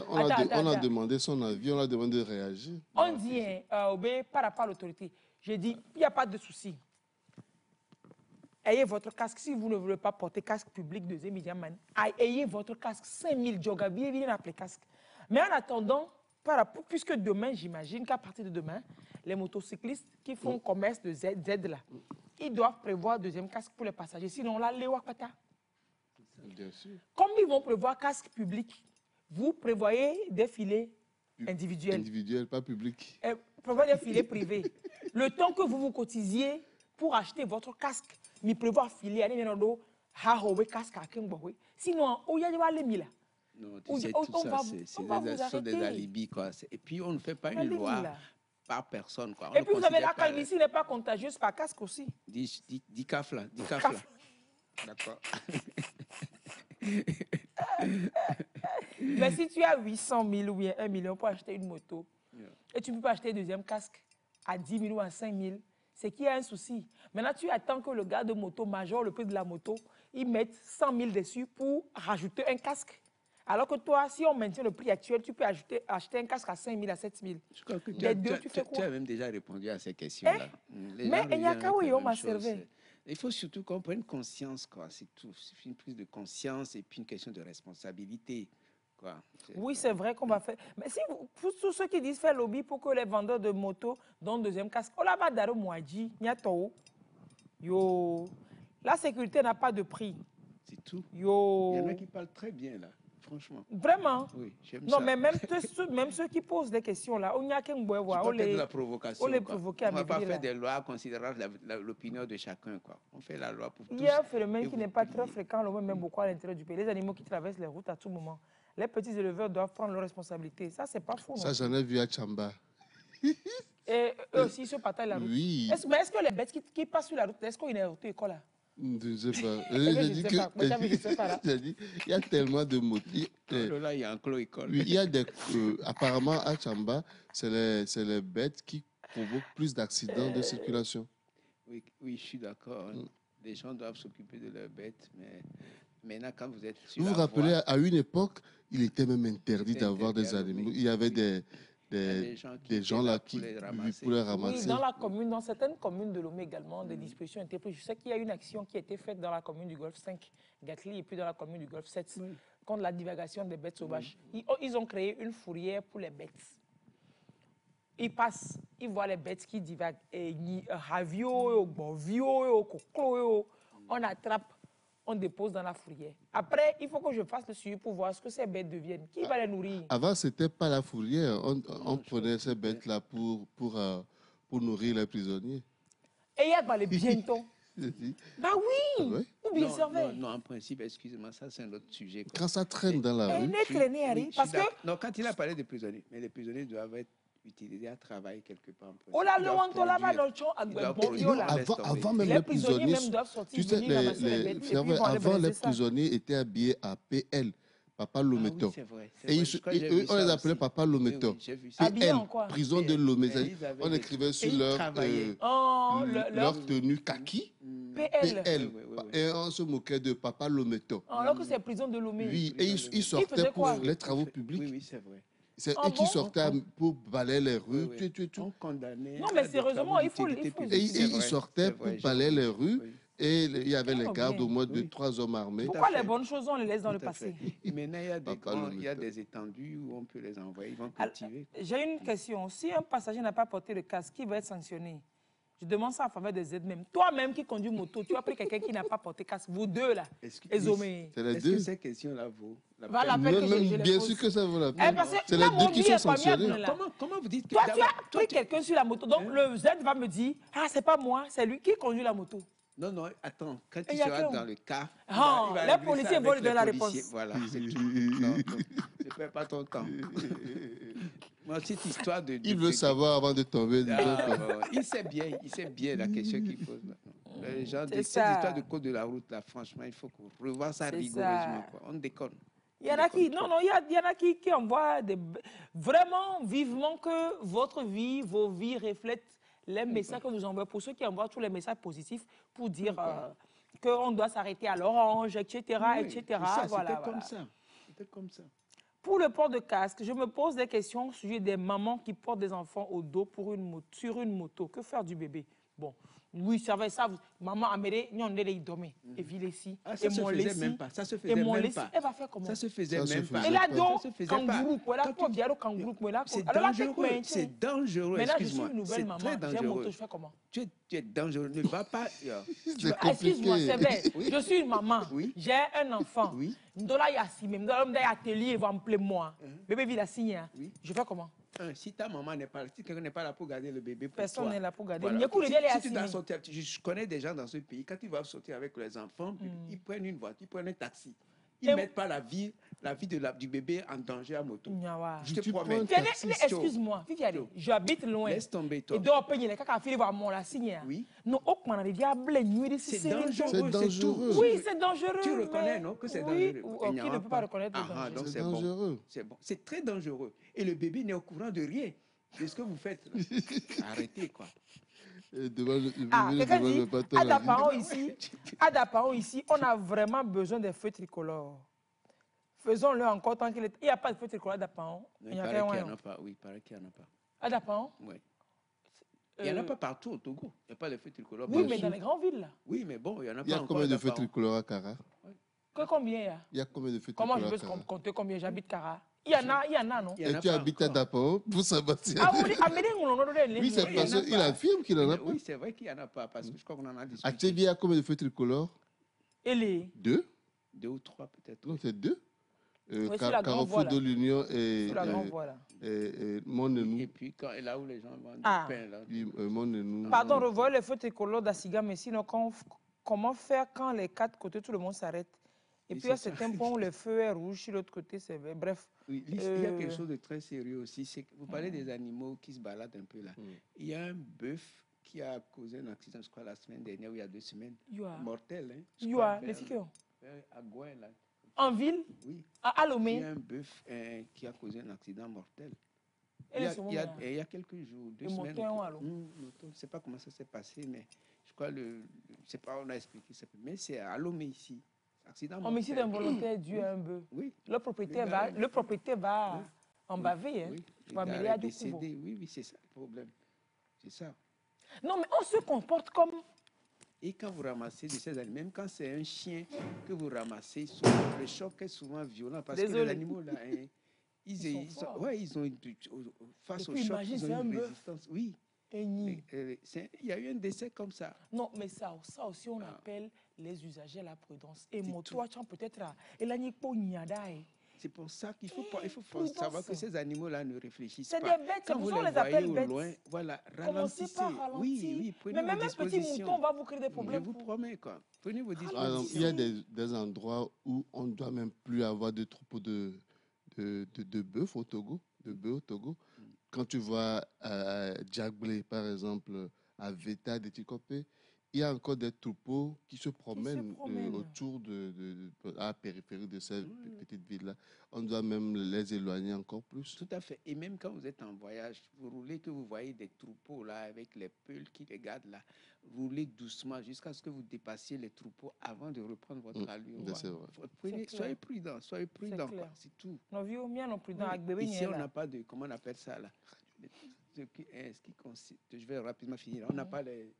On a demandé son avis, on a demandé de réagir. On dit, par rapport à l'autorité, j'ai dit, il n'y a pas de souci. Ayez votre casque. Si vous ne voulez pas porter casque public, deuxième médiaman, ayez votre casque. 5000 jogabi, bien appelé casque. Mais en attendant, puisque demain, j'imagine qu'à partir de demain, les motocyclistes qui font commerce de Z là, ils doivent prévoir deuxième casque pour les passagers. Sinon, là, les wakata. Bien sûr. Comme ils vont prévoir casque public, vous prévoyez des filets individuels. Individuels, pas publics. Prévoyez des filets privés. Le temps que vous vous cotisiez pour acheter votre casque, mais prévoir filet, allez bien casque à Kengboé. Sinon, où y a des là. Non, tu sais, tout ça, c'est des alibis, quoi. Et puis, on ne fait pas une loi par personne, quoi. Et puis, vous avez la calvitie n'est pas contagieuse par casque aussi. 10 CAF, là. 10 CAF, là. D'accord. Mais si tu as 800 000 ou bien 1 million pour acheter une moto, et tu ne peux pas acheter un deuxième casque à 10 000 ou à 5 000, c'est qu'il y a un souci. Maintenant, tu attends que le gars de moto majore le prix de la moto, il mette 100 000 dessus pour rajouter un casque. Alors que toi, si on maintient le prix actuel, tu peux acheter un casque à 5 000, à 7 000. Je crois que tu as même déjà répondu à ces questions-là. Mais il n'y a qu'à où on m'a servi. Il faut surtout qu'on prenne conscience, quoi. C'est tout. C'est une prise de conscience et puis une question de responsabilité. Quoi. Oui, c'est vrai qu'on va faire. Mais si pour tous ceux qui disent faire lobby pour que les vendeurs de motos donnent deuxième casque, on va dar moaji, yo, la sécurité n'a pas de prix. C'est tout. Yo. Il y en a qui parlent très bien là, franchement. Vraiment? Oui, j'aime ça. Non, mais même ceux qui posent des questions là, on y a qu'un bois, on les de la provocation. On les provoque à on ne va pas faire des lois considérant l'opinion de chacun, quoi. On fait la loi pour tous. Il y a un phénomène qui n'est pas très fréquent, même beaucoup à l'intérieur du pays. Les animaux qui traversent les routes à tout moment. Les petits éleveurs doivent prendre leurs responsabilités. Ça, c'est pas faux. Ça, j'en ai vu à Tchamba. Et eux aussi, ils se partagent la route. Oui. Mais est-ce que les bêtes qui passent sur la route, est-ce qu'on est route école là? Je ne sais pas. J'ai dit, il y a tellement de motos. Là, il y a un clos école. Oui, il y a des. Apparemment, à Tchamba, c'est les bêtes qui provoquent plus d'accidents de circulation. Oui, je suis d'accord. Les gens doivent s'occuper de leurs bêtes, mais maintenant, quand vous êtes sur vous vous rappelez, à une époque, il était même interdit d'avoir des animaux. Il y avait des gens là qui pour les ramasser. Oui, dans la commune, dans certaines communes de Lomé également, des dispositions ont été prises. Je sais qu'il y a une action qui a été faite dans la commune du Golfe 5, Gatli, et puis dans la commune du Golfe 7, contre la divagation des bêtes sauvages. Ils ont créé une fourrière pour les bêtes. Ils passent, ils voient les bêtes qui divaguent. Ravio, bovio, coclo, on attrape, on dépose dans la fourrière. Après, il faut que je fasse le suivi pour voir ce que ces bêtes deviennent. Qui va les nourrir? Avant, ce n'était pas la fourrière. On prenait ces bêtes-là pour pour nourrir les prisonniers. Et il y a les bientôt. Bah oui, ouais. Ou bien servait. Non, en principe, excusez-moi, ça c'est un autre sujet. Quoi. Quand ça traîne dans la rue. Parce que... Non, quand il a parlé des prisonniers, mais les prisonniers doivent être utilisés à travailler quelque part. Oh là, avant même les prisonniers, tu sais, avant les prisonniers étaient habillés à PL. Papa Lometo. Et on les appelait Papa Lometo. PL, prison de Lomé. On écrivait sur leur tenue kaki. PL. Et on se moquait de Papa Lometo. Alors que c'est prison de Lomé. Oui, et ils sortaient pour les travaux publics. Oui, c'est vrai. C'est eux qui sortaient pour balayer les rues. On condamnait. Non, mais sérieusement, il faut. Et ils sortaient pour balayer les rues. Et il y avait les gardes, au moins 2-3 hommes armés. Pourquoi les bonnes choses, on les laisse dans le passé? Et maintenant, il y a des étendues où on peut les envoyer, ils vont cultiver. J'ai une question. Si un passager n'a pas porté le casque, qui va être sanctionné? Je demande ça en faveur des aides même. Toi-même qui conduis moto, tu as pris quelqu'un qui n'a pas porté casque. Vous deux, là. Est-ce que ces questions-là vaut la peine? Bien sûr que ça vaut la peine. C'est les deux qui sont sanctionnés. Comment vous dites que... Toi, tu as pris quelqu'un sur la moto. Donc, le Z va me dire, ah, c'est pas moi, c'est lui qui conduit la moto. Non, attends, quand tu seras dans le cas, les policiers vont lui donner la réponse. Voilà, c'est tout. Ne perds pas ton temps. Moi, cette histoire de... Il veut savoir avant de tomber. Il sait bien la question qu'il pose maintenant. Les gens, cette histoire de code de la route, là, franchement, il faut revoir ça rigoureusement. On déconne. Il y en a qui, il y en a qui envoient vraiment vivement que votre vie, vos vies reflètent les messages que vous envoyez, pour ceux qui envoient tous les messages positifs pour dire qu'on doit s'arrêter à l'orange, etc. etc. C'était comme ça. Pour le port de casque, je me pose des questions sur des mamans qui portent des enfants au dos sur une moto. Que faire du bébé? Bon, oui, ça va, ça. Maman Amédée, nous on est dormir. Et ville ici. Ça se faisait même pas. Ça se faisait même pas. Elle va faire comment? Ça se faisait même pas. Et là, donc, c'est dangereux. Maintenant, je suis une nouvelle maman. J'ai une moto, je fais comment? Tu es dangereux. Ne va pas. Excuse-moi, c'est vrai. Je suis une maman. J'ai un enfant. Ndola Yassi, même dans l'atelier, il va me plaire moi. Bébé vit la signe. Je fais comment? Si ta maman n'est pas là, si quelqu'un n'est pas là pour garder le bébé, personne n'est là pour garder. Voilà. Si tu dois sortir, je connais des gens dans ce pays, quand ils doivent sortir avec les enfants, ils prennent une voiture, ils prennent un taxi. Ils ne mettent pas la vie du bébé en danger à moto. Je te promets. Excuse-moi, j'habite loin. Laisse tomber, toi. Et donc, les caca filent voir mon la signe. Oui. Non, c'est dangereux. Oui, c'est dangereux. Tu reconnais, non, que c'est dangereux. Qui ne peut pas reconnaître le danger. Donc c'est dangereux. C'est bon. C'est très dangereux. Et le bébé n'est au courant de rien. C'est ce que vous faites. Arrêtez, quoi. À Dapao ici, on a vraiment besoin des feux tricolores. Faisons-le encore tant qu'il est. Il n'y a pas de feux tricolores à Dapao. Il paraît qu'il n'y en a pas. Oui, il paraît qu'il n'y en a pas. À Dapao? Oui. Il n'y en a pas partout au Togo. Il n'y a pas de feux tricolores. Oui, mais dans les grandes villes, là. Oui, mais bon, il n'y en a pas. Il y a combien de feux tricolores à Kara? Combien il y a? Il y a combien de feux tricolores à Kara? Comment je peux compter combien j'habite Kara? Il y en a, non? Et tu habites à Dapao pour Sébastien? Ah oui, oui, c'est parce qu'il affirme qu'il n'en a pas. Oui, c'est vrai qu'il n'y en a pas, parce que je crois qu'on en a discuté. À Tchébi, il y a combien de feux tricolores? Et les 2? 2 ou 3 peut-être. Non, c'est 2. Carrefour de l'Union et Monenou. Et puis là où les gens vendent du pain. Là. Monenou. Pardon, revoyez les feux tricolores d'Assiga, mais sinon, comment faire quand les 4 côtés, tout le monde s'arrête? Et puis, à certains points où le feu est rouge, sur l'autre côté, c'est vert. Bref. Oui, il y a quelque chose de très sérieux aussi. C'est que vous parlez des animaux qui se baladent un peu là. Il y a un bœuf qui a causé un accident, je crois, la semaine dernière ou il y a 2 semaines. Mortel, hein? Les filles. À Gouin, là. En ville? Oui. À Lomé? Il y a un bœuf qui a causé un accident mortel. Il y a quelques jours, 2 semaines. Je ne sais pas comment ça s'est passé, mais je crois c'est pas on a expliqué ça. Mais c'est à Lomé ici. Homicide involontaire dû à un bœuf. Oui. Le propriétaire va en baver. Hein. Oui. Il est décédé. Oui, c'est ça le problème. C'est ça. Non, mais on se comporte comme... Et quand vous ramassez de ces animaux, même quand c'est un chien que vous ramassez, le choc est souvent violent parce que les animaux, là, ils ont face au choc, ils ont une résistance. Oui. Il y a eu un décès comme ça. Non, mais ça aussi, on appelle les usagers à la prudence. Et moi, toi, tu as peut-être... Et là, il C'est pour ça qu'il faut savoir que ces animaux-là ne réfléchissent pas. C'est des bêtes, Quand vous on les les appelle voyez au bêtes. loin, voilà, Commencez ralentissez. par ralentir. Oui, prenez mais vos même un petit dispositions. mouton va vous créer des problèmes. Je vous promets, quoi. Prenez vos dispositions. Par exemple, il y a des endroits où on ne doit même plus avoir de troupeaux de bœufs au Togo. Quand tu vois à Djagblé, par exemple, à Veta, des Tikopé, il y a encore des troupeaux qui se promènent autour à la périphérie de ces petites villes-là. On doit même les éloigner encore plus. Tout à fait. Et même quand vous êtes en voyage, vous roulez, que vous voyez des troupeaux là, avec les peuls qui les gardent là, roulez doucement jusqu'à ce que vous dépassiez les troupeaux avant de reprendre votre allure. C'est vrai. Soyez prudents, c'est tout. Nos vieux miens sont prudents avec bébé. Ici, on n'a pas de, comment on appelle ça là, je vais rapidement finir. On n'a pas les,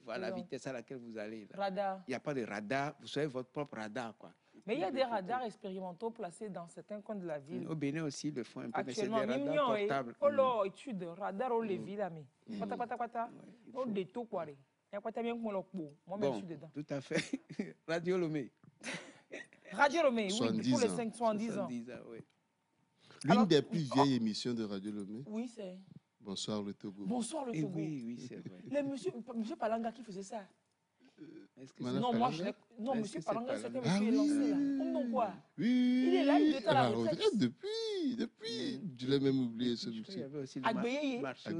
la vitesse à laquelle vous allez. Là. Radar. Il n'y a pas de radar. Vous soyez votre propre radar, quoi. Mais il y a des radars expérimentaux placés dans certains coins de la ville. Au Bénin aussi, ils le font un peu, actuellement, mais c'est des radars portables. Oh là, étude, radar au Lévis, là, mais. Kwata. On déto, quoi. Il y a quoi bien que moi, moi-même, je suis dedans. Tout à fait. Radio Lomé. Radio Lomé, oui, pour les 70 ans. Oui. L'une des plus vieilles émissions de Radio Lomé. Oui, c'est. Bonsoir le Togo. Bonsoir le Togo. Oui, c'est vrai. Le monsieur Palanga qui faisait ça. Non, moi, monsieur Palanga, c'était monsieur lancé là. Comme quoi. Oui. Il est là, il est à la retraite. Depuis. Je l'ai même oublié ce monsieur. Il y avait aussi Agbeyeye. Marché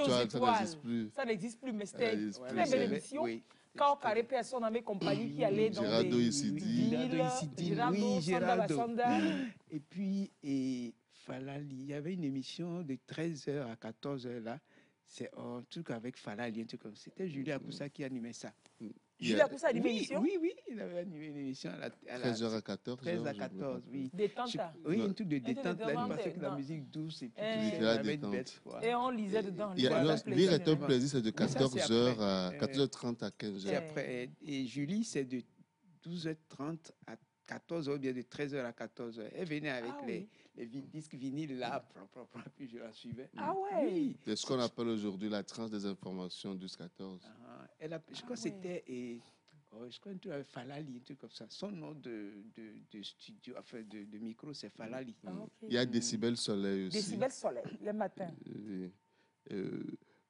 aux étoiles, ça n'existe plus. Ça n'existe plus, mais c'était une très belle émission. Quand Carré personne avait compagnie qui allait dans Gérardo des Isidi. Gérardo. Et puis, Falali, il y avait une émission de 13h à 14h là. C'est un truc avec Falali, un truc comme ça. C'était Julien Akoussa qui animait ça. Julien Akoussa a animé l'émission? Oui, il avait animé une émission à 13h à 14h. 13h à 14, oui. Détente. Oui, un truc de détente. Là, il passait que la musique douce et puis il avait une bête. Et on lisait dedans. Lire est un plaisir, c'est de 14h à 14h30 à 15h. Et après, et Julie, c'est de 12h30 à 14h ou bien de 13h à 14h. Elle venait avec les disques vinyles là, puis je la suivais. Ah ouais? Oui. C'est ce qu'on appelle aujourd'hui la tranche des informations 12-14. Je crois que c'était, je crois un truc avec Falali, un truc comme ça. Son nom de studio, enfin de micro, c'est Falali. Il y a Décibel Soleil aussi. Décibel Soleil, le matin.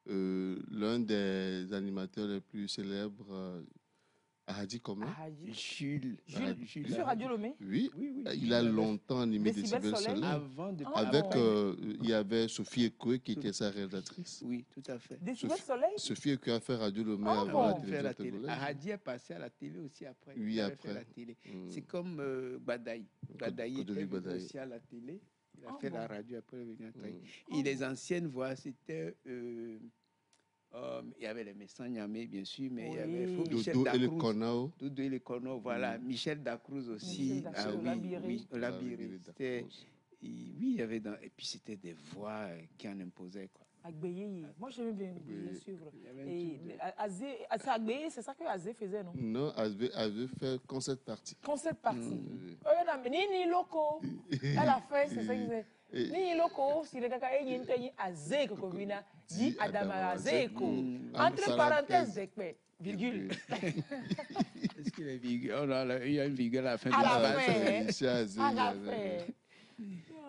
L'un des animateurs les plus célèbres, Ahadi comment? Jules. Sur Radio Lomé? Oui. Il a longtemps animé Décibel Soleil. Il y avait Sophie Ekoué qui était sa réalisatrice. Oui, tout à fait. Décibel Soleil? Sophie Ekoué a fait Radio Lomé avant la télévision togolaise. Ahadi est passé à la télé aussi après. Oui, après. Fait la télé. C'est comme Badaï. Badaï était venu aussi à la télé. Il a fait la radio après il est venu à travailler. Et les anciennes voix, c'était... il y avait les Messagnes, bien sûr, mais il y avait Michel Dacruz. Doudou et le Corneau, voilà. Michel Dacruz aussi. Oui, Labiré. Oui, il y avait et puis c'était des voix qui en imposaient, quoi. Agbeyeye. Moi, j'aimais bien le suivre. Et Agbeyeye, c'est ça que Azé faisait, non? Non, Azé fait concept party. Concept party. Ni loco. Elle a fait, c'est ça qu'il faisait. Ni loco, si le gars est yinté Azé Kokovina, dit Adama Azeko. Entre parenthèses, Zekpe. Virgule. Est-ce qu'il y a une virgule? Oh là, il y a une virgule à la fin de la fin.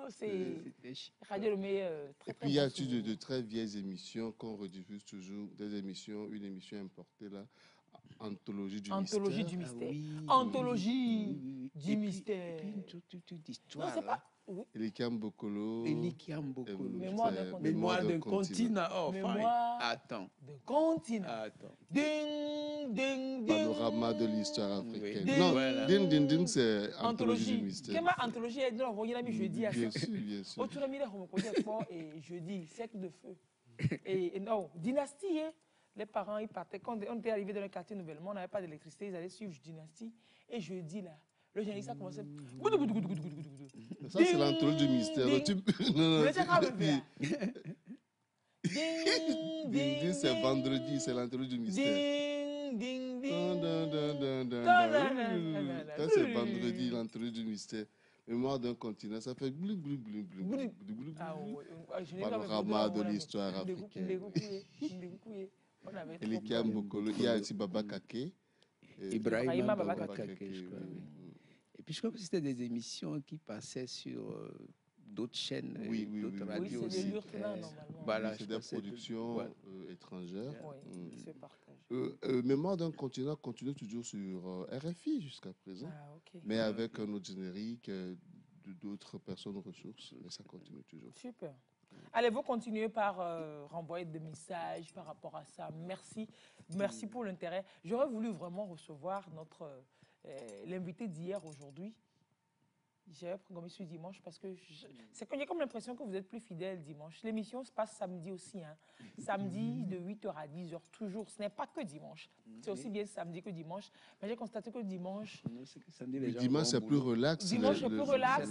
C'est Radio Lomé très, et puis il y a de très vieilles émissions qu'on rediffuse toujours, une émission importée là, Anthologie du mystère. Anthologie du mystère. Anthologie du mystère. Et puis toute histoire. Non, c'est pas... Oui. Elikiam Bokolo. Mémoire d'un continent. Oh, attends. De continent. Attends. Ding, ding, ding. Panorama de l'histoire africaine. Non, ding, ding, ding, c'est Anthologie du mystère. Quelle anthologie est dans le jeudi à ça? Bien sûr. Autour de la et jeudi, cercle de feu. Et non, dynastie, les parents, ils partaient. Quand on était arrivé dans le quartier nouvellement, on n'avait pas d'électricité, ils allaient suivre dynastie. Et jeudi, là, le générique, ça commençait. Ça, c'est l'anthologie du mystère. Non. Ding, c'est vendredi, c'est l'anthologie du mystère. Ding. Ça, c'est vendredi, l'anthologie du mystère. Mémoire d'un continent, ça fait blou. Panorama de l'histoire africaine. Elikiam Bokolo, il y a aussi Baba Kake. Ibrahima Baba Kake, je crois. Et puis je crois que c'était des émissions qui passaient sur d'autres chaînes, d'autres radios aussi. C'est des lieutenants, normalement. Voilà, c'est des productions étrangères. Oui, qui se partagent. Mémoire d'un continent continue toujours sur RFI jusqu'à présent, mais avec un autre générique, d'autres personnes ressources, mais ça continue toujours. Super. Allez, vous continuez par renvoyer des messages par rapport à ça. Merci. Merci pour l'intérêt. J'aurais voulu vraiment recevoir l'invité d'hier aujourd'hui. J'ai programmé ce dimanche parce que j'ai comme l'impression que vous êtes plus fidèle dimanche. L'émission se passe samedi aussi. Hein. Samedi de 8h à 10h, toujours. Ce n'est pas que dimanche. C'est aussi bien samedi que dimanche. Mais j'ai constaté que dimanche... Le dimanche, c'est plus relax. Dimanche, c'est plus relax.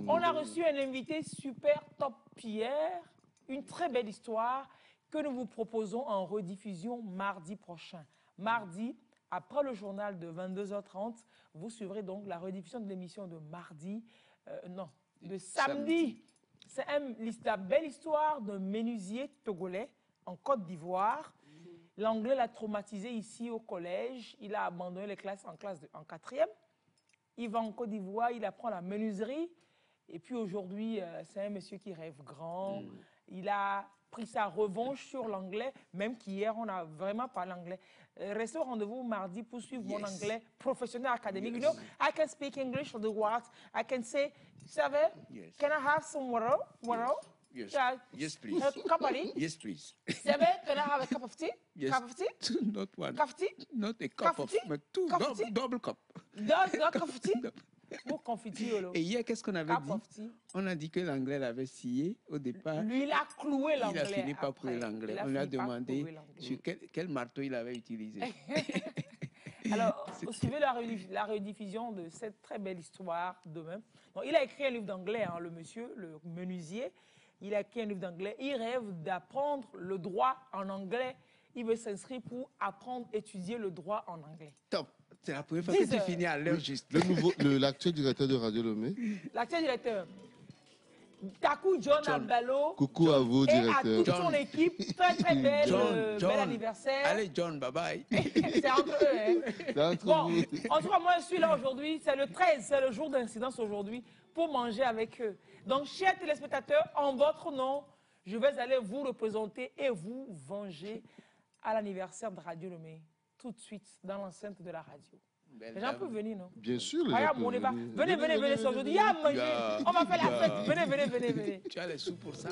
On a reçu un invité super top Pierre. Une très belle histoire que nous vous proposons en rediffusion mardi prochain. Mardi, après le journal de 22h30, vous suivrez donc la rediffusion de l'émission de mardi, de samedi. C'est la belle histoire d'un menuisier togolais en Côte d'Ivoire. L'anglais l'a traumatisé ici au collège. Il a abandonné les classes en 4e. Il va en Côte d'Ivoire, il apprend la menuiserie. Et puis aujourd'hui, c'est un monsieur qui rêve grand. Il a pris sa revanche sur l'anglais, même qu'hier, on a vraiment parlé anglais. Restez au rendez-vous mardi pour suivre mon anglais professionnel académique. You know, I can speak English for the what? I can say, vous savez, can I have some water? Water? Yes. Yes, please. Cup of tea? Yes, please. Vous savez, can I have a cup of tea? Yes. Cup of tea? Not one. Cup of tea? Not a cup of tea, but two. Double cup. Double cup of tea? Et hier, qu'est-ce qu'on avait dit? On a dit que l'anglais l'avait scié au départ. Lui, il a cloué l'anglais. Il a fini par clouer l'anglais. On lui a demandé sur quel marteau il avait utilisé. Alors, suivez la rediffusion de cette très belle histoire demain. Donc, il a écrit un livre d'anglais, hein, le monsieur, le menuisier. Il a écrit un livre d'anglais. Il rêve d'apprendre le droit en anglais. Il veut s'inscrire pour apprendre, étudier le droit en anglais. Top. C'est la première fois que tu finis à l'heure juste. L'actuel directeur de Radio Lomé. L'actuel directeur. Takou John Ambalo. Coucou à vous, directeur. Et à toute son équipe. Très, très belle. Bel anniversaire. Allez, John, bye bye. C'est entre eux. Hein. C'est entre vous. En tout cas, moi, je suis là aujourd'hui. C'est le 13, c'est le jour d'incidence aujourd'hui pour manger avec eux. Donc, chers téléspectateurs, en votre nom, je vais aller vous représenter et vous venger à l'anniversaire de Radio Lomé. Tout de suite, dans l'enceinte de la radio. Les gens peuvent venir, non? Bien sûr, les gens peuvent venir. Venez, c'est aujourd'hui. Il y a à manger. On va faire la fête. Venez. Tu as les sous pour ça?